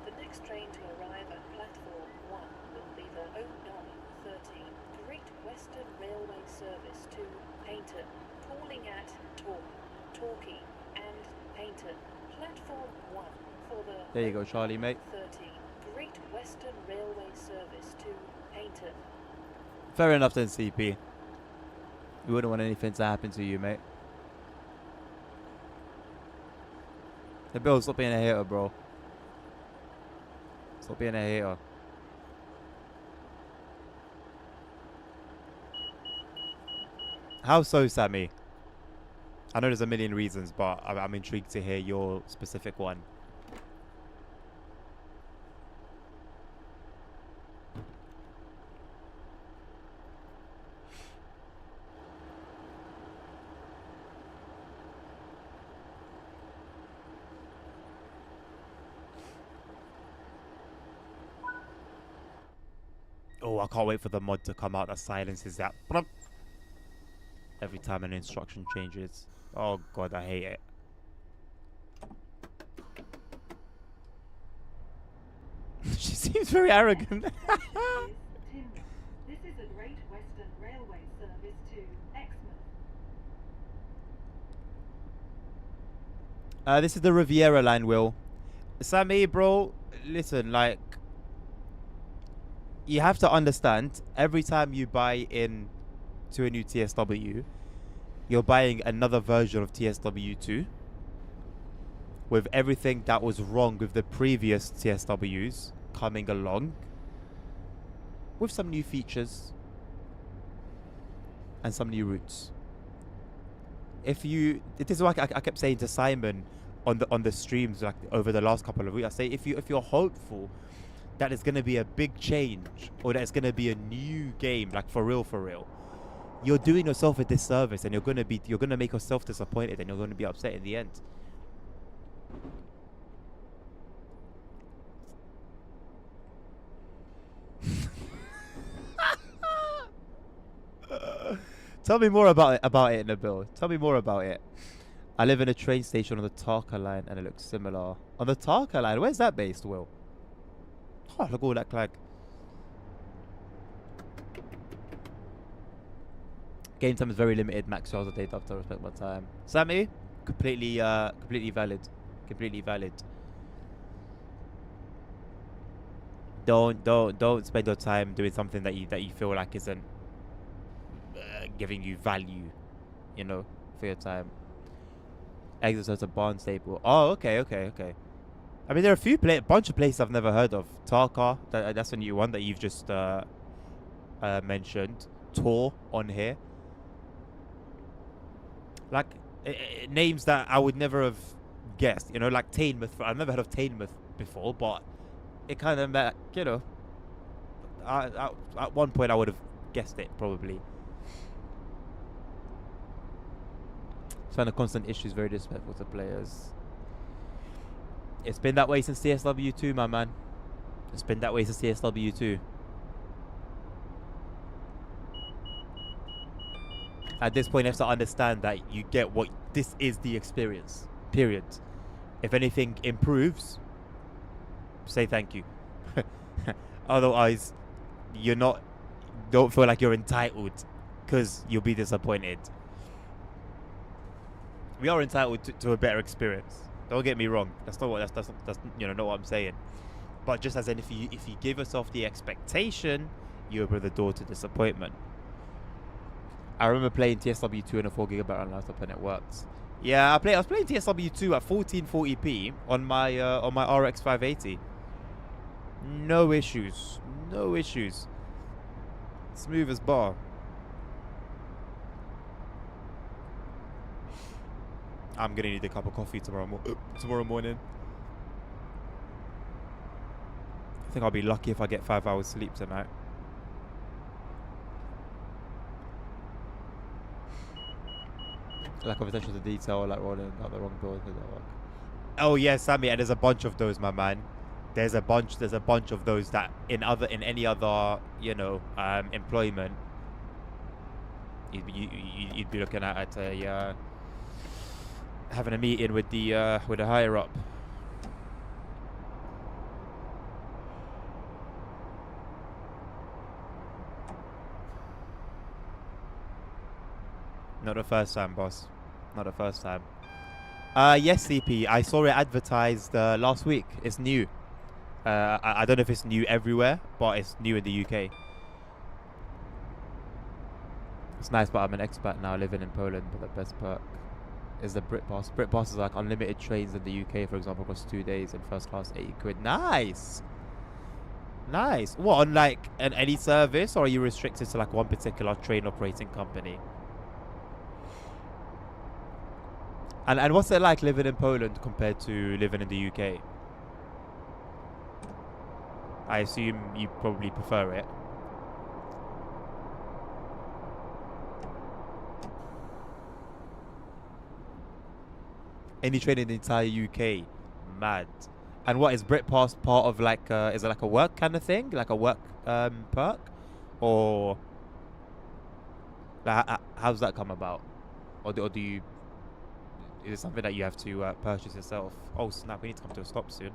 The next train to arrive at platform 1 will be the 0913 Great Western Railway service to Paynton, calling at Torquay and Paynton. Platform 1 for the There you go, Charlie, mate. 13 Great Western Railway service to Paynton. Fair enough then, CP. You wouldn't want anything to happen to you, mate. The Bill, stop being a hater, bro. Stop being a hater. How so, Sammy? I know there's a million reasons, but I'm intrigued to hear your specific one. Oh, I can't wait for the mod to come out that silences that every time an instruction changes. Oh god, I hate it. She seems very arrogant. This is a Great Western Railway service to Exmouth. This is the Riviera line, Will. Sammy, bro, listen, like, you have to understand, every time you buy in to a new TSW, you're buying another version of TSW2 with everything that was wrong with the previous TSWs coming along with some new features and some new routes. This is what I kept saying to Simon on the streams, like over the last couple of weeks. I say if you're hopeful that it's gonna be a big change or that it's gonna be a new game, like for real, you're doing yourself a disservice, and you're gonna make yourself disappointed, and you're gonna be upset in the end. Tell me more about it, Nabil. Tell me more about it. I live in a train station on the Tarka line, and it looks similar. On the Tarka line? Where's that based, Will? Oh, look at all that clag. Game time is very limited. Max hours a day. Have to respect my time. Sammy, completely valid. Completely valid. Don't spend your time doing something that you feel like isn't giving you value, you know, for your time. Exeter to Barnstaple. Oh, okay. I mean, there are a bunch of places I've never heard of. Tarka, that's a new one that you've just mentioned. Tor on here. Like, names that I would never have guessed. You know, like Teignmouth. I've never heard of Teignmouth before, but it kind of, you know, at one point I would have guessed it, probably. Find the constant issues very disrespectful to players. It's been that way since TSW 2, my man. It's been that way since TSW 2. At this point, you have to understand that you get what this is the experience. Period. If anything improves, say thank you. Otherwise, don't feel like you're entitled, because you'll be disappointed. We are entitled to a better experience. Don't get me wrong. That's not what I'm saying. But just as in, if you give yourself the expectation, you open the door to disappointment. I remember playing TSW 2 in a 4GB on laptop and it worked. Yeah, I was playing TSW 2 at 1440p on my RX 580. No issues. Smooth as bar. I'm gonna need a cup of coffee tomorrow morning. I think I'll be lucky if I get 5 hours sleep tonight. Lack of attention to detail, like rolling out the wrong door. Oh yeah, Sammy, and there's a bunch of those, my man. There's a bunch of those that in any other employment, you'd be looking at a having a meeting with the higher up. Not the first time, boss. Not the first time. Yes, CP. I saw it advertised last week. It's new. I don't know if it's new everywhere, but it's new in the UK. It's nice, but I'm an expat now living in Poland, but the best perk is the Brit Pass. Brit Pass is like unlimited trains in the UK, for example, across 2 days in first class, 80 quid. Nice! What, on like any service, or are you restricted to like one particular train operating company? And what's it like living in Poland compared to living in the UK? I assume you probably prefer it. Any train in the entire UK, mad. And what is Britpass part of like? Is it like a work kind of thing, like a work perk, or like, how's that come about, or do you? Is it something that you have to purchase yourself? Oh snap! We need to come to a stop soon.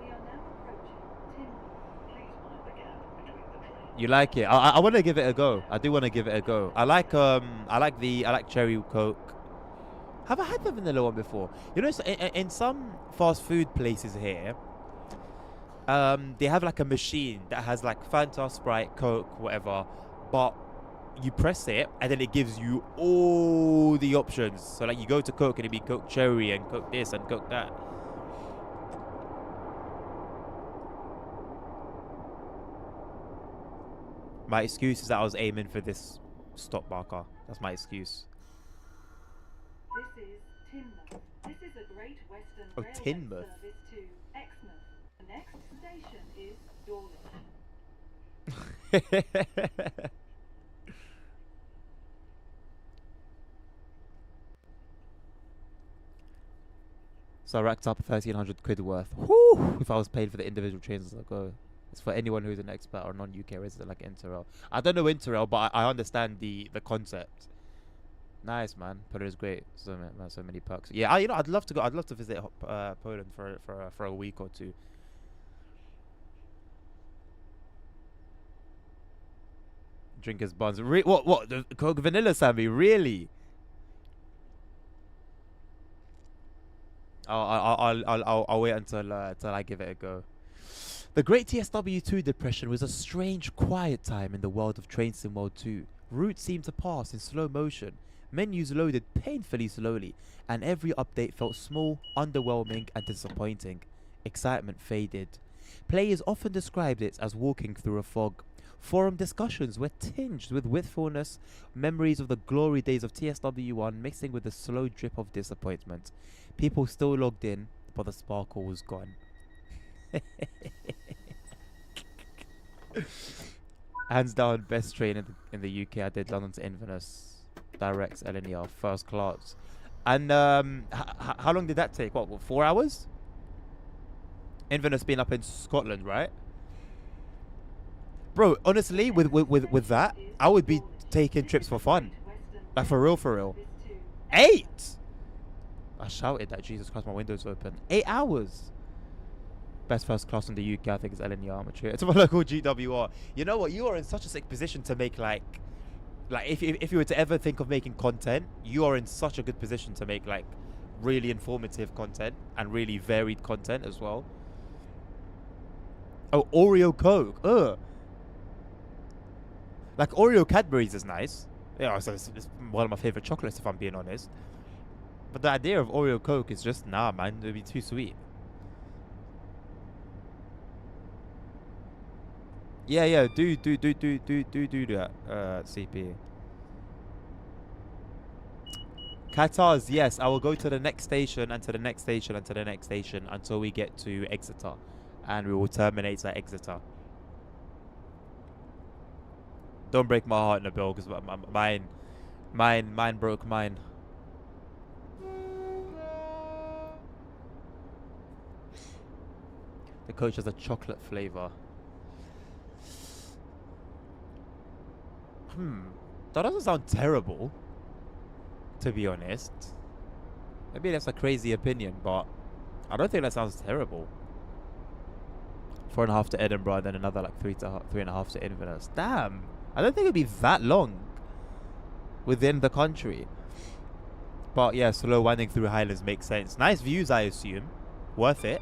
We are now approaching Tinmouth. Please mind the gap between the trains. You like it? I want to give it a go. I do want to give it a go. I like cherry Coke. Have I had the vanilla one before? You know, in some fast food places here, they have like a machine that has like Fanta, Sprite, Coke, whatever, but you press it and then it gives you all the options. So like you go to Coke and it'd be Coke cherry and Coke this and Coke that. My excuse is that I was aiming for this stop marker. That's my excuse. This is Tinmouth. This is a Great Western Oh, Railway Tinmouth. service to Exmouth. The next station is Dawlish. So I racked up 1,300 quid worth. Whew, if I was paid for the individual trains as I go. It's for anyone who's an expat or non-UK resident like Interrail. I don't know Interrail, but I understand the concept. Nice, man. Poland is great. So many perks. Yeah, I'd love to go. I'd love to visit Poland for a week or two. Drinkers buns. What? The Coke vanilla, Sammy? Really? I'll wait until I give it a go. The Great TSW2 depression was a strange, quiet time in the world of Train Sim World 2. Routes seemed to pass in slow motion. Menus loaded painfully slowly, and every update felt small, underwhelming, and disappointing. Excitement faded. Players often described it as walking through a fog. Forum discussions were tinged with wistfulness, memories of the glory days of TSW1 mixing with the slow drip of disappointment. People still logged in, but the sparkle was gone. Hands down, best train in the UK. I did London to Inverness, direct LNER, first class. And how long did that take? What, 4 hours? Inverness being up in Scotland, right? Bro, honestly, with that, I would be taking trips for fun. Like, for real, for real. 8! I shouted that, Jesus Christ, my window's open. 8 hours! Best first class in the UK, I think, is LNER Armature. It's my local GWR. You know what? You are in such a sick position to make, like if you were to ever think of making content, you are in such a good position to make, like, really informative content and really varied content as well. Oh, Oreo Coke. Ugh. Like, Oreo Cadbury's is nice. Yeah, so it's one of my favorite chocolates, if I'm being honest. But the idea of Oreo Coke is just, nah, man. It'd be too sweet. Yeah, do that, CP. Qatar's, yes, I will go to the next station and to the next station and to the next station until we get to Exeter. And we will terminate at Exeter. Don't break my heart, Nabil, because mine broke mine. The coach has a chocolate flavor. That doesn't sound terrible, to be honest. Maybe that's a crazy opinion, but I don't think that sounds terrible. 4.5 to Edinburgh, and then another like 3.5 to Inverness. Damn, I don't think it'd be that long within the country. But yeah, slow winding through Highlands makes sense. Nice views, I assume. Worth it.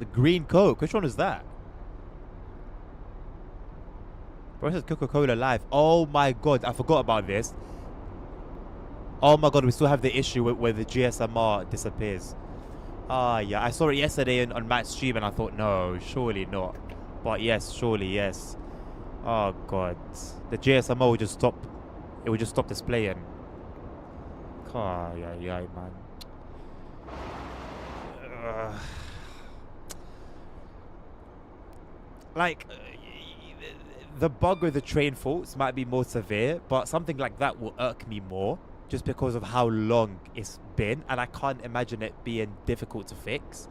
The green Coke. Which one is that? Bro, it says Coca-Cola Live. Oh my god, I forgot about this. Oh my god, we still have the issue where the GSMR disappears. Ah, yeah. I saw it yesterday on Matt's stream and I thought, no, surely not. But yes, surely yes. Oh god. The GSMR would just stop. It would just stop displaying. Yeah, man. Like, the bug with the train faults might be more severe, but something like that will irk me more just because of how long it's been, and I can't imagine it being difficult to fix.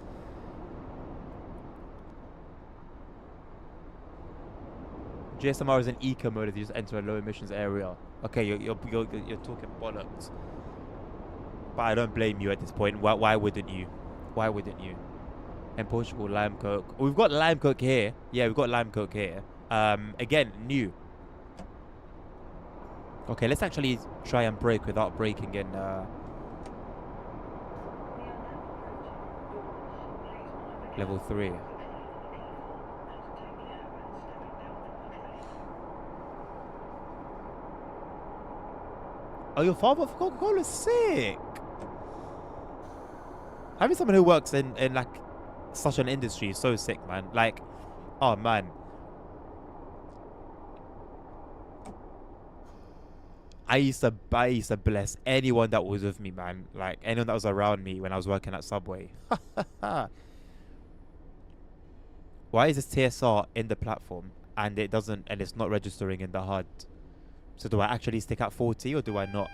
GSMR is an eco mode if you just enter a low emissions area. Okay, you're talking bollocks. But I don't blame you at this point. Why wouldn't you? Why wouldn't you? In Portugal, lime coke. We've got lime coke here. Yeah, we've got lime coke here. Again, new. Okay, let's actually try and brake without braking in. Level 3. Oh, your father for Coca-Cola is sick. Having someone who works in like such an industry is so sick, man. Like, oh man. I used to bless anyone that was with me, man. Like, anyone that was around me when I was working at Subway. Why is this TSR in the platform and it's not registering in the HUD? So do I actually stick at 40 or do I not?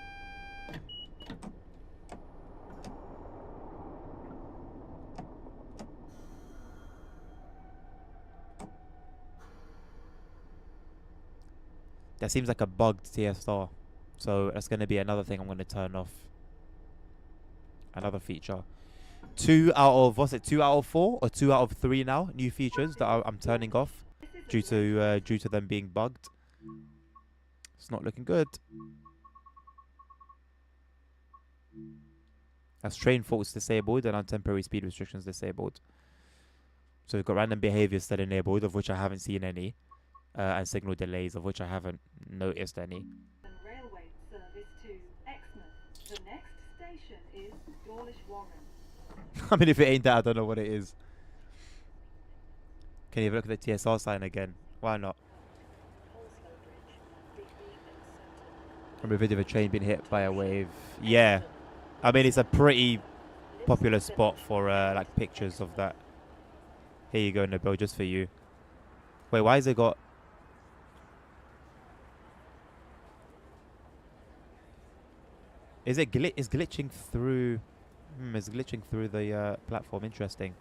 That seems like a bugged TSR. So that's going to be another thing I'm going to turn off. Another feature. 2 out of, what's it, 2 out of 4 or 2 out of 3 now? New features that I'm turning off due to them being bugged. It's not looking good. That's train faults disabled and temporary speed restrictions disabled. So we've got random behavior still enabled, of which I haven't seen any, and signal delays, of which I haven't noticed any. And railway service to Exmouth. The next station is Dawlish Warren. I mean, if it ain't that, I don't know what it is. Can you have a look at the TSR sign again? Why not? Holslow Bridge, Digby and Sutton. From a video of a train being hit by a wave. Yeah, I mean, it's a pretty popular spot for like pictures of that. Here you go, Nabil, just for you. Wait, why has it got... Is it it's glitching through... it's glitching through the platform. Interesting.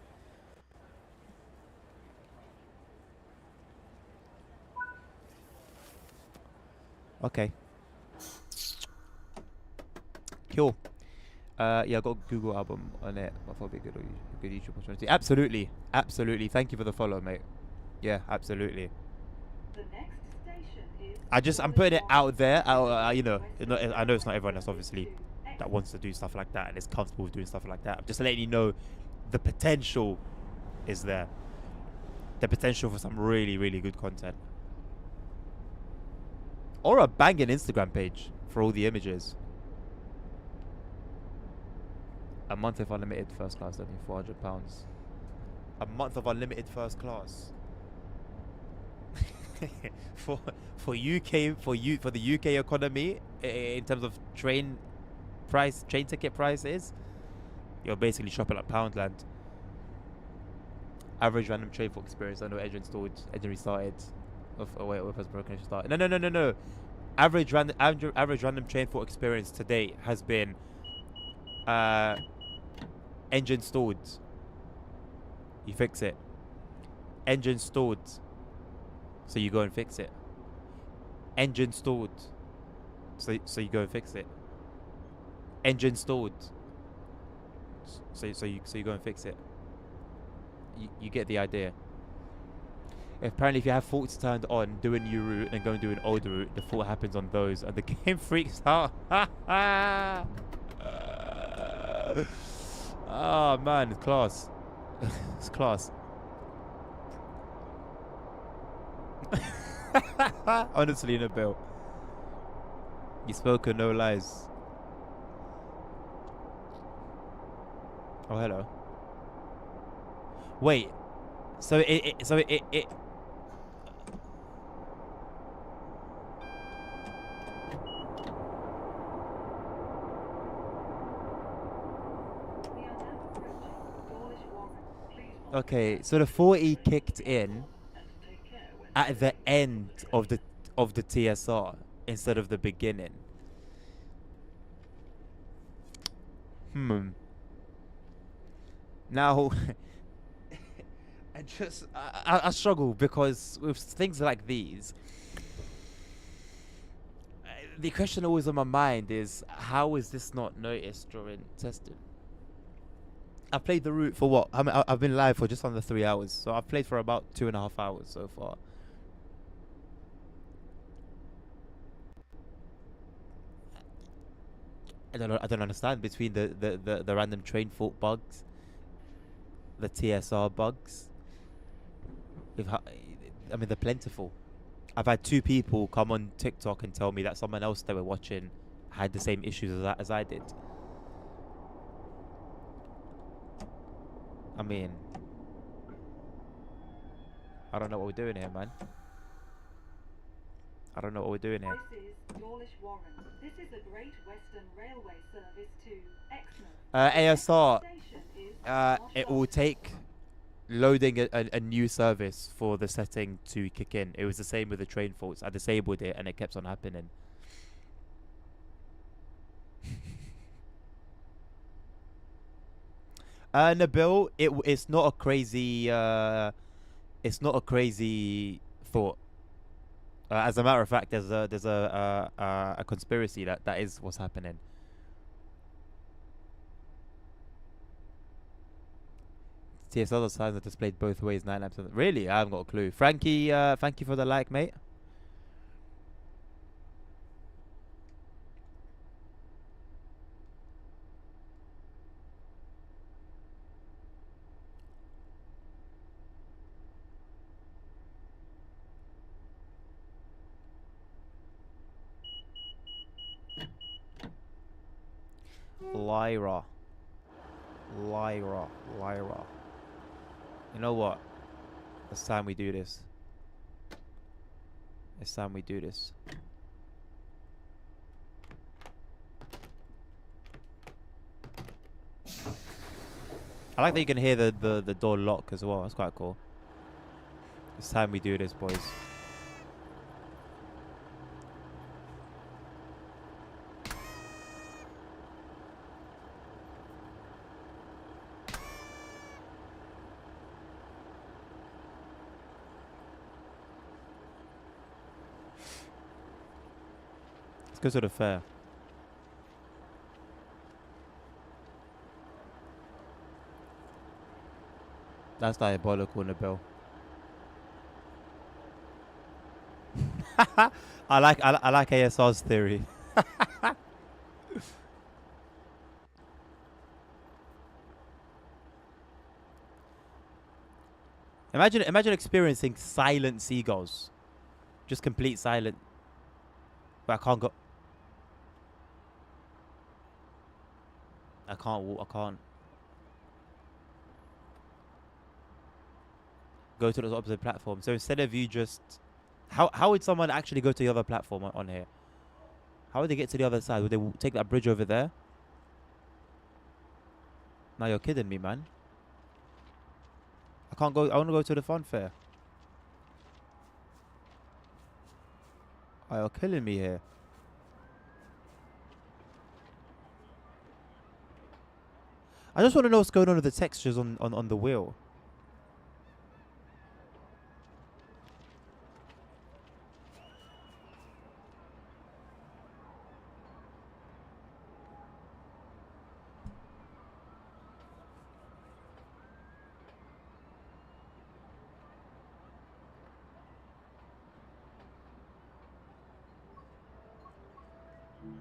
Okay. Cool. Yeah, I got a Google album on it. I thought it'd be a good YouTube opportunity. Absolutely. Absolutely. Thank you for the follow, mate. Yeah, absolutely. The next station is I'm putting it out there. You know, I know it's not everyone that's obviously that wants to do stuff like that and is comfortable with doing stuff like that. I'm just letting you know the potential is there. The potential for some really, really good content. Or a banging Instagram page for all the images. A month of unlimited first class, only £400. A month of unlimited first class. for the UK economy, in terms of train ticket prices, you're basically shopping at Poundland. Average random train for experience. I know engine restarted. Wait, what was broken? Engine started. No. Average random train for experience to date has been engine stalled. You fix it. Engine stalled. So you go and fix it. Engine stalled. So you go and fix it. Engine stalled. So you go and fix it. You get the idea. Apparently, if you have faults turned on, do a new route and go and do an older route, the fault happens on those, and the game freaks out. Oh man, it's class. It's class. Honestly, Nabil, you spoken no lies. Oh, hello. Wait, so it We are now approaching Dawlish Warren. Please okay, so the 40 kicked in and take care when at the end of the TSR instead of the beginning. Now, I struggle because with things like these, the question always on my mind is, how is this not noticed during testing? I've played the route for what? I've been live for just under 3 hours, so I've played for about 2.5 hours so far. I don't understand between the random train fault bugs, the TSR bugs. I mean, they're plentiful. I've had 2 people come on TikTok and tell me that someone else they were watching had the same issues as I did. I mean, I don't know what we're doing here, man. I don't know what we're doing here. This is Dawlish Warren. This is a Great Western Railway service to Exmouth. ASR, Station is it will take loading a new service for the setting to kick in. It was the same with the train faults. I disabled it and it kept on happening. Nabil, it's not a crazy thought. As a matter of fact, there's a conspiracy that is what's happening. TSL signs are displayed both ways. 9 lamps. Really, I haven't got a clue. Frankie, thank you for the like, mate. Lyra. Lyra. You know what? It's time we do this. It's time we do this. I like that you can hear the door lock as well. That's quite cool. It's time we do this, boys. Let's go to the fair. That's diabolical, Nabil. I like ASR's theory. Imagine experiencing silent seagulls. Just complete silence. But I can't go. I can't walk. I can't go to the opposite platform. So instead of you just, how would someone actually go to the other platform on here? How would they get to the other side? Would they take that bridge over there? Now you're kidding me, man. I can't go. I want to go to the fun fair. Oh, you're killing me here. I just want to know what's going on with the textures on the wheel.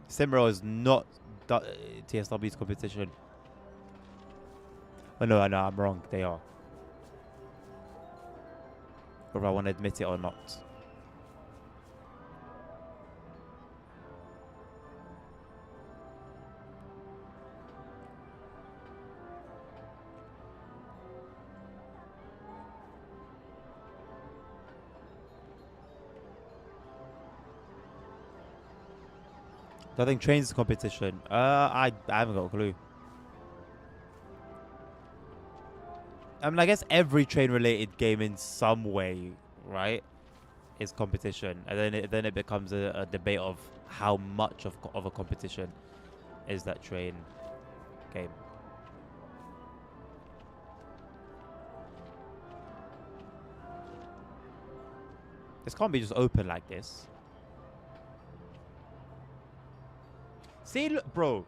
Simro is not TSW's competition. Oh no, I'm wrong. They are. Whether I want to admit it or not. I think trains competition. I haven't got a clue. I mean, I guess every train-related game in some way, right, is competition, and then it becomes a debate of how much of a competition is that train game. This can't be just open like this. See, look, bro.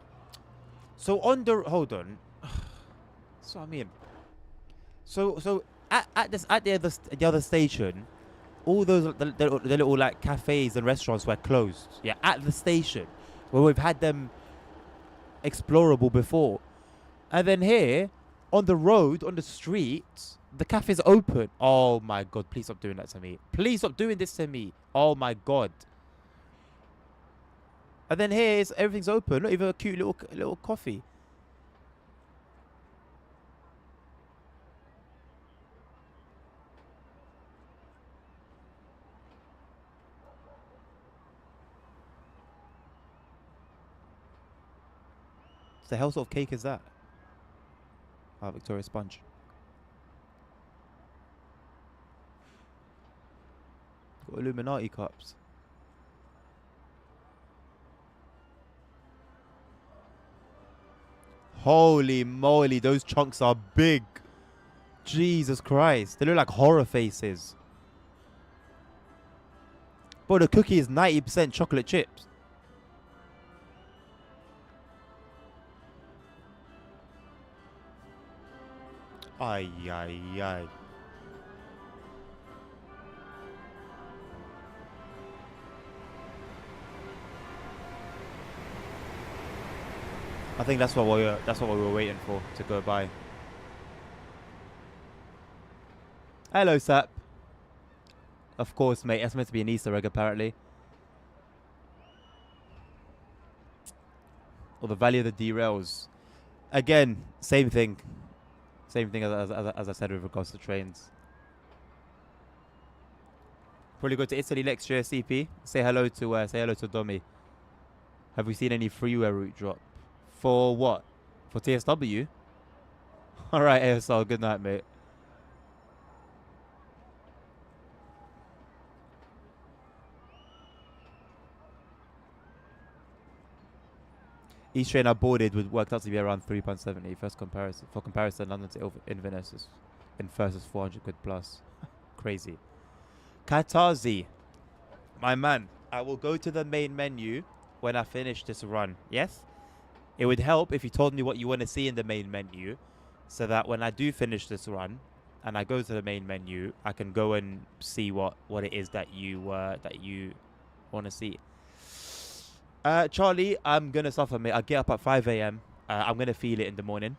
So hold on. That's what I mean. So at the other station, all those the little like cafes and restaurants were closed. Yeah, at the station where we've had them explorable before, and then here on the road on the street, the cafe's open. Oh my god! Please stop doing that to me. Please stop doing this to me. Oh my god. And then here, everything's open. Not even a cute little coffee. What the hell sort of cake is that? Oh, Victoria Sponge. Got Illuminati cups. Holy moly, those chunks are big. Jesus Christ. They look like horror faces. But the cookie is 90% chocolate chips. Ay, ay, ay. I think that's what we were waiting for to go by. Hello, Sap. Of course, mate. That's meant to be an Easter egg, apparently. or the value of the derails. Again, same thing. Same thing as I said with regards to trains. Probably go to Italy next year, CP. Say hello to Domi. Have we seen any freeway route drop? For what? For TSW? Alright, ASL, good night, mate. Each train I boarded worked out to be around £3.70. First comparison. For comparison, London to Inverness is in first is 400 quid plus. Crazy. Katazi. My man, I will go to the main menu when I finish this run. Yes? It would help if you told me what you want to see in the main menu, so that when I do finish this run and I go to the main menu, I can go and see what it is that you want to see. Charlie, I'm gonna suffer, mate. I get up at 5 a.m. I'm gonna feel it in the morning.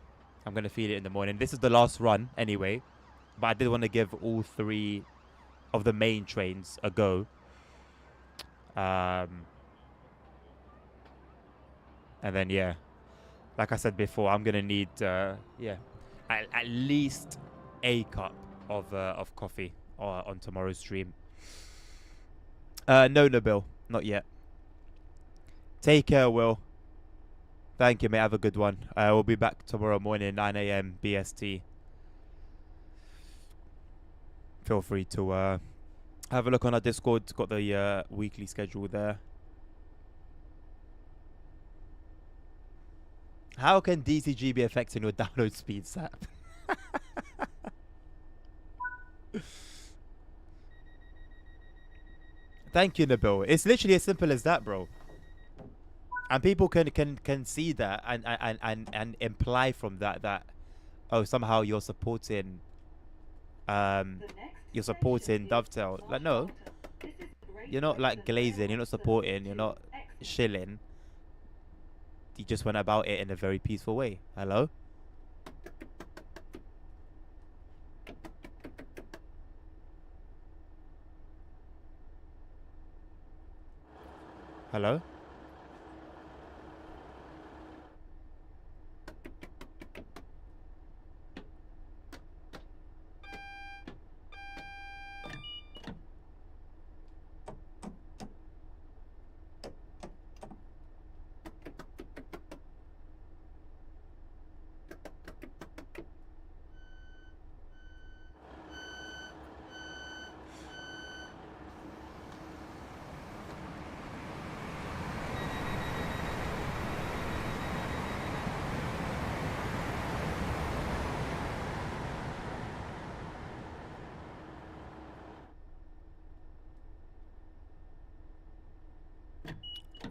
This is the last run anyway, but I did want to give all 3 of the main trains a go. And then yeah, like I said before, I'm gonna need at least a cup of coffee on tomorrow's stream. No, Nabil, not yet. Take care, Will. Thank you, mate. Have a good one. We'll be back tomorrow morning, 9 a.m. BST. Feel free to have a look on our Discord. It's got the weekly schedule there. How can DCG be affecting your download speed, Sap? Thank you, Nabil. It's literally as simple as that, bro. And people can see that and imply from that oh, somehow you're supporting Dovetail. Like, no, you're not like glazing, you're not supporting, you're not shilling. You just went about it in a very peaceful way. Hello? Hello?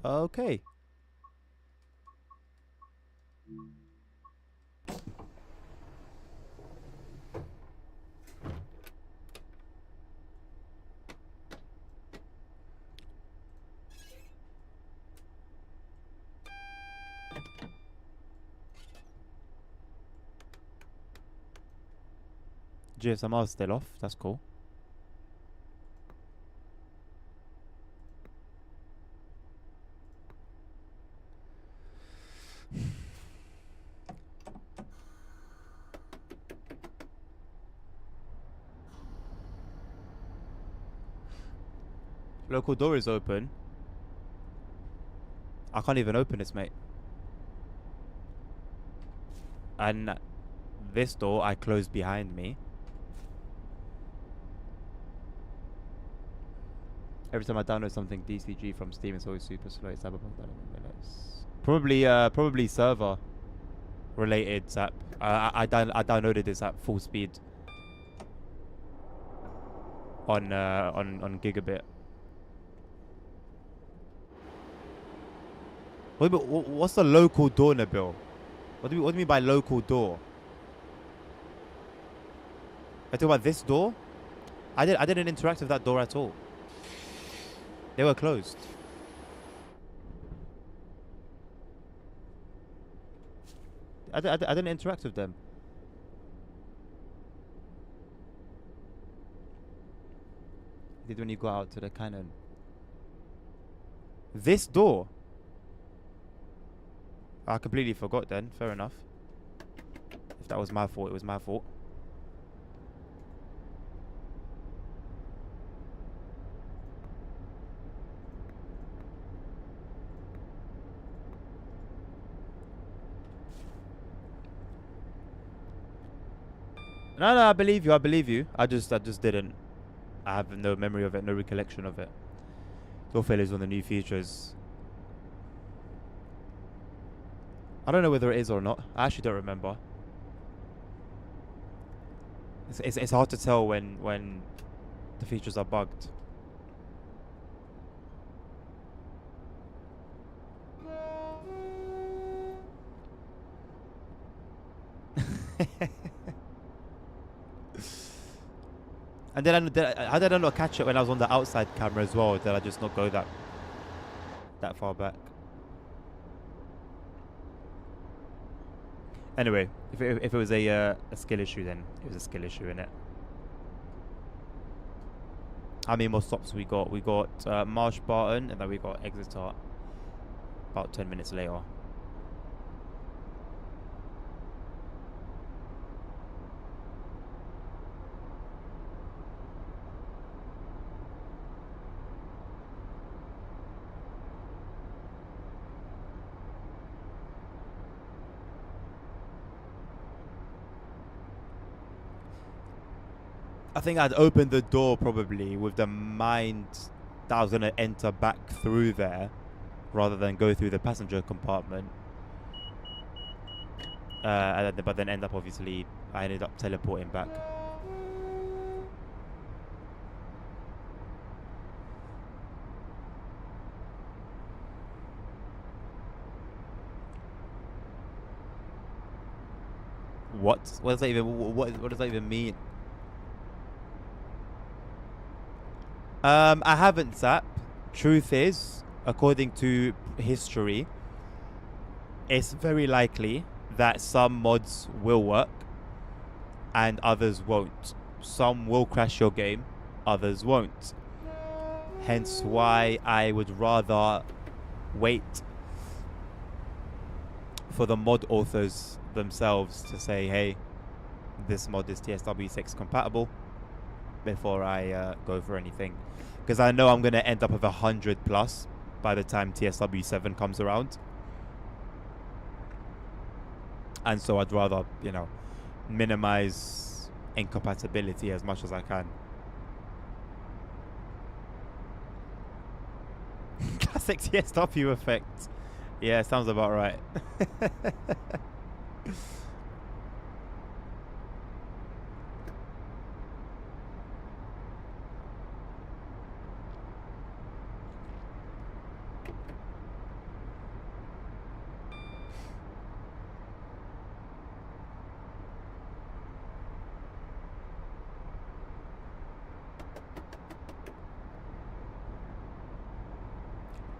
Okay. GSMR is still off. That's cool. Local door is open. I can't even open this, mate. And this door I closed behind me. Every time I download something DCG from Steam, it's always super slow. It's probably server related app. I downloaded this at full speed on gigabit. What's the local door, Nabil? What do you mean by local door? I talk about this door. I didn't interact with that door at all. They were closed. I didn't interact with them. Did when you go out to the cannon. This door. I completely forgot then. Fair enough. If that was my fault, it was my fault. No, no, I believe you. I believe you. I just didn't. I have no memory of it, no recollection of it. Your failures on the new features. I don't know whether it is or not. I actually don't remember. It's hard to tell when the features are bugged. And then how did I not catch it when I was on the outside camera as well? Did I just not go that far back? Anyway, if it was a skill issue, then it was a skill issue, innit? How many more stops we got? We got Marsh Barton, and then we got Exeter about 10 minutes later. I think I'd opened the door probably with the mind that I was going to enter back through there rather than go through the passenger compartment. But then end up, obviously, I ended up teleporting back. What? What does that even? What does that even mean? I haven't, Zap. Truth is, according to history, it's very likely that some mods will work and others won't. Some will crash your game, others won't. Hence why I would rather wait for the mod authors themselves to say, hey, this mod is TSW 6 compatible before I go for anything. Because I know I'm going to end up with 100 plus by the time TSW 7 comes around. And so I'd rather, minimize incompatibility as much as I can. Classic TSW effect. Yeah, sounds about right.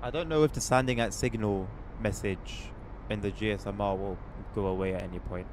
I don't know if the standing at signal message in the GSMR will go away at any point.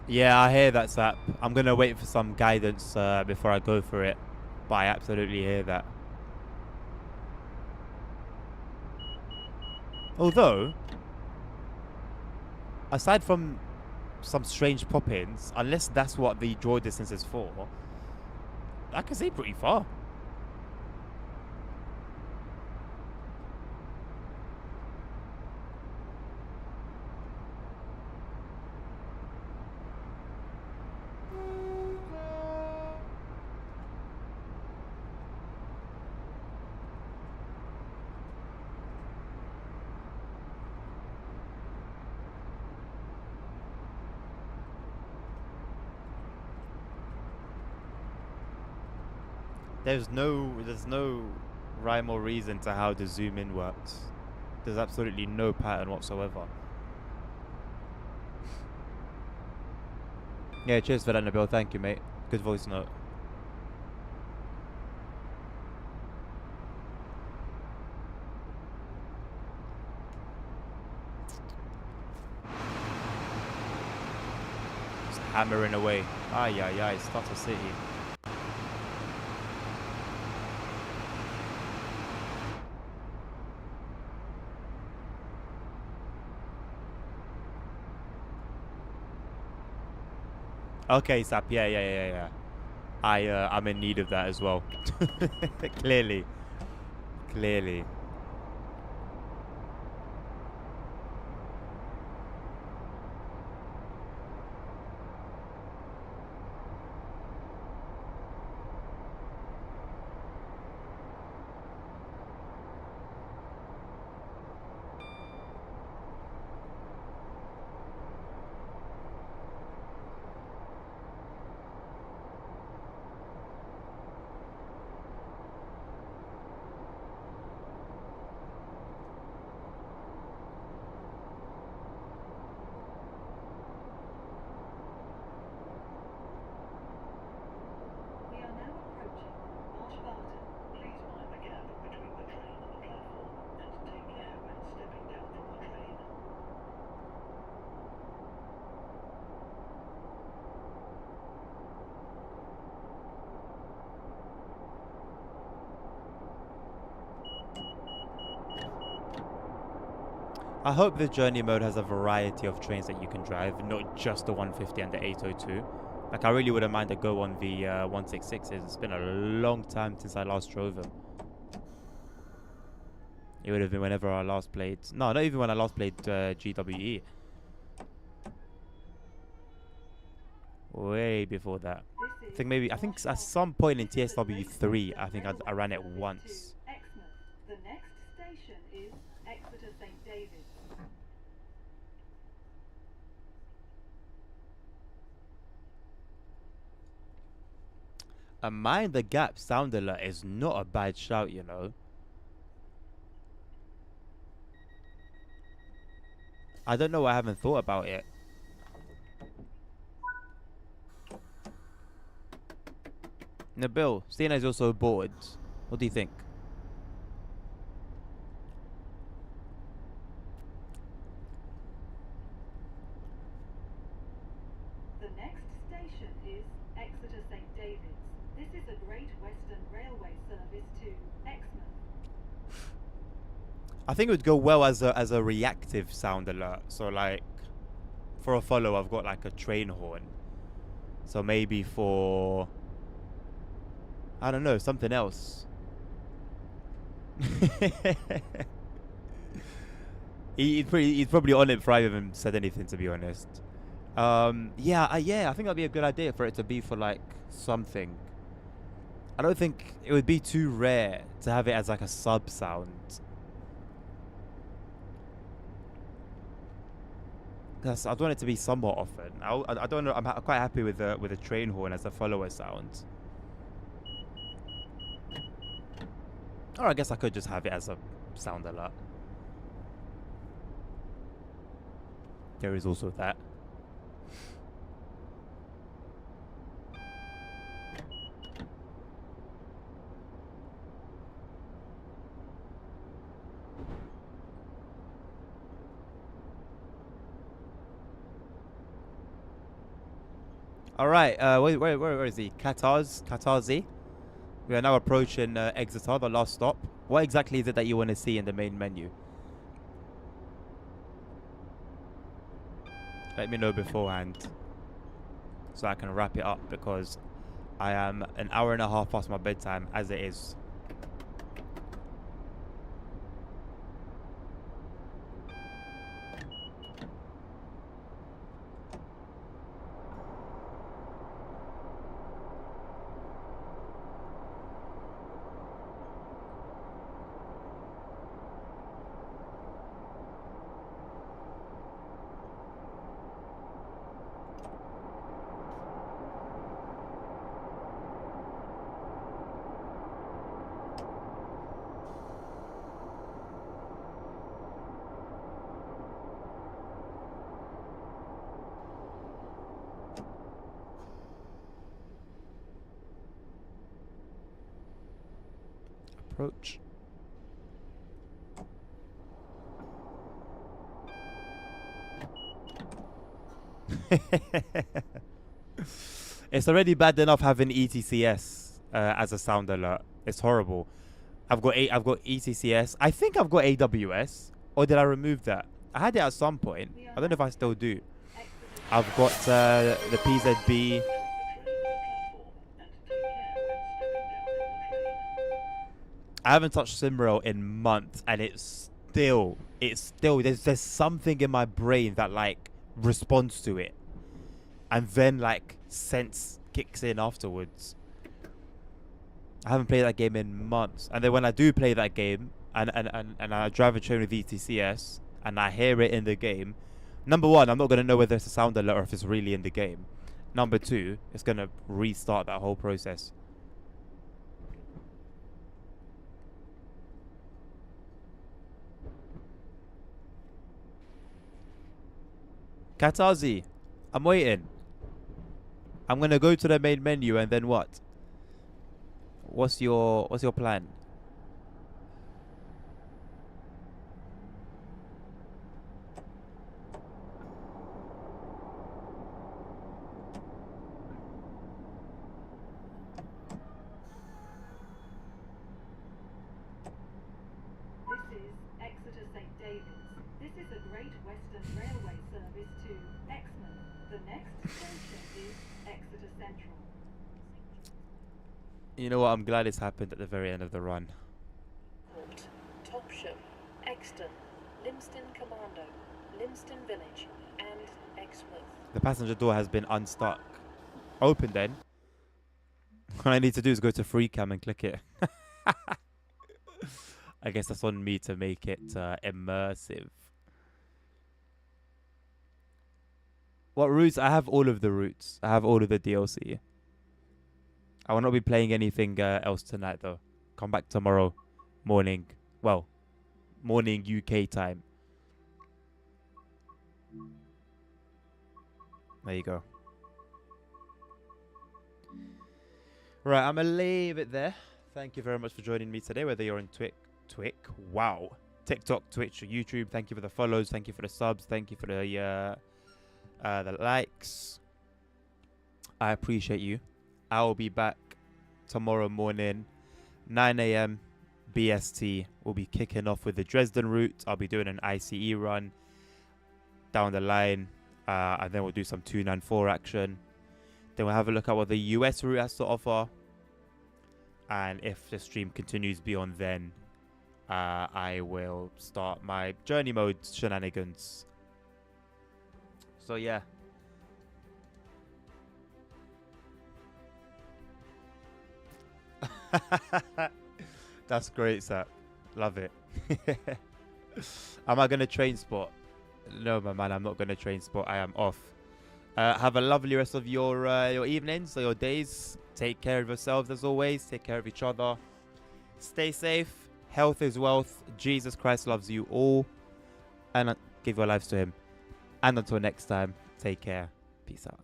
Yeah, I hear that, Sap. I'm going to wait for some guidance before I go for it. But I absolutely hear that. Although, aside from some strange pop-ins, unless that's what the draw distance is for, I can see pretty far. There's no rhyme or reason to how the zoom in works. There's absolutely no pattern whatsoever. Yeah, cheers for that, Nabil. Thank you, mate. Good voice note. Just hammering away. Ay, ay, ay. Starter City. Okay, Sap. Yeah. I'm in need of that as well. Clearly. We are now approaching Marshbarton. Please mind the gap between the train and the platform, and take care when stepping down from the train. I hope the journey mode has a variety of trains that you can drive, not just the 150 and the 802. Like, I really wouldn't mind to go on the 166s. It's been a long time since I last drove them. It would have been whenever I last played. No, not even when I last played GWE. Way before that. I think at some point in TSW 3, I think I ran it once. Exmouth. The next station is Exeter St David's. A Mind the Gap sound alert is not a bad shout, you know. I don't know why I haven't thought about it. Nabil, seeing as you're so bored, what do you think? The next station is Exeter St David's. This is a Great Western Railway service to Exmouth. I think it would go well as a reactive sound alert. So like, for a follow, I've got like a train horn. So maybe for, I don't know, something else. He's probably on it before I even said anything, to be honest. Yeah, I think that'd be a good idea for it to be for like something. I don't think it would be too rare to have it as like a sub sound. Because I'd want it to be somewhat often. I don't know. I'm quite happy with a train horn as a follower sound. Or I guess I could just have it as a sound alert. There is also that. All right. Where is he? Katarzi. We are now approaching Exeter, the last stop. What exactly is it that you want to see in the main menu? Let me know beforehand so I can wrap it up, because I am an hour and a half past my bedtime as it is. Approach. It's already bad enough having ETCS as a sound alert. It's horrible. I've got ETCS. I think I've got AWS, or did I remove that? I had it at some point. I don't know if I still do. I've got the PZB. I haven't touched SimRail in months, and it's still there's something in my brain that like responds to it, and then like sense kicks in afterwards. I haven't played that game in months, and then when I do play that game, and I drive a train with ETCS, and I hear it in the game, number one, I'm not gonna know whether it's a sound alert or if it's really in the game. Number two, it's gonna restart that whole process. Katazi, I'm waiting. I'm gonna go to the main menu and then what? What's your plan? This is Exeter St. David's. This is a Great Western Railway service to Exmouth. The next station is Exeter Central. You know what? I'm glad it's happened at the very end of the run. Court, Topsham, Exton, Limston Commando, Limston Village, and Exmouth. The passenger door has been unstuck. Open then. All I need to do is go to free cam and click it. I guess that's on me to make it immersive. What routes? I have all of the routes. I have all of the DLC. I will not be playing anything else tonight though. Come back tomorrow morning. Well, morning UK time. There you go. Right, I'm going to leave it there. Thank you very much for joining me today, whether you're on wow, TikTok, Twitch, or YouTube. Thank you for the follows. Thank you for the subs. Thank you for the likes. I appreciate you. I will be back tomorrow morning, 9 a.m. BST. We'll be kicking off with the Dresden route. I'll be doing an ICE run down the line, and then we'll do some 294 action. Then we'll have a look at what the US route has to offer. And if the stream continues beyond then, I will start my journey mode shenanigans. So yeah. That's great, Sap. Love it. Am I going to train spot? No, my man, I'm not going to train spot. I am off. Have a lovely rest of your evenings or your days. Take care of yourselves as always. Take care of each other. Stay safe. Health is wealth. Jesus Christ loves you all. And give your lives to him. And until next time, take care. Peace out.